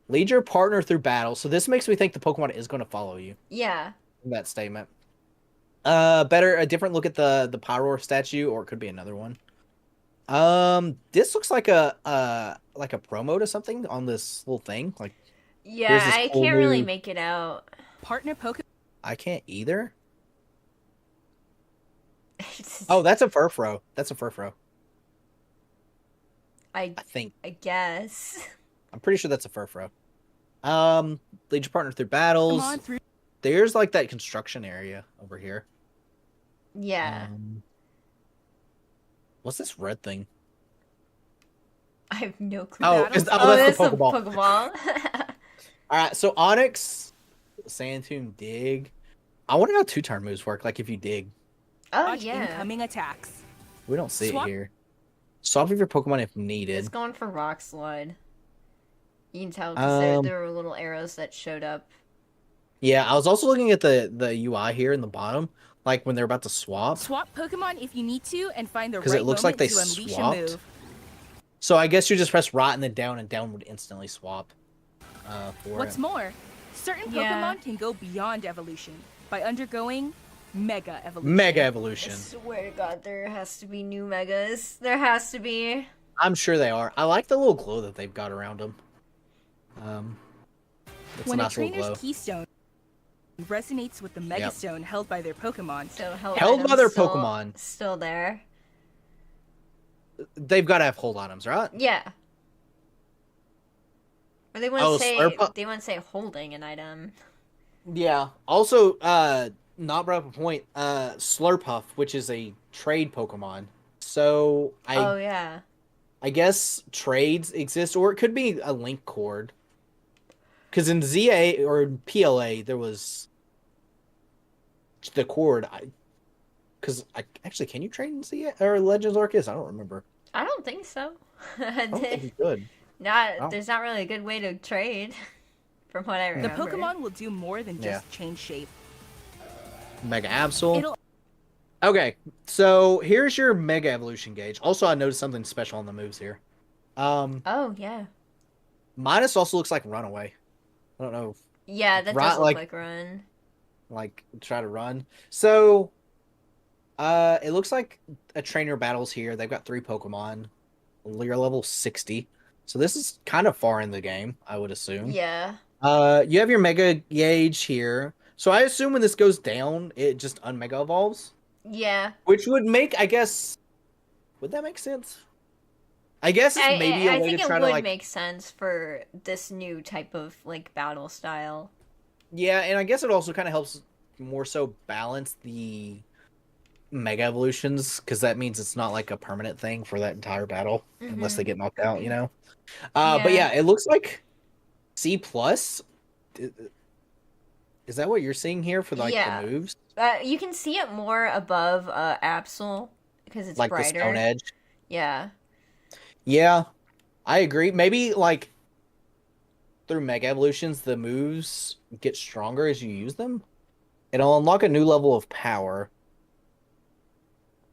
Speaker 1: Lead your partner through battle, so this makes me think the Pokemon is going to follow you
Speaker 2: Yeah.
Speaker 1: in that statement. A different look at the Pyroar statue, or it could be another one. This looks like a promo to something on this little thing. Like,
Speaker 2: Yeah,
Speaker 1: Here's this
Speaker 2: I
Speaker 1: cool
Speaker 2: can't really
Speaker 1: new-
Speaker 2: make it out.
Speaker 5: Partner Pokemon.
Speaker 1: I can't either. Oh, that's a Furfro. That's a Furfro.
Speaker 2: I
Speaker 1: I think.
Speaker 2: guess.
Speaker 1: I'm pretty sure that's a Furfro. Lead your partner through battles.
Speaker 5: Come on through.
Speaker 1: There's like that construction area over here.
Speaker 2: Yeah.
Speaker 1: What's this red thing?
Speaker 2: I have no clue.
Speaker 1: Oh,
Speaker 5: Battles?
Speaker 1: that's the
Speaker 2: that's
Speaker 1: Pokeball.
Speaker 2: a Pokeball.
Speaker 1: All right, so Onyx, Sandtomb, Dig. I wonder how two-turn moves work. Like if you dig,
Speaker 2: Oh,
Speaker 5: Watch
Speaker 2: yeah.
Speaker 5: incoming attacks.
Speaker 1: we don't see
Speaker 5: Swap-
Speaker 1: it here. Swap with your Pokemon if needed.
Speaker 2: It's going for Rock Slide. You can tell because
Speaker 1: Um,
Speaker 2: there were little arrows that showed up.
Speaker 1: Yeah, I was also looking at the UI here in the bottom, like when they're about to swap.
Speaker 5: Swap Pokemon if you need to and find the
Speaker 1: 'Cause
Speaker 5: right
Speaker 1: it looks like
Speaker 5: moment
Speaker 1: they
Speaker 5: to unleash
Speaker 1: swapped.
Speaker 5: a move.
Speaker 1: So I guess you just press right and down would instantly swap. For
Speaker 5: What's
Speaker 1: it.
Speaker 5: more, certain
Speaker 2: Yeah.
Speaker 5: Pokemon can go beyond evolution by undergoing Mega Evolution.
Speaker 1: Mega
Speaker 2: I
Speaker 1: Evolution.
Speaker 2: swear to God, there has to be new Megas. There has to be.
Speaker 1: I'm sure they are. I like the little glow that they've got around them. It's
Speaker 5: When
Speaker 1: a
Speaker 5: a
Speaker 1: nice little glow.
Speaker 5: trainer's keystone resonates with the Mega Stone held by their Pokemon,
Speaker 2: So
Speaker 1: Held by
Speaker 2: items
Speaker 1: their
Speaker 2: still-
Speaker 1: Pokemon.
Speaker 2: Still there.
Speaker 1: They've got to have hold items, right?
Speaker 2: Yeah. Or they wouldn't
Speaker 1: Oh,
Speaker 2: say
Speaker 1: Slurpuff-
Speaker 2: they wouldn't say holding an item.
Speaker 1: Yeah. Also, not brought up a point. Slurpuff, which is a trade Pokemon. So
Speaker 2: Oh yeah.
Speaker 1: I guess trades exist, or it could be a link cord. Because in ZA or PLA, there was the cord. Because actually, can you trade in ZA or Legends Arceus? I don't remember.
Speaker 2: I don't think so.
Speaker 1: I don't think you could. Oh.
Speaker 2: There's not really a good way to trade, from what I
Speaker 5: the
Speaker 2: remember.
Speaker 5: Pokemon will do more than just change shape.
Speaker 1: Mega Absol.
Speaker 5: It'll
Speaker 1: Okay, so here's your Mega Evolution gauge. Also, I noticed something special on the moves here.
Speaker 2: Oh yeah.
Speaker 1: Minus also looks like Runaway. I don't know.
Speaker 2: Yeah, that
Speaker 1: Right,
Speaker 2: does look
Speaker 1: like-
Speaker 2: like run.
Speaker 1: Like try to run. So it looks like a trainer battles here. They've got 3 Pokemon. You're level 60. So this is kind of far in the game, I would assume.
Speaker 2: Yeah.
Speaker 1: You have your Mega gauge here. So I assume when this goes down, it just unmega evolves.
Speaker 2: Yeah.
Speaker 1: Which would make, I guess, would that make sense? I guess it's maybe a
Speaker 2: I
Speaker 1: way
Speaker 2: think
Speaker 1: to
Speaker 2: it
Speaker 1: try
Speaker 2: would
Speaker 1: to like
Speaker 2: make sense for this new type of like battle style.
Speaker 1: Yeah, and I guess it also kind of helps more so balance the Mega Evolutions, because that means it's not like a permanent thing for that entire battle unless they get knocked out, you know? But
Speaker 2: Yeah.
Speaker 1: yeah, it looks like C+. Is that what you're seeing here for like
Speaker 2: Yeah.
Speaker 1: the moves?
Speaker 2: You can see it more above Absol because it's
Speaker 1: Like
Speaker 2: brighter.
Speaker 1: the Stone Edge?
Speaker 2: Yeah.
Speaker 1: Yeah, I agree. Maybe like through Mega Evolutions, the moves get stronger as you use them. It'll unlock a new level of power.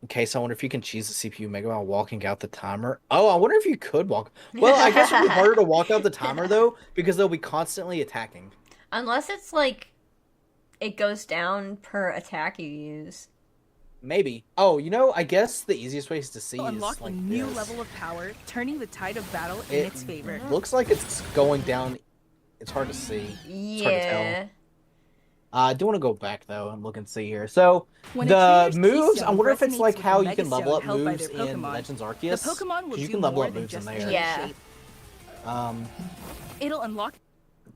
Speaker 1: In case I wonder if you can cheese the CPU Mega while walking out the timer. Oh, I wonder if you could walk. Well, I guess it'd be harder to walk out the timer though, because they'll be constantly attacking.
Speaker 2: Unless it's like it goes down per attack you use.
Speaker 1: Maybe. Oh, you know, I guess the easiest ways to see
Speaker 5: will
Speaker 1: is
Speaker 5: unlock
Speaker 1: like
Speaker 5: a new
Speaker 1: this.
Speaker 5: level of power, turning the tide of battle in
Speaker 1: It
Speaker 5: its favor.
Speaker 1: looks like it's going down. It's hard to see. hard to tell.
Speaker 2: Yeah.
Speaker 1: I do want to go back though and look and see here. So
Speaker 5: When a
Speaker 1: the
Speaker 5: trainer's
Speaker 1: moves, I
Speaker 5: keystone
Speaker 1: wonder if it's
Speaker 5: resonates
Speaker 1: like
Speaker 5: with
Speaker 1: how
Speaker 5: the
Speaker 1: you can level
Speaker 5: Megastone
Speaker 1: up
Speaker 5: held by
Speaker 1: moves
Speaker 5: their
Speaker 1: in
Speaker 5: Pokemon,
Speaker 1: Legends
Speaker 5: The
Speaker 1: Arceus.
Speaker 5: Pokemon will
Speaker 1: 'Cause you
Speaker 5: do
Speaker 1: can level
Speaker 5: more
Speaker 1: up
Speaker 5: than
Speaker 1: moves in
Speaker 5: just
Speaker 1: there.
Speaker 5: change
Speaker 2: Yeah.
Speaker 5: shape.
Speaker 1: Um,
Speaker 5: It'll unlock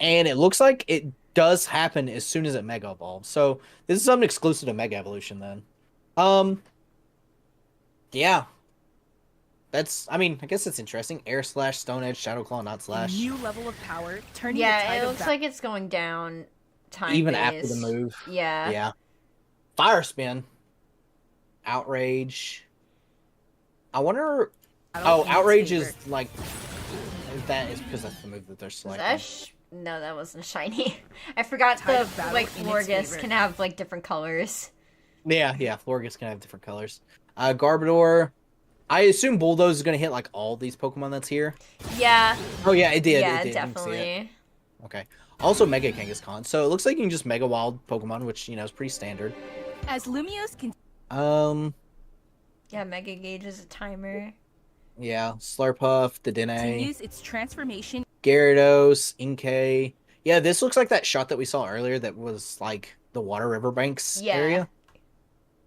Speaker 1: and it looks like it does happen as soon as it Mega Evolves. So this is something exclusive to Mega Evolution then. Yeah. I mean, I guess it's interesting. Air Slash, Stone Edge, Shadow Claw, Not
Speaker 5: A
Speaker 1: Slash.
Speaker 5: new level of power, turning the
Speaker 2: Yeah,
Speaker 5: tide
Speaker 2: it
Speaker 5: of
Speaker 2: looks like it's going down time
Speaker 1: Even
Speaker 2: based.
Speaker 1: after the move.
Speaker 2: Yeah.
Speaker 1: Yeah. Fire Spin. Outrage. I wonder...
Speaker 5: battle
Speaker 1: Oh,
Speaker 5: in his
Speaker 1: Outrage
Speaker 5: favor.
Speaker 1: is like... That is because that's the move that they're
Speaker 2: Was
Speaker 1: selecting.
Speaker 2: that no, that wasn't shiny. I forgot
Speaker 5: Tide
Speaker 2: the
Speaker 5: of battle
Speaker 2: like
Speaker 5: in its
Speaker 2: Florges
Speaker 5: favor.
Speaker 2: can have like different colors.
Speaker 1: Yeah, Florges can have different colors. Garbodor. I assume Bulldoze is going to hit like all these Pokemon that's here.
Speaker 2: Yeah.
Speaker 1: Oh yeah, it did.
Speaker 2: Yeah,
Speaker 1: it did. You can see it.
Speaker 2: definitely.
Speaker 1: Okay. Also Mega Kangaskhan. So it looks like you can just Mega Wild Pokemon, which, is pretty standard.
Speaker 5: As Lumiose
Speaker 2: Yeah, Mega Gauge is a timer.
Speaker 1: Yeah. Slurpuff, Dedenne,
Speaker 5: continues its transformation
Speaker 1: Gyarados, Inkay. Yeah, this looks like that shot that we saw earlier that was like the Water Riverbanks
Speaker 2: Yeah.
Speaker 1: area.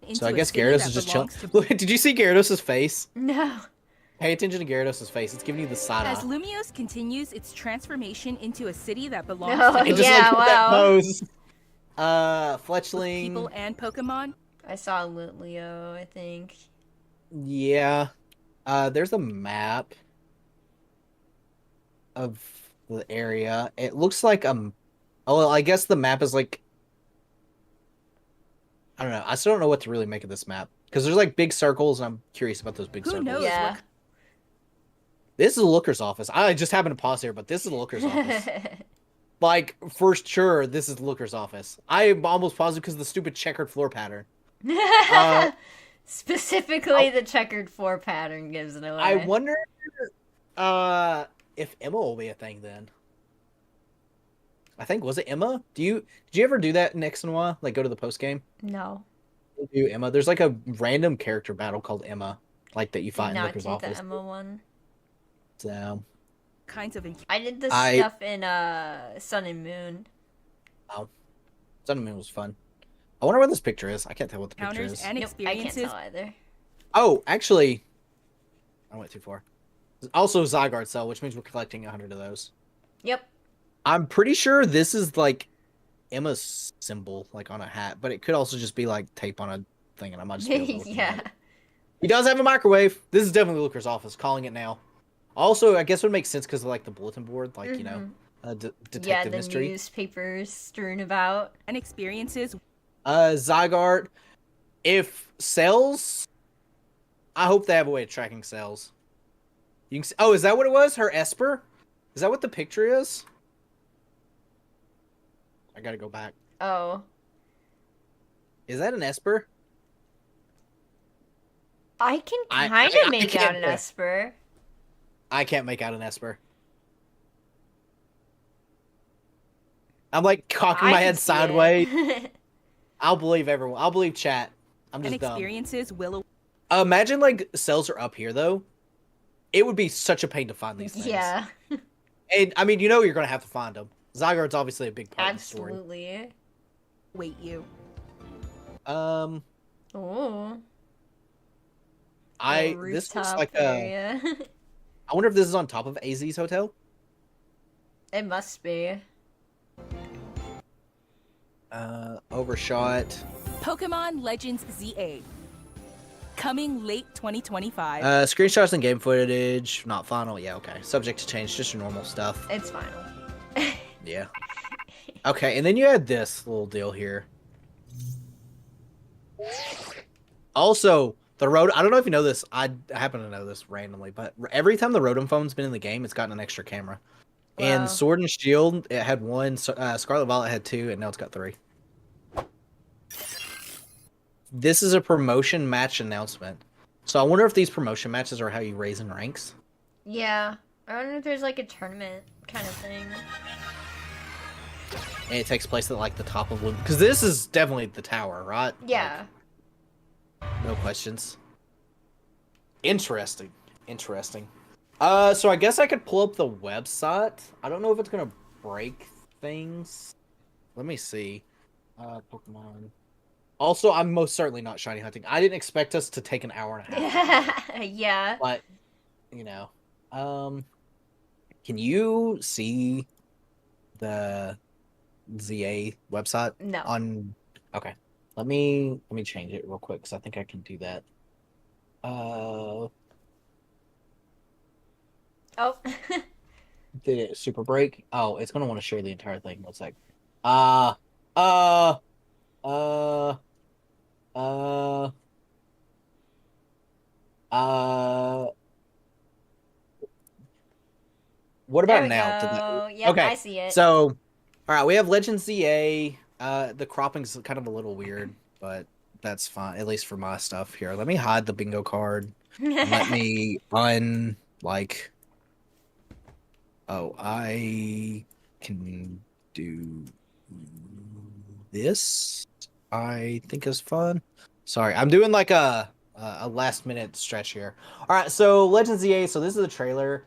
Speaker 5: into
Speaker 1: So I
Speaker 5: a
Speaker 1: guess
Speaker 5: city
Speaker 1: Gyarados
Speaker 5: that
Speaker 1: is just chilling.
Speaker 5: belongs to-
Speaker 1: Look, did you see Gyarados' face?
Speaker 2: No.
Speaker 1: Pay attention to Gyarados' face. It's giving you the side
Speaker 5: As
Speaker 1: eye.
Speaker 5: Lumiose continues its transformation into a city that belongs
Speaker 2: No,
Speaker 5: to
Speaker 1: Just
Speaker 5: both
Speaker 2: yeah,
Speaker 1: look at that
Speaker 2: wow.
Speaker 1: pose.
Speaker 5: people
Speaker 1: Fletchling.
Speaker 5: and Pokemon.
Speaker 2: I saw Leo, I think.
Speaker 1: Yeah. There's a map of the area. It looks like oh, I guess the map is like, I don't know. I still don't know what to really make of this map because there's like big circles, and I'm curious about those big
Speaker 5: Who
Speaker 1: circles.
Speaker 5: knows
Speaker 2: Yeah.
Speaker 5: what
Speaker 1: This is a looker's office. I just happened to pause here, but this is a looker's office. Like, for sure, this is the looker's office. I'm almost positive because of the stupid checkered floor pattern.
Speaker 2: Specifically, the checkered four pattern gives it away.
Speaker 1: I wonder if Emma will be a thing then. I think, was it Emma? Did you ever do that in X and Y? Like, go to the post game?
Speaker 2: No.
Speaker 1: Do Emma. There's like a random character battle called Emma, like that you
Speaker 2: Did
Speaker 1: fight in
Speaker 2: not
Speaker 1: Looker's
Speaker 2: do the
Speaker 1: office.
Speaker 2: Emma one.
Speaker 1: So,
Speaker 5: kinds of
Speaker 2: I did the
Speaker 1: I-
Speaker 2: stuff in Sun and Moon.
Speaker 1: Sun and Moon was fun. I wonder what this picture is. I can't tell what the picture
Speaker 5: encounters
Speaker 1: is.
Speaker 5: and
Speaker 2: Nope, I can't
Speaker 5: experiences
Speaker 2: tell either.
Speaker 1: Oh, actually, I went too far. Also, Zygarde cell, which means we're collecting 100 of those.
Speaker 2: Yep.
Speaker 1: I'm pretty sure this is like Emma's symbol, like on a hat, but it could also just be like tape on a thing, and I might just be overlooking
Speaker 2: Yeah.
Speaker 1: it. He does have a microwave. This is definitely Looker's office. Calling it now. Also, I guess it would make sense because of like the bulletin board, like detective
Speaker 2: Yeah, the
Speaker 1: mystery.
Speaker 2: newspapers strewn about.
Speaker 5: and experiences.
Speaker 1: Zygarde. If cells, I hope they have a way of tracking cells. You can see, oh, is that what it was? Her Esper? Is that what the picture is? I gotta go back.
Speaker 2: Oh.
Speaker 1: Is that an Esper?
Speaker 2: I can
Speaker 1: I
Speaker 2: kind of
Speaker 1: I
Speaker 2: make
Speaker 1: can't
Speaker 2: out an
Speaker 1: tell.
Speaker 2: Esper.
Speaker 1: I can't make out an Esper. I'm like cocking my
Speaker 2: I
Speaker 1: head
Speaker 2: can see it.
Speaker 1: sideways. I'll believe everyone. I'll believe chat. I'm
Speaker 5: And
Speaker 1: just dumb.
Speaker 5: experiences will
Speaker 1: Imagine like cells are up here though. It would be such a pain to find these things.
Speaker 2: Yeah,
Speaker 1: And I mean, you're gonna have to find them. Zygarde's obviously a big part of the story.
Speaker 2: absolutely.
Speaker 5: await you.
Speaker 1: Um,
Speaker 2: Ooh.
Speaker 1: this looks
Speaker 2: Rooftop
Speaker 1: like a.
Speaker 2: area.
Speaker 1: I wonder if this is on top of AZ's hotel.
Speaker 2: It must be.
Speaker 1: Overshot.
Speaker 5: Pokemon Legends ZA. Coming late 2025.
Speaker 1: Screenshots and game footage. Not final. Yeah, okay. Subject to change. Just your normal stuff.
Speaker 2: It's final.
Speaker 1: Yeah. Okay, and then you had this little deal here. Also, the I don't know if you know this. I happen to know this randomly, but every time the Rotom phone's been in the game, it's gotten an extra camera.
Speaker 2: Wow.
Speaker 1: And Sword and Shield, it had one. Scarlet Violet had two, and now it's got three. This is a promotion match announcement. So I wonder if these promotion matches are how you raise in ranks.
Speaker 2: Yeah. I wonder if there's like a tournament kind of thing.
Speaker 1: And it takes place at like the top of because this is definitely the tower, right?
Speaker 2: Yeah.
Speaker 1: Like, no questions. Interesting. So I guess I could pull up the website. I don't know if it's gonna break things. Let me see. Pokemon. Also, I'm most certainly not shiny hunting. I didn't expect us to take an hour and a half.
Speaker 2: Yeah.
Speaker 1: But, can you see the ZA website?
Speaker 2: No.
Speaker 1: Okay. Let me change it real quick because I think I can do that.
Speaker 2: Oh.
Speaker 1: Did it super break? Oh, it's gonna want to share the entire thing. One sec. Uh, uh, uh, uh, uh. What
Speaker 2: There
Speaker 1: about
Speaker 2: we
Speaker 1: now?
Speaker 2: go. Yep,
Speaker 1: okay,
Speaker 2: I see it.
Speaker 1: So, all right, we have Legends ZA. The cropping's kind of a little weird, but that's fine, at least for my stuff here. Let me hide the bingo card. Let me like. Oh, I can do this. I think is fun. Sorry, I'm doing like a last minute stretch here. All right, so Legends ZA. So this is the trailer.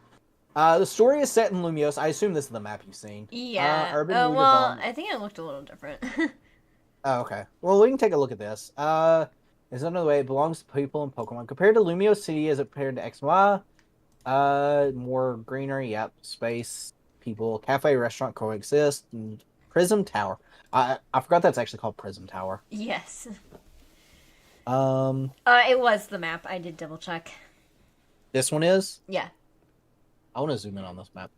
Speaker 1: The story is set in Lumios. I assume this is the map you've seen.
Speaker 2: Yeah.
Speaker 1: Urban
Speaker 2: Well,
Speaker 1: redevelopment.
Speaker 2: I think it looked a little different.
Speaker 1: Oh, okay. Well, we can take a look at this. It's another way. It belongs to people in Pokemon. Compared to Lumios City, as it compared to XY, more greenery. Yep. Space. People. Cafe, restaurant coexist. And Prism Tower. I forgot that's actually called Prism Tower.
Speaker 2: Yes.
Speaker 1: Um.
Speaker 2: It was the map. I did double check.
Speaker 1: This one is.
Speaker 2: Yeah.
Speaker 1: I want to zoom in on this map.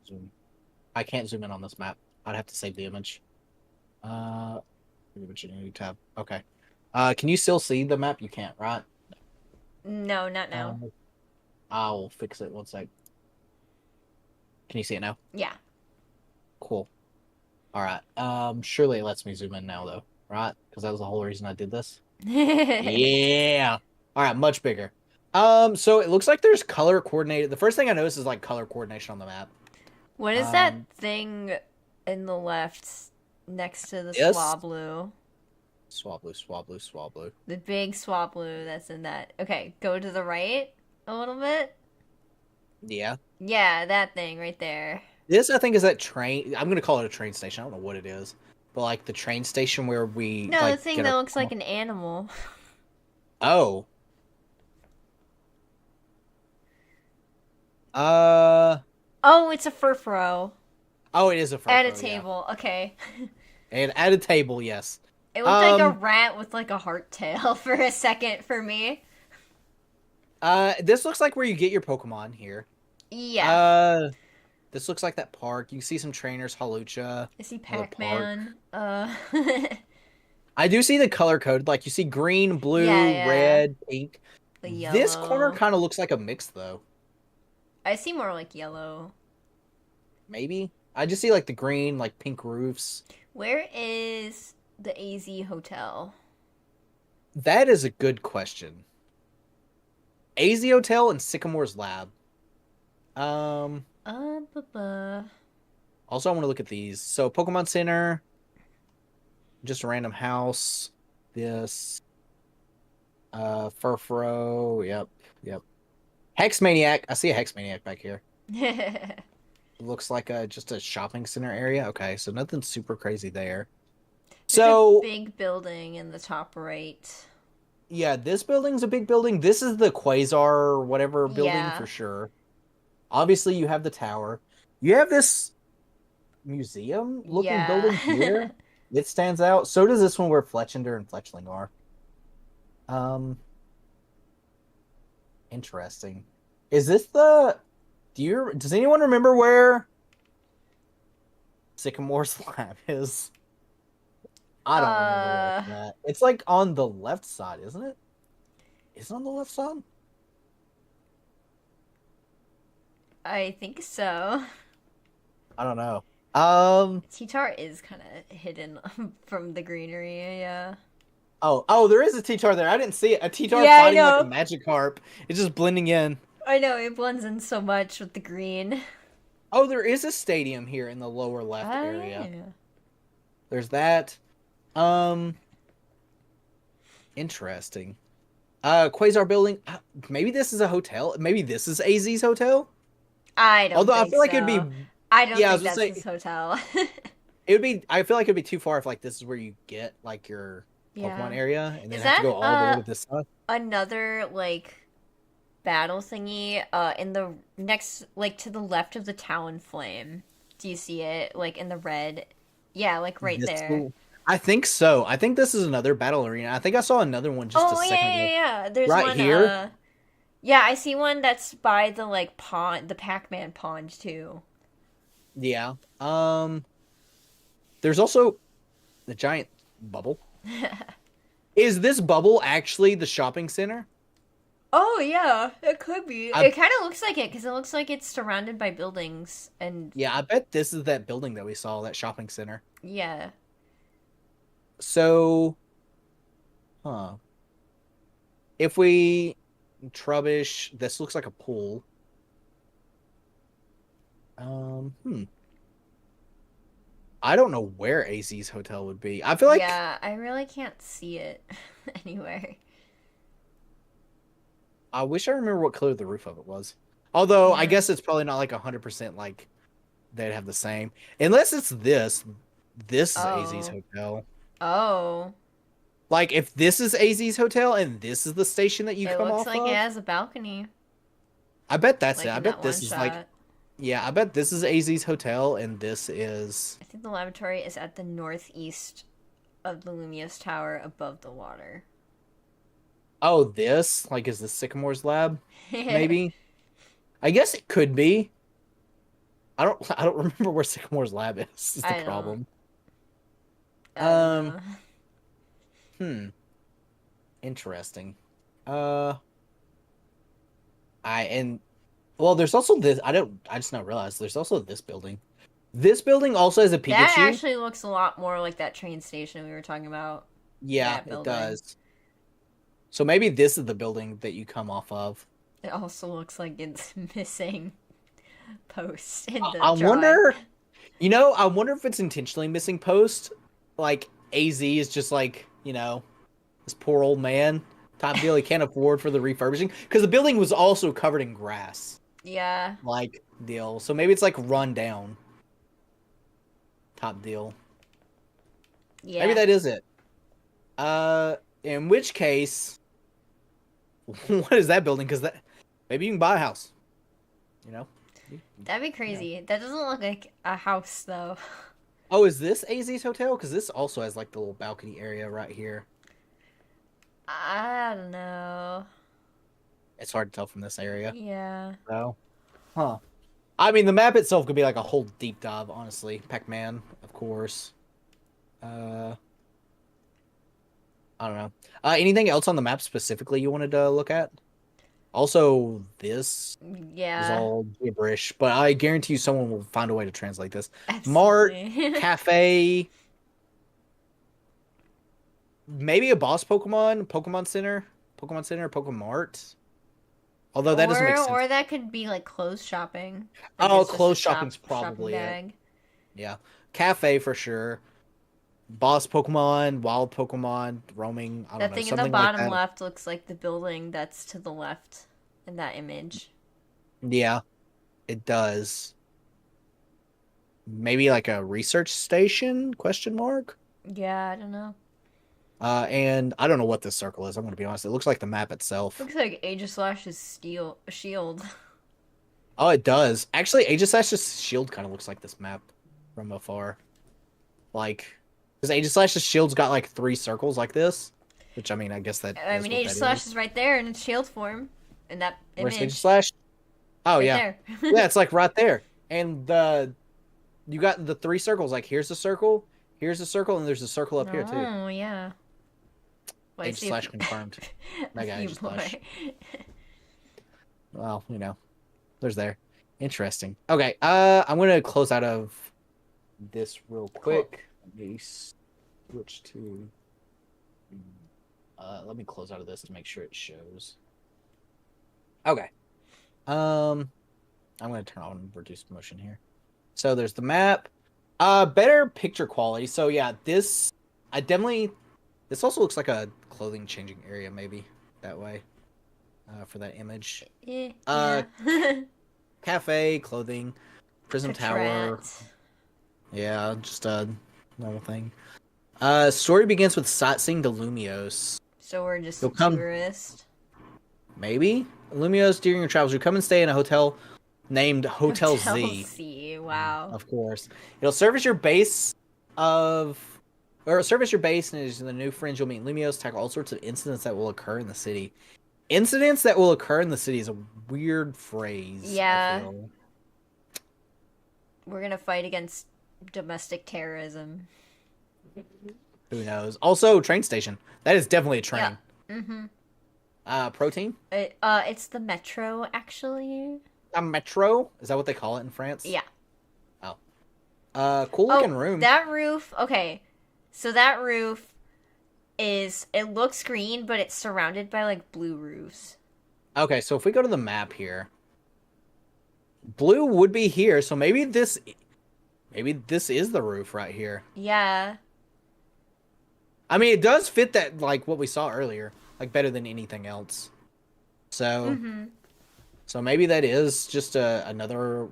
Speaker 1: Zoom. I can't zoom in on this map. I'd have to save the image. New tab. Okay. Can you still see the map? You can't, right?
Speaker 2: No, not now.
Speaker 1: I'll fix it. 1 sec. Can you see it now?
Speaker 2: Yeah.
Speaker 1: Cool. All right. Surely it lets me zoom in now, though, right? Because that was the whole reason I did this. Yeah. All right. Much bigger. So it looks like there's color coordinated. The first thing I noticed is like color coordination on the map.
Speaker 2: What is that thing in the left next to the Swablu?
Speaker 1: Swablu.
Speaker 2: The big Swablu that's in that. Okay, go to the right a little bit.
Speaker 1: Yeah.
Speaker 2: Yeah, that thing right there.
Speaker 1: This, I think, is that train. I'm going to call it a train station. I don't know what it is. But like the train station where we.
Speaker 2: No,
Speaker 1: like,
Speaker 2: the thing that looks like an animal.
Speaker 1: Oh.
Speaker 2: Oh, it's a Furfrou.
Speaker 1: Oh, it is a Furfrou.
Speaker 2: At a table, yeah. Okay.
Speaker 1: And at a table, yes.
Speaker 2: It looked like a rat with like a heart tail for a second for me.
Speaker 1: This looks like where you get your Pokemon here.
Speaker 2: Yeah.
Speaker 1: This looks like that park. You see some trainers, Hawlucha.
Speaker 2: I see Pac-Man.
Speaker 1: I do see the color code. Like you see green, blue, red, pink.
Speaker 2: The yellow.
Speaker 1: This corner kind of looks like a mix, though.
Speaker 2: I see more like yellow.
Speaker 1: Maybe. I just see like the green, like pink roofs.
Speaker 2: Where is the AZ Hotel?
Speaker 1: That is a good question. AZ Hotel and Sycamore's Lab. Also, I want to look at these. So, Pokemon Center. Just a random house. This. Furfrou. Yep. Hex Maniac. I see a Hex Maniac back here. Looks like just a shopping center area. Okay, so nothing super crazy there.
Speaker 2: There's a big building in the top right.
Speaker 1: Yeah, this building's a big building. This is the Quasar whatever building for sure. Obviously, you have the tower. You have this museum-looking building here. It stands out. So does this one where Fletchinder and Fletchling are. Interesting. Is this the... Does anyone remember where Sycamore's Lab is? I don't remember where it's at. It's like on the left side, isn't it? Is it on the left side?
Speaker 2: I think so.
Speaker 1: I don't know.
Speaker 2: T-Tar is kind of hidden from the greenery, yeah.
Speaker 1: Oh, there is a T-Tar there. I didn't see it. A T-Tar fighting like a Magikarp. It's just blending in.
Speaker 2: I know, it blends in so much with the green.
Speaker 1: Oh, there is a stadium here in the lower left area. Yeah. There's that. Interesting. Quasar building. Maybe this is a hotel. Maybe this is AZ's hotel.
Speaker 2: I don't.
Speaker 1: Although
Speaker 2: think
Speaker 1: I feel like
Speaker 2: so.
Speaker 1: it'd be.
Speaker 2: I don't think that's his hotel.
Speaker 1: It would be. I feel like it'd be too far if like this is where you get like your Pokemon area, and then have to go all the way to this side.
Speaker 2: Another like battle thingy in the next, like to the left of the Talonflame. Do you see it like in the red? Yeah, like right
Speaker 1: This
Speaker 2: there.
Speaker 1: little- I think so. I think this is another battle arena. I think I saw another one just a
Speaker 2: Oh
Speaker 1: second ago.
Speaker 2: yeah. There's
Speaker 1: Right
Speaker 2: one.
Speaker 1: here?
Speaker 2: Yeah, I see one that's by the like pond, the Pac-Man pond too.
Speaker 1: Yeah. There's also the giant bubble. Is this bubble actually the shopping center?
Speaker 2: Oh yeah, it could be.
Speaker 1: I-
Speaker 2: It kind of looks like it because it looks like it's surrounded by buildings and
Speaker 1: Yeah, I bet this is that building that we saw, that shopping center.
Speaker 2: yeah.
Speaker 1: So, if we Trubbish, this looks like a pool. I don't know where AZ's hotel would be. I feel like
Speaker 2: Yeah, I really can't see it anywhere.
Speaker 1: I wish I remember what color the roof of it was. Although I
Speaker 2: Yeah.
Speaker 1: guess it's probably not like 100% like they'd have the same. Unless it's this. This is AZ's
Speaker 2: Oh.
Speaker 1: hotel.
Speaker 2: Oh,
Speaker 1: Like if this is AZ's hotel and this is the station that you
Speaker 2: it
Speaker 1: come
Speaker 2: looks
Speaker 1: off
Speaker 2: like
Speaker 1: of,
Speaker 2: it has a balcony.
Speaker 1: I bet that's
Speaker 2: Like
Speaker 1: it. I
Speaker 2: in
Speaker 1: bet
Speaker 2: that
Speaker 1: this
Speaker 2: one
Speaker 1: is
Speaker 2: shot.
Speaker 1: like, yeah, I bet this is AZ's hotel and this is,
Speaker 2: I think the laboratory is at the northeast of the Lumios Tower above the water.
Speaker 1: oh, this like is the Sycamore's lab maybe. I guess it could be. I don't remember where Sycamore's lab is
Speaker 2: I
Speaker 1: the
Speaker 2: don't.
Speaker 1: problem.
Speaker 2: I don't know.
Speaker 1: Interesting. Well, there's also this. I just not realized there's also this building. This building also has a Pikachu.
Speaker 2: That actually looks a lot more like that train station we were talking about.
Speaker 1: Yeah,
Speaker 2: that
Speaker 1: it
Speaker 2: building.
Speaker 1: does. So maybe this is the building that you come off of.
Speaker 2: It also looks like it's missing posts in the
Speaker 1: I
Speaker 2: drawing.
Speaker 1: wonder. You know, I wonder if it's intentionally missing post. Like AZ is just like, you know, this poor old man type deal. He can't afford for the refurbishing because the building was also covered in grass.
Speaker 2: Yeah.
Speaker 1: Like deal. So maybe it's like run down. Top deal.
Speaker 2: Yeah.
Speaker 1: Maybe that is it. In which case, what is that building? Because that maybe you can buy a house. You know.
Speaker 2: That'd be crazy. That doesn't look like a house though.
Speaker 1: Oh, is this AZ's hotel? Because this also has like the little balcony area right here.
Speaker 2: I don't know.
Speaker 1: It's hard to tell from this area.
Speaker 2: Yeah.
Speaker 1: So, huh? I mean, the map itself could be like a whole deep dive. Honestly, Pac-Man, of course. I don't know. Anything else on the map specifically you wanted to look at? Also, this is
Speaker 2: Yeah.
Speaker 1: all gibberish, but I guarantee you someone will find a way to translate this. Mart,
Speaker 2: Absolutely.
Speaker 1: cafe, maybe a boss Pokemon Center, Pokemon Mart. Although that doesn't make sense.
Speaker 2: Or that could be like clothes shopping.
Speaker 1: Oh,
Speaker 2: it's just a
Speaker 1: clothes shopping's probably it.
Speaker 2: bag.
Speaker 1: Yeah, cafe for sure. Boss Pokemon, wild Pokemon, roaming. I don't
Speaker 2: That
Speaker 1: know,
Speaker 2: thing in
Speaker 1: something
Speaker 2: the bottom
Speaker 1: like that.
Speaker 2: left looks like the building that's to the left in that image.
Speaker 1: Yeah, it does. Maybe like a research station? Question mark.
Speaker 2: Yeah, I don't know.
Speaker 1: And I don't know what this circle is. I'm gonna be honest. It looks like the map itself.
Speaker 2: Looks like Aegislash's shield.
Speaker 1: Oh, it does. Actually, Aegislash's shield kind of looks like this map from afar. Like, because Aegislash's shield's got like 3 circles like this. Which, I mean, I guess that.
Speaker 2: I mean, Aegislash is right there in its shield form in that
Speaker 1: Where's
Speaker 2: image.
Speaker 1: Aegislash? Oh,
Speaker 2: Right
Speaker 1: yeah.
Speaker 2: there.
Speaker 1: Yeah, it's like right there. And you got the 3 circles. Like, here's a circle, here's a circle, and there's a circle up here, too.
Speaker 2: Oh, yeah. Wait, see if-
Speaker 1: Aegislash confirmed. Mega
Speaker 2: You
Speaker 1: Aegislash.
Speaker 2: boy.
Speaker 1: Well, you know, there's there. Interesting. Okay, I'm gonna close out of this real quick. Let me switch to. Let me close out of this to make sure it shows. Okay. I'm gonna turn on reduced motion here. So there's the map. Better picture quality. So yeah, this also looks like a clothing changing area, maybe that way. For that image.
Speaker 2: Yeah.
Speaker 1: Uh, Cafe, clothing, Prism Tower.
Speaker 2: Portrait.
Speaker 1: Yeah, just a normal thing. Story begins with sightseeing the Lumios.
Speaker 2: So we're just
Speaker 1: You'll come-
Speaker 2: tourists.
Speaker 1: Maybe? Lumios, during your travels, you come and stay in a hotel named Hotel
Speaker 2: Hotel
Speaker 1: Z.
Speaker 2: Z. Wow.
Speaker 1: Of course, it'll serve as your base and as the new friends you'll meet in Lumiose. Tackle all sorts of incidents that will occur in the city. Incidents that will occur in the city is a weird phrase.
Speaker 2: Yeah.
Speaker 1: I feel.
Speaker 2: We're gonna fight against domestic terrorism.
Speaker 1: Who knows? Also, train station. That is definitely a train.
Speaker 2: Yeah.
Speaker 1: Protein?
Speaker 2: It's the metro, actually.
Speaker 1: A metro? Is that what they call it in France?
Speaker 2: Yeah.
Speaker 1: Cool looking room.
Speaker 2: That roof. Okay, so that roof it looks green, but it's surrounded by like blue roofs.
Speaker 1: Okay, so if we go to the map here, blue would be here. So maybe this is the roof right here.
Speaker 2: Yeah.
Speaker 1: I mean, it does fit that, like, what we saw earlier, like, better than anything else. So, so maybe that is just another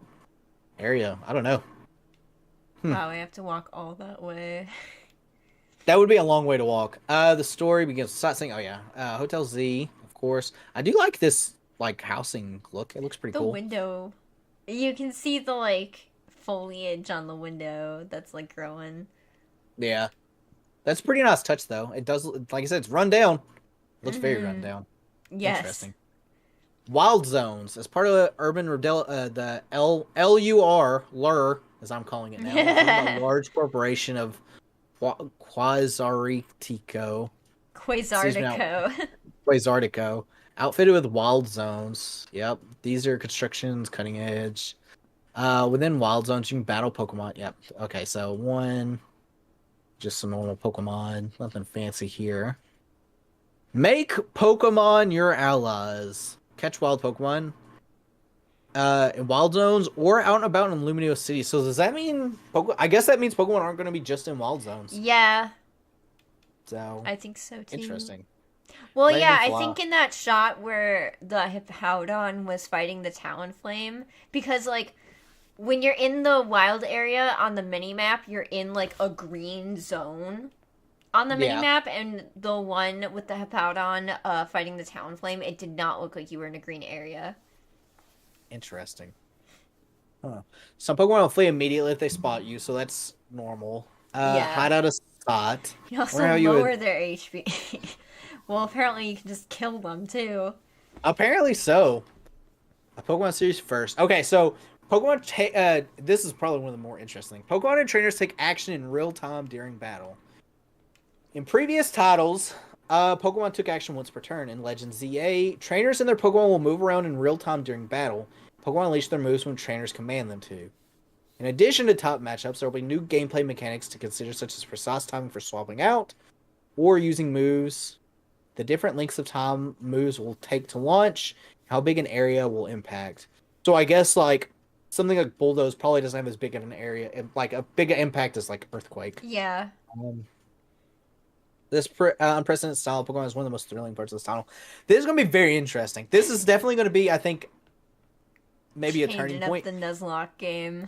Speaker 1: area. I don't know.
Speaker 2: Wow, we have to walk all that way.
Speaker 1: That would be a long way to walk. The story begins with sightseeing. Oh, yeah. Hotel Z, of course. I do like this, like, housing look. It looks pretty cool.
Speaker 2: The window. You can see the, like, foliage on the window that's, like, growing.
Speaker 1: Yeah. That's a pretty nice touch, though. It does, like I said, it's run down. It looks very run down.
Speaker 2: Yes.
Speaker 1: Interesting. Wild Zones, as part of the urban the LUR, as I'm calling it now, a large corporation of Quasartico. Quasartico. Outfitted with Wild Zones. Yep. These are constructions, cutting edge. Within Wild Zones, you can battle Pokemon. Yep. Okay, so one... Just some normal Pokemon. Nothing fancy here. Make Pokemon your allies. Catch wild Pokemon. In Wild Zones or out and about in Lumiose City. So does that mean... I guess that means Pokemon aren't going to be just in Wild Zones.
Speaker 2: Yeah.
Speaker 1: So...
Speaker 2: I think so, too.
Speaker 1: Interesting.
Speaker 2: Well, yeah, I think in that shot where the Hippowdon was fighting the Talonflame, because, like... When you're in the wild area on the mini-map, you're in, like, a green zone on the mini-map, and the one with the Hippowdon fighting the Talonflame, it did not look like you were in a green area.
Speaker 1: Interesting. Huh. Some Pokemon will flee immediately if they spot you, so that's normal. Hide out a spot.
Speaker 2: You also lower their HP. Well, apparently you can just kill them, too.
Speaker 1: Apparently so. A Pokemon series first. Okay, so... Pokemon, this is probably one of the more interesting. Pokemon and trainers take action in real time during battle. In previous titles, Pokemon took action once per turn. In Legends ZA, trainers and their Pokemon will move around in real time during battle. Pokemon unleash their moves when trainers command them to. In addition to top matchups, there will be new gameplay mechanics to consider, such as precise timing for swapping out or using moves, the different lengths of time moves will take to launch, how big an area will impact. So I guess, like, something like Bulldoze probably doesn't have as big of an area, like a big impact as like Earthquake.
Speaker 2: Yeah.
Speaker 1: This unprecedented style of Pokemon is one of the most thrilling parts of this title. This is going to be very interesting. This is definitely going to be, I think, maybe a turning point.
Speaker 2: The Nuzlocke game.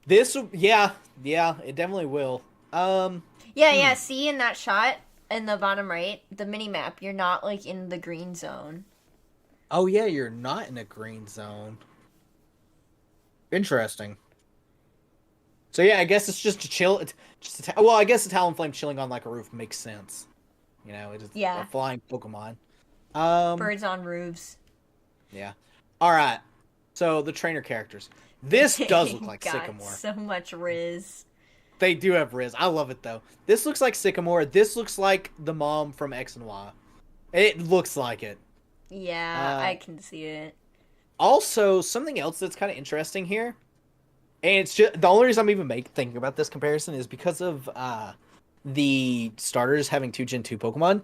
Speaker 1: This, yeah, it definitely will.
Speaker 2: Yeah. See in that shot in the bottom right, the mini map, you're not like in the green zone.
Speaker 1: Oh yeah, you're not in a green zone. Interesting. So yeah, I guess it's just a chill. Well, I guess the Talonflame chilling on like a roof makes sense. You know, it's a flying Pokemon.
Speaker 2: Birds on roofs.
Speaker 1: Yeah. All right. So the trainer characters. This does look like Sycamore.
Speaker 2: So much Riz.
Speaker 1: They do have Riz. I love it though. This looks like Sycamore. This looks like the mom from X and Y. It looks like it.
Speaker 2: Yeah, I can see it.
Speaker 1: Also, something else that's kind of interesting here, and it's just the only reason I'm even thinking about this comparison is because of the starters having two Gen 2 Pokemon.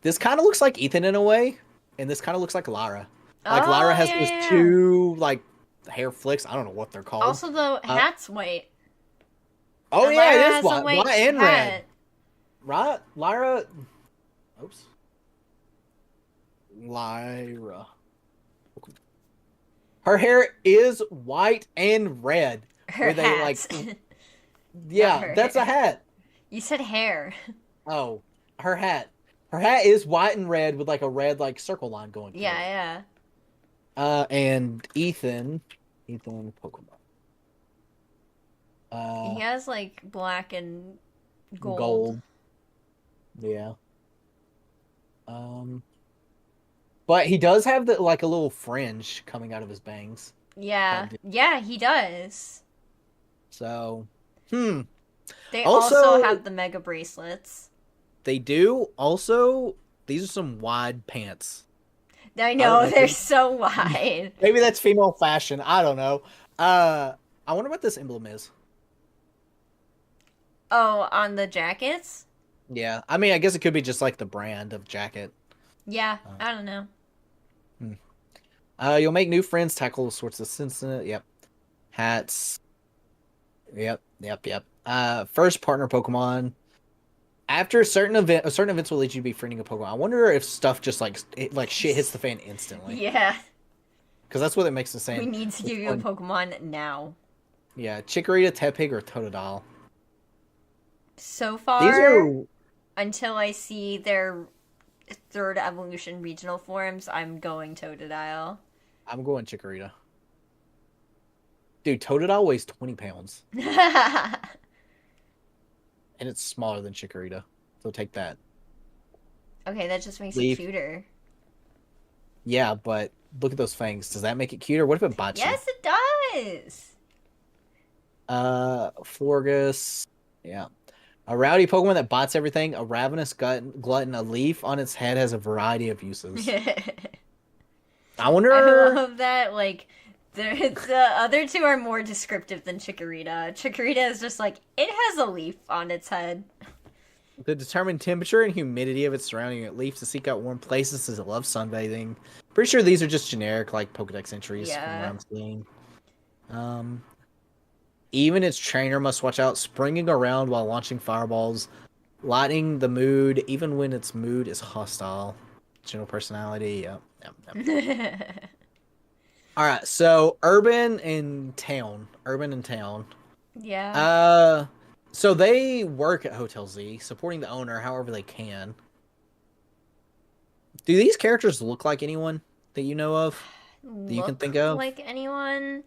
Speaker 1: This kind of looks like Ethan in a way, and this kind of looks like Lara. Like Lara has those two like hair flicks. I don't know what they're called.
Speaker 2: Also, the hat's white.
Speaker 1: Oh
Speaker 2: and
Speaker 1: yeah,
Speaker 2: Lara
Speaker 1: it is white and red. Right, Lara. Oops. Lyra. Her hair is white and red.
Speaker 2: Her hat.
Speaker 1: Like, yeah, that's a hat.
Speaker 2: You said hair.
Speaker 1: Oh, her hat. Her hat is white and red with like a red like circle line going through.
Speaker 2: Yeah.
Speaker 1: And Ethan Ethan Pokemon.
Speaker 2: He has like black and gold.
Speaker 1: Gold. Yeah. But he does have the like a little fringe coming out of his bangs.
Speaker 2: Yeah. Yeah, he does.
Speaker 1: So,
Speaker 2: They
Speaker 1: Also-
Speaker 2: also have the mega bracelets.
Speaker 1: they do. Also, these are some wide pants.
Speaker 2: I know,
Speaker 1: don't know.
Speaker 2: they're so wide.
Speaker 1: Maybe that's female fashion. I don't know. I wonder what this emblem is.
Speaker 2: Oh, on the jackets?
Speaker 1: Yeah, I mean, I guess it could be just like the brand of jacket.
Speaker 2: Yeah, I don't know.
Speaker 1: You'll make new friends, tackle all sorts of sensitive. Yep. Hats. Yep. First partner Pokemon. After certain events will lead you to be friending a Pokemon. I wonder if stuff just like shit hits the fan instantly.
Speaker 2: Yeah,
Speaker 1: Because that's what it makes it
Speaker 2: we
Speaker 1: saying.
Speaker 2: need to give you a Pokemon now.
Speaker 1: Yeah, Chikorita, Tepig, or Totodile.
Speaker 2: So
Speaker 1: These
Speaker 2: far,
Speaker 1: are
Speaker 2: until I see their third evolution regional forms, I'm going Totodile.
Speaker 1: I'm going Chikorita. Dude, Totodile weighs 20 pounds. And it's smaller than Chikorita. So take that.
Speaker 2: Okay, that just makes
Speaker 1: Leaf.
Speaker 2: it cuter.
Speaker 1: Yeah, but look at those fangs. Does that make it cuter? What if it bites
Speaker 2: Yes, it does!
Speaker 1: you? Florges. Yeah. A rowdy Pokemon that bites everything. A ravenous glutton. A leaf on its head has a variety of uses. I wonder...
Speaker 2: I love that, like, the other two are more descriptive than Chikorita. Chikorita is just like, it has a leaf on its head.
Speaker 1: The determined temperature and humidity of its surrounding leaf to seek out warm places as it loves sunbathing. Pretty sure these are just generic, like, Pokedex entries from
Speaker 2: Yeah.
Speaker 1: what I'm seeing. Even its trainer must watch out, springing around while launching fireballs, lightening the mood, even when its mood is hostile. General personality, yep. Alright, so urban and town.
Speaker 2: Yeah.
Speaker 1: So they work at Hotel Z, supporting the owner however they can. Do these characters look like anyone that you know of? That you can think of?
Speaker 2: Like anyone?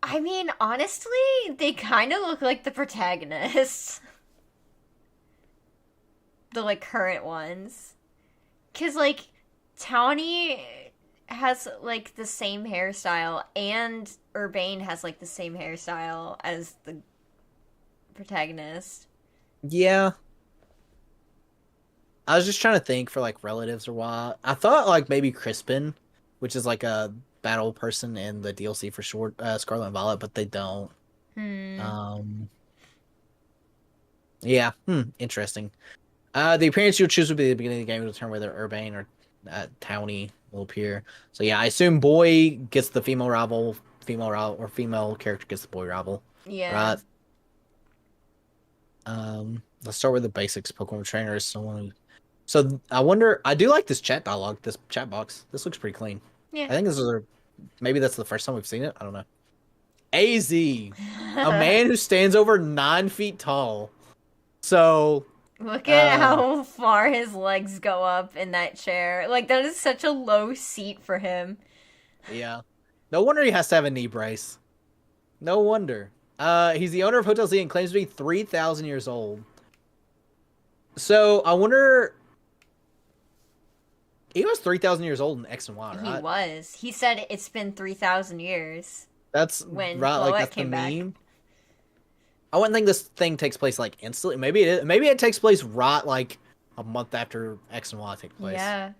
Speaker 2: I mean, honestly, they kind of look like the protagonists. The, like, current ones. Because, like, Tawny has, like, the same hairstyle, and Urbane has, like, the same hairstyle as the protagonist.
Speaker 1: Yeah. I was just trying to think for, like, relatives or what. I thought, like, maybe Crispin, which is, like, a battle person in the DLC for short, Scarlet and Violet, but they don't. Yeah. Interesting. The appearance you'll choose will be at the beginning of the game to determine whether Urbane or Towny will appear. So yeah, I assume boy gets the female rival, or female character gets the boy rival.
Speaker 2: Yeah.
Speaker 1: Right. Let's start with the basics. Pokemon trainer is someone. So I wonder. I do like this chat dialogue. This chat box. This looks pretty clean.
Speaker 2: Yeah.
Speaker 1: I think this is maybe that's the first time we've seen it. I don't know. AZ, a man who stands over 9 feet tall. So
Speaker 2: Look at how far his legs go up in that chair. Like, that is such a low seat for him.
Speaker 1: yeah, no wonder he has to have a knee brace. No wonder. He's the owner of Hotel Z and claims to be 3,000 years old. So I wonder. He was 3,000 years old in X and Y, right?
Speaker 2: He was. He said it's been 3,000 years.
Speaker 1: That's
Speaker 2: when
Speaker 1: right. Like
Speaker 2: Floette
Speaker 1: that's the
Speaker 2: came back.
Speaker 1: meme. I wouldn't think this thing takes place like instantly. Maybe it is. Maybe it takes place right like a month after X and Y take place.
Speaker 2: Yeah.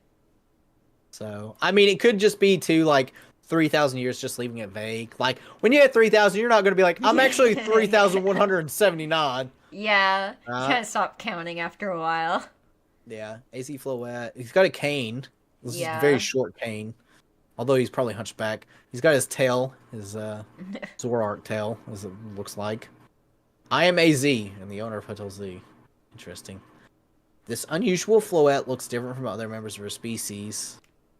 Speaker 1: So I mean, it could just be to like 3,000 years, just leaving it vague. Like when you hit 3,000, you're not going to be like, I'm actually 3,179.
Speaker 2: Yeah. You kind of stop counting after a while.
Speaker 1: Yeah, AZ Floette. He's got a cane. This is
Speaker 2: Yeah.
Speaker 1: a very short cane. Although he's probably hunchback. He's got his tail, his Zoroark tail, as it looks like. I am AZ, and the owner of Hotel Z. Interesting. This unusual Floette looks different from other members of her species,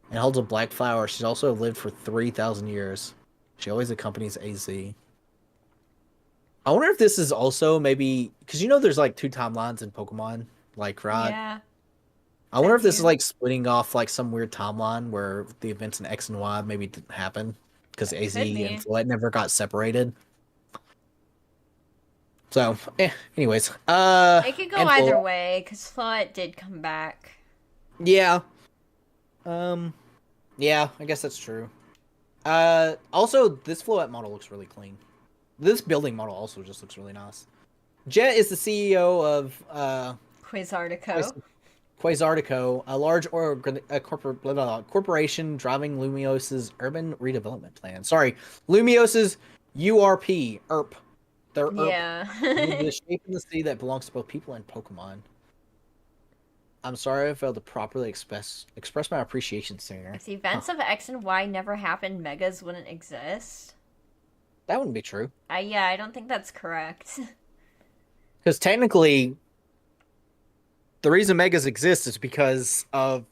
Speaker 1: and holds a black flower. She's also lived for 3,000 years. She always accompanies AZ. I wonder if this is also maybe... Because you know there's like 2 timelines in Pokemon, like, right?
Speaker 2: Yeah.
Speaker 1: I wonder if this is
Speaker 2: too.
Speaker 1: like splitting off like some weird timeline where the events in X and Y maybe didn't happen. because
Speaker 2: That
Speaker 1: AZ
Speaker 2: could be.
Speaker 1: and Floette never got separated. So, anyways,
Speaker 2: It could go
Speaker 1: and
Speaker 2: either
Speaker 1: Floette-
Speaker 2: way, because Floette did come back.
Speaker 1: Yeah. Yeah, I guess that's true. Also, this Floette model looks really clean. This building model also just looks really nice. Jet is the CEO of
Speaker 2: Quasartico.
Speaker 1: Quasartico, a large corporation driving Lumios's urban redevelopment plan. Sorry, Lumios's URP, ERP. Their ERP.
Speaker 2: Yeah.
Speaker 1: The shape of the city that belongs to both people and Pokemon. I'm sorry I failed to properly express my appreciation, singer.
Speaker 2: If the events of X and Y never happened, Megas wouldn't exist.
Speaker 1: That wouldn't be true.
Speaker 2: Yeah, I don't think that's correct.
Speaker 1: Because technically, the reason Megas exist is because of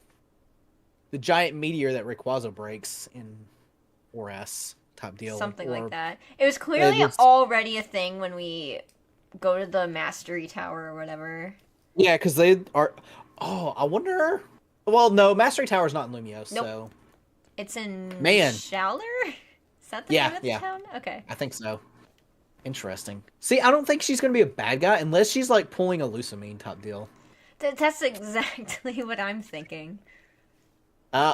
Speaker 1: the giant meteor that Rayquaza breaks in 4S type deal.
Speaker 2: Something
Speaker 1: or-
Speaker 2: like that. It was clearly already a thing when we go to the Mastery Tower or whatever.
Speaker 1: Yeah, because they are. Oh, I wonder. Well, no, Mastery Tower is not in Lumiose,
Speaker 2: Nope.
Speaker 1: so
Speaker 2: It's in
Speaker 1: Man.
Speaker 2: Shaller? Is that the
Speaker 1: Yeah,
Speaker 2: name of the
Speaker 1: yeah.
Speaker 2: town? Okay.
Speaker 1: I think so. Interesting. See, I don't think she's gonna be a bad guy unless she's like pulling a Lusamine type deal.
Speaker 2: That's exactly what I'm thinking.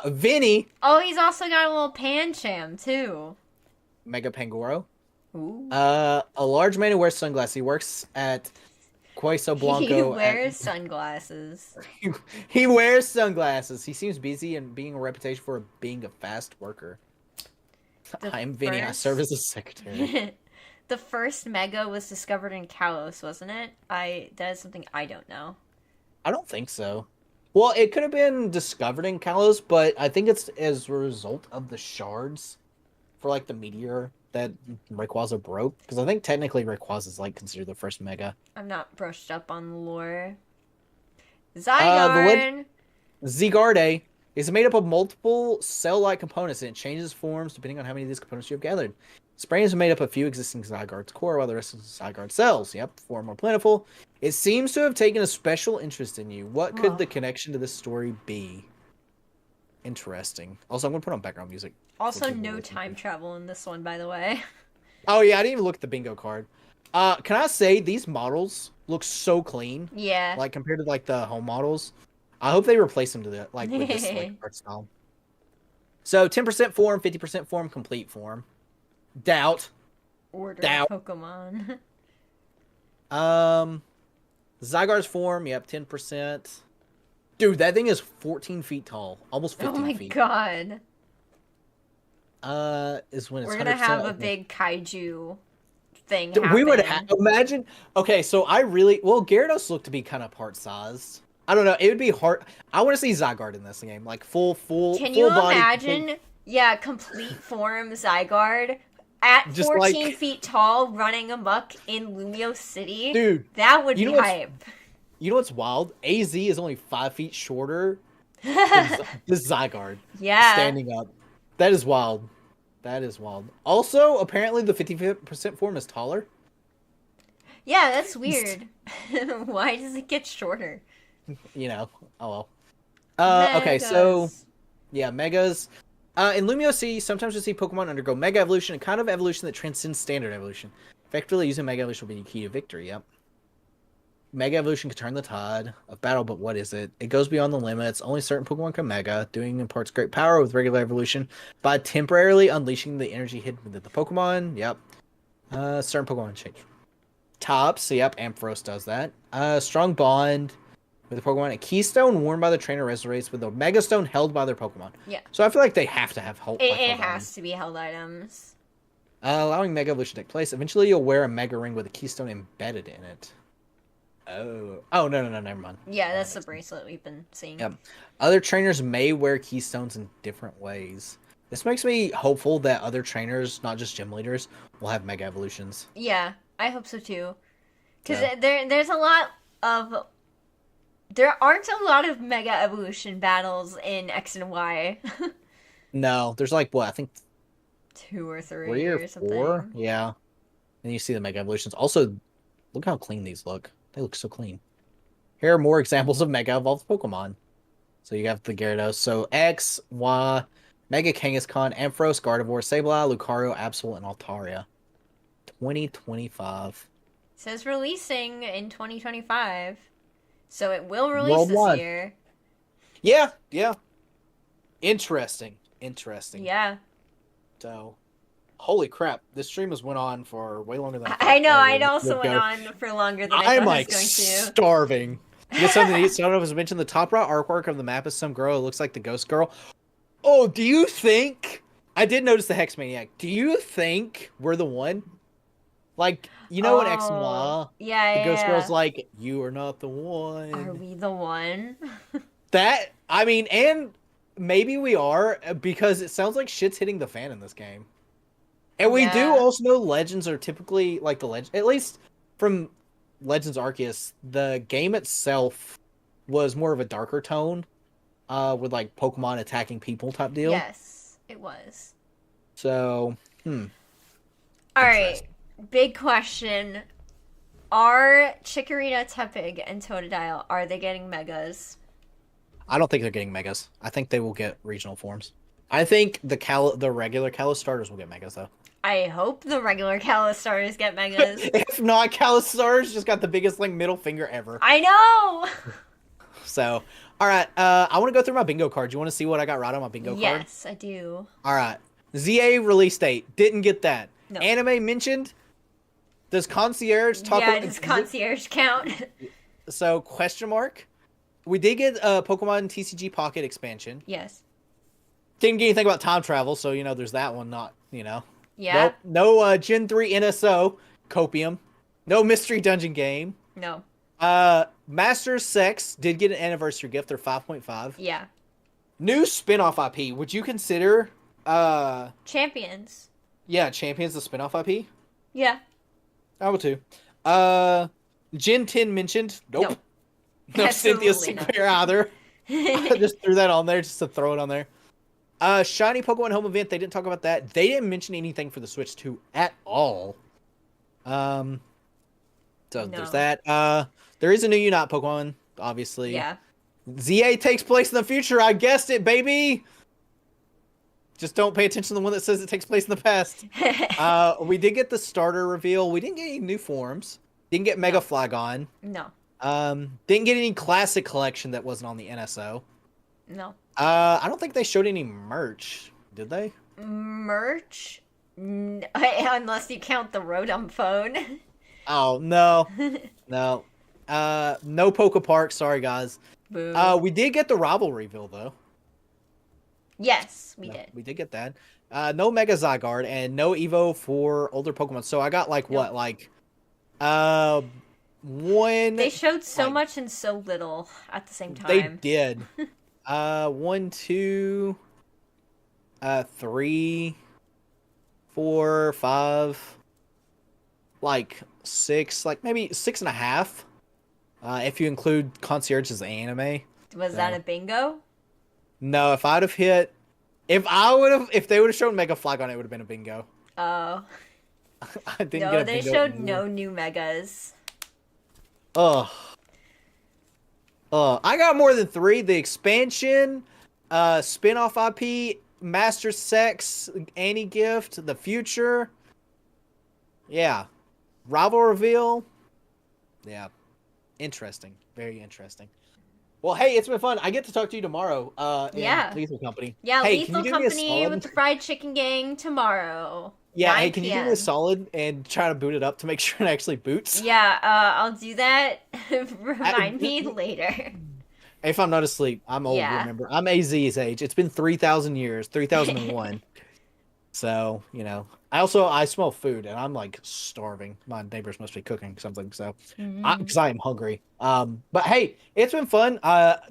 Speaker 1: Vinny,
Speaker 2: Oh, he's also got a little Pancham, too.
Speaker 1: Mega Pangoro.
Speaker 2: Ooh.
Speaker 1: A large man who wears sunglasses. He works at Queso Blanco.
Speaker 2: He wears sunglasses.
Speaker 1: He wears sunglasses. He seems busy and being a reputation for being a fast worker. I'm Vinny. I serve as a secretary.
Speaker 2: The first Mega was discovered in Kalos, wasn't it? That is something I don't know.
Speaker 1: I don't think so. Well, it could have been discovered in Kalos, but I think it's as a result of the shards for like the meteor that Rayquaza broke. Because I think technically Rayquaza is like considered the first Mega.
Speaker 2: I'm not brushed up on the lore.
Speaker 1: the
Speaker 2: Zygarde!
Speaker 1: Zygarde is made up of multiple cell-like components and it changes forms depending on how many of these components you have gathered. Sprain is made up of a few existing Zygarde's core, while the rest of the Zygarde cells. Yep, four more plentiful. It seems to have taken a special interest in you. What could the connection to this story be? Interesting. Also, I'm going to put on background music.
Speaker 2: Also, no time travel in this one, by the way.
Speaker 1: Oh, yeah, I didn't even look at the bingo card. Can I say, these models look so clean.
Speaker 2: Yeah.
Speaker 1: Like, compared to, like, the home models. I hope they replace them to the, like, with this, like, art style. So, 10% form, 50% form, complete form. Doubt.
Speaker 2: Order
Speaker 1: Doubt.
Speaker 2: Pokemon.
Speaker 1: Zygarde's form, yep, 10%. Dude, that thing is 14 feet tall. Almost 15
Speaker 2: Oh my
Speaker 1: feet.
Speaker 2: god.
Speaker 1: Is when it's
Speaker 2: We're gonna
Speaker 1: 100%
Speaker 2: have a
Speaker 1: open.
Speaker 2: big kaiju thing
Speaker 1: Dude,
Speaker 2: happen.
Speaker 1: we would imagine. Okay, so Gyarados looked to be kind of part sized. I don't know. It would be hard. I want to see Zygarde in this game, like full.
Speaker 2: Can
Speaker 1: full
Speaker 2: you
Speaker 1: body,
Speaker 2: imagine?
Speaker 1: complete-
Speaker 2: Yeah, complete form Zygarde at
Speaker 1: Just
Speaker 2: 14
Speaker 1: like-
Speaker 2: feet tall, running amok in Lumio City.
Speaker 1: Dude,
Speaker 2: that would
Speaker 1: you
Speaker 2: be
Speaker 1: know what's-
Speaker 2: hype.
Speaker 1: You know what's wild? AZ is only 5 feet shorter than this Zygarde
Speaker 2: Yeah.
Speaker 1: standing up. That is wild. That is wild. Also, apparently the 50% form is taller.
Speaker 2: Yeah, that's weird. Why does it get shorter?
Speaker 1: You know. Oh well. Okay, so
Speaker 2: Megas.
Speaker 1: yeah, Megas. In Lumio City, sometimes you'll see Pokemon undergo Mega Evolution, a kind of evolution that transcends standard evolution. Effectively, using Mega Evolution will be the key to victory, yep. Mega Evolution can turn the tide of battle, but what is it? It goes beyond the limits. Only certain Pokemon can Mega, doing imparts great power with regular evolution by temporarily unleashing the energy hidden within the Pokemon, yep. Certain Pokemon change types, yep, Ampharos does that. Strong bond with the Pokemon. A Keystone worn by the trainer resonates with a Mega Stone held by their Pokemon.
Speaker 2: Yeah.
Speaker 1: So I feel like they have to have hold.
Speaker 2: It has to be held items.
Speaker 1: Allowing Mega Evolution to take place. Eventually, you'll wear a Mega Ring with a Keystone embedded in it. Oh, no, never mind.
Speaker 2: Yeah, that's the bracelet we've been seeing.
Speaker 1: Yep. Other trainers may wear Keystones in different ways. This makes me hopeful that other trainers, not just gym leaders, will have Mega Evolutions.
Speaker 2: Yeah, I hope so too. Because
Speaker 1: Yeah.
Speaker 2: there aren't a lot of Mega Evolution battles in X and Y.
Speaker 1: No, there's like, what, I think
Speaker 2: 2 or 3
Speaker 1: 3
Speaker 2: or
Speaker 1: or
Speaker 2: something.
Speaker 1: 4? Yeah. And you see the Mega Evolutions. Also, look how clean these look. They look so clean. Here are more examples of Mega Evolved Pokemon. So you have the Gyarados. So X, Y, Mega Kangaskhan, Ampharos, Gardevoir, Sableye, Lucario, Absol, and Altaria. 2025.
Speaker 2: It says releasing in 2025. So it will release
Speaker 1: Worldwide.
Speaker 2: this year.
Speaker 1: Yeah. Interesting.
Speaker 2: Yeah.
Speaker 1: So, holy crap. This stream has went on for way longer than
Speaker 2: I know,
Speaker 1: thought
Speaker 2: it also went
Speaker 1: go.
Speaker 2: on for longer than I thought
Speaker 1: I'm
Speaker 2: it
Speaker 1: like
Speaker 2: was going to.
Speaker 1: starving. You get something to eat. So I don't know if it's mentioned the top right artwork of the map is some girl. It looks like the ghost girl. Oh, do you think... I did notice the Hex Maniac. Do you think we're the one? Like, you know in X and Y,
Speaker 2: Yeah,
Speaker 1: the ghost girl's like, you are not the one.
Speaker 2: Are we the one?
Speaker 1: That, I mean, and maybe we are, because it sounds like shit's hitting the fan in this game. And we do also know Legends are typically, like, the Legend, at least from Legends Arceus, the game itself was more of a darker tone, with, like, Pokemon attacking people type deal.
Speaker 2: Yes, it was.
Speaker 1: So,
Speaker 2: Alright, big question. Are Chikorita, Tepig, and Totodile, are they getting Megas?
Speaker 1: I don't think they're getting Megas. I think they will get regional forms. I think the regular Kalos starters will get Megas, though.
Speaker 2: I hope the regular Kalos starters get Megas.
Speaker 1: If not, Kalos starters just got the biggest, like, middle finger ever.
Speaker 2: I know!
Speaker 1: So, alright, I want to go through my bingo cards. You want to see what I got right on my bingo card?
Speaker 2: Yes, I do.
Speaker 1: Alright. ZA release date. Didn't get that.
Speaker 2: No.
Speaker 1: Anime mentioned. Does Concierge talk
Speaker 2: Yeah,
Speaker 1: about...
Speaker 2: does Concierge count?
Speaker 1: So, question mark. We did get a Pokemon TCG Pocket expansion.
Speaker 2: Yes.
Speaker 1: Didn't get anything about time travel, so, you know, there's that one, not, you know.
Speaker 2: Yeah?
Speaker 1: Nope. No Gen 3 NSO, Copium. No Mystery Dungeon game.
Speaker 2: No.
Speaker 1: Master Sex did get an anniversary gift. They're 5.5.
Speaker 2: Yeah.
Speaker 1: New spin-off IP. Would you consider...
Speaker 2: Champions.
Speaker 1: Yeah, Champions the spin-off IP?
Speaker 2: Yeah.
Speaker 1: I would too. Gen 10 mentioned. Nope. No Cynthia
Speaker 2: Absolutely not.
Speaker 1: Sinclair either. I just threw that on there just to throw it on there. Shiny Pokemon Home Event, they didn't talk about that. They didn't mention anything for the Switch 2 at all. So there's that. There is a new Unite Pokemon, obviously.
Speaker 2: Yeah.
Speaker 1: ZA takes place in the future. I guessed it, baby. Just don't pay attention to the one that says it takes place in the past. We did get the starter reveal. We didn't get any new forms. Didn't get Mega Flygon.
Speaker 2: No.
Speaker 1: Didn't get any classic collection that wasn't on the NSO.
Speaker 2: No.
Speaker 1: I don't think they showed any merch. Did they?
Speaker 2: Merch? Unless you count the Rotom phone.
Speaker 1: Oh, no. No. No Poke Park. Sorry, guys.
Speaker 2: Boo.
Speaker 1: We did get the rival reveal, though.
Speaker 2: Yes, we did.
Speaker 1: We did get that. No Mega Zygarde and no Evo for older Pokemon. So I got like what, like one.
Speaker 2: They showed so
Speaker 1: like,
Speaker 2: much and so little at the same time.
Speaker 1: They did. 1, 2, 3, 4, 5, like 6, like maybe 6.5. If you include Concierge as anime.
Speaker 2: Was that a bingo?
Speaker 1: No, if I'd have hit, if they would have shown Mega Flygon, it would have been a bingo.
Speaker 2: Oh.
Speaker 1: I didn't
Speaker 2: No,
Speaker 1: get a
Speaker 2: they
Speaker 1: bingo.
Speaker 2: showed no new Megas.
Speaker 1: Ugh. I got more than 3. The expansion, spin-off IP, Master Sex, Annie Gift, the future. Yeah. Rival reveal. Yeah. Interesting. Very interesting. Well, hey, it's been fun. I get to talk to you tomorrow.
Speaker 2: Yeah.
Speaker 1: Lethal Company.
Speaker 2: Yeah,
Speaker 1: hey,
Speaker 2: Lethal Company with the Fried Chicken Gang tomorrow.
Speaker 1: Yeah,
Speaker 2: 9
Speaker 1: hey, can you do me
Speaker 2: PM.
Speaker 1: a solid and try to boot it up to make sure it actually boots?
Speaker 2: Yeah, I'll do that. Remind me later.
Speaker 1: If I'm not asleep, I'm old,
Speaker 2: Yeah.
Speaker 1: remember. I'm AZ's age. It's been 3,000 years, 3001. So, you know. I smell food, and I'm, like, starving. My neighbors must be cooking something, so. Because I am hungry. But, hey, it's been fun.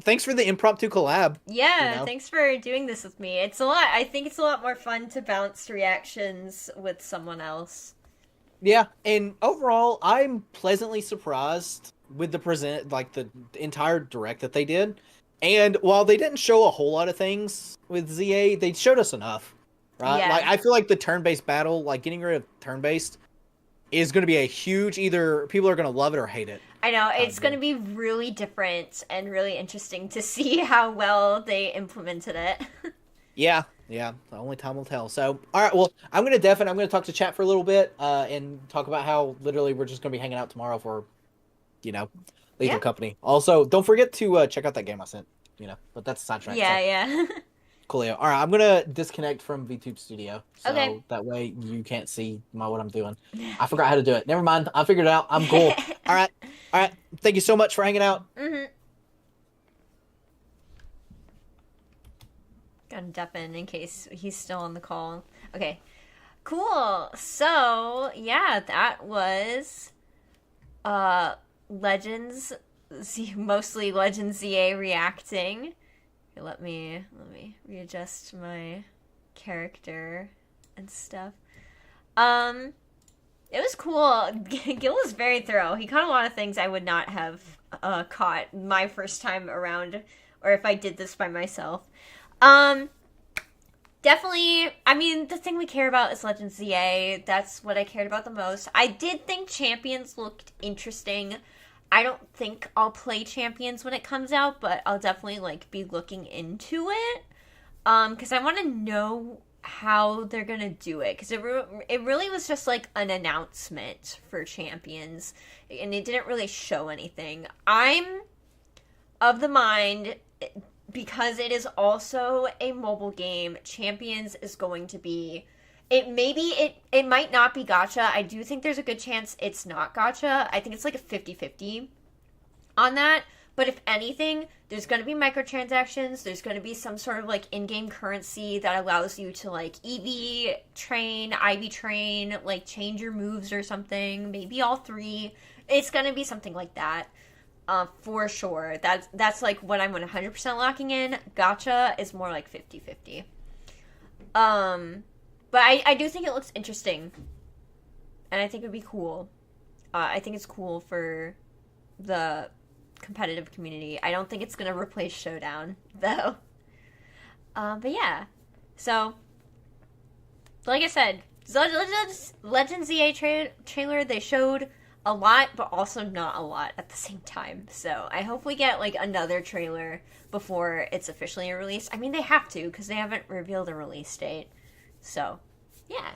Speaker 1: Thanks for the impromptu collab.
Speaker 2: Yeah,
Speaker 1: you know?
Speaker 2: thanks for doing this with me. I think it's a lot more fun to bounce reactions with someone else.
Speaker 1: Yeah, and overall, I'm pleasantly surprised with the entire direct that they did. And while they didn't show a whole lot of things with ZA, they showed us enough, right?
Speaker 2: Yeah.
Speaker 1: Like, I feel like the turn-based battle, like getting rid of turn-based, is going to be a huge, either people are going to love it or hate it.
Speaker 2: I know, it's going to be really different and really interesting to see how well they implemented it.
Speaker 1: Yeah, only time will tell. So, all right, well, I'm gonna talk to chat for a little bit, and talk about how literally we're just gonna be hanging out tomorrow for, Lethal Company. Also, don't forget to check out that game I sent. But that's a sidetrack.
Speaker 2: Yeah.
Speaker 1: Coolio. All right, I'm gonna disconnect from VTube Studio, so
Speaker 2: Okay.
Speaker 1: that way you can't see what I'm doing. I forgot how to do it. Never mind. I figured it out. I'm cool. All right. Thank you so much for hanging out.
Speaker 2: Gotta dep in case he's still on the call. Okay. Cool. So, yeah, that was mostly Legends ZA reacting. Okay, let me readjust my character and stuff. It was cool. Gil was very thorough. He caught a lot of things I would not have caught my first time around, or if I did this by myself. Definitely, I mean, the thing we care about is Legends ZA. That's what I cared about the most. I did think Champions looked interesting. I don't think I'll play Champions when it comes out, but I'll definitely, be looking into it. Because I want to know how they're going to do it. Because it really was just, an announcement for Champions. And it didn't really show anything. I'm of the mind, because it is also a mobile game, Champions is going to be... It might not be gacha. I do think there's a good chance it's not gacha. I think it's a 50-50 on that. But if anything, there's going to be microtransactions. There's going to be some sort of in-game currency that allows you to EV train, IV train, change your moves or something. Maybe all three. It's going to be something like that. For sure. That's what I'm 100% locking in. Gacha is more 50-50. But I do think it looks interesting. And I think it would be cool. I think it's cool for the competitive community. I don't think it's going to replace Showdown, though. But yeah. So, like I said, Legends ZA trailer, they showed a lot, but also not a lot at the same time. So I hope we get another trailer before it's officially released. I mean, they have to, because they haven't revealed a release date. So, yeah.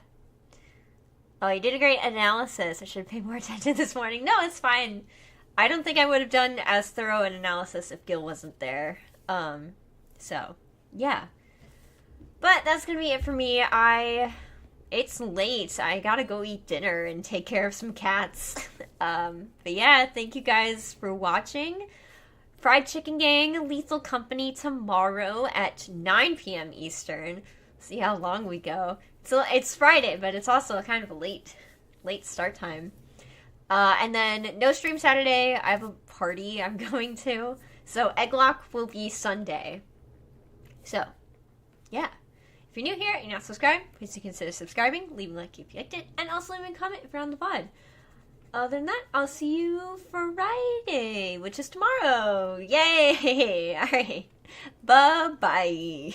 Speaker 2: Oh, you did a great analysis. I should pay more attention this morning. No, it's fine. I don't think I would have done as thorough an analysis if Gil wasn't there. So, yeah. But that's gonna be it for me. It's late. I gotta go eat dinner and take care of some cats. But yeah, thank you guys for watching. Fried Chicken Gang, Lethal Company tomorrow at 9 p.m. Eastern. See how long we go. So it's Friday, but it's also kind of a late start time. And then no stream Saturday. I have a party I'm going to. So Egglock will be Sunday. So, yeah. If you're new here and you're not subscribed, please consider subscribing. Leave a like if you liked it. And also leave a comment if you're on the pod. Other than that, I'll see you Friday, which is tomorrow. Yay! Alright. Bye-bye.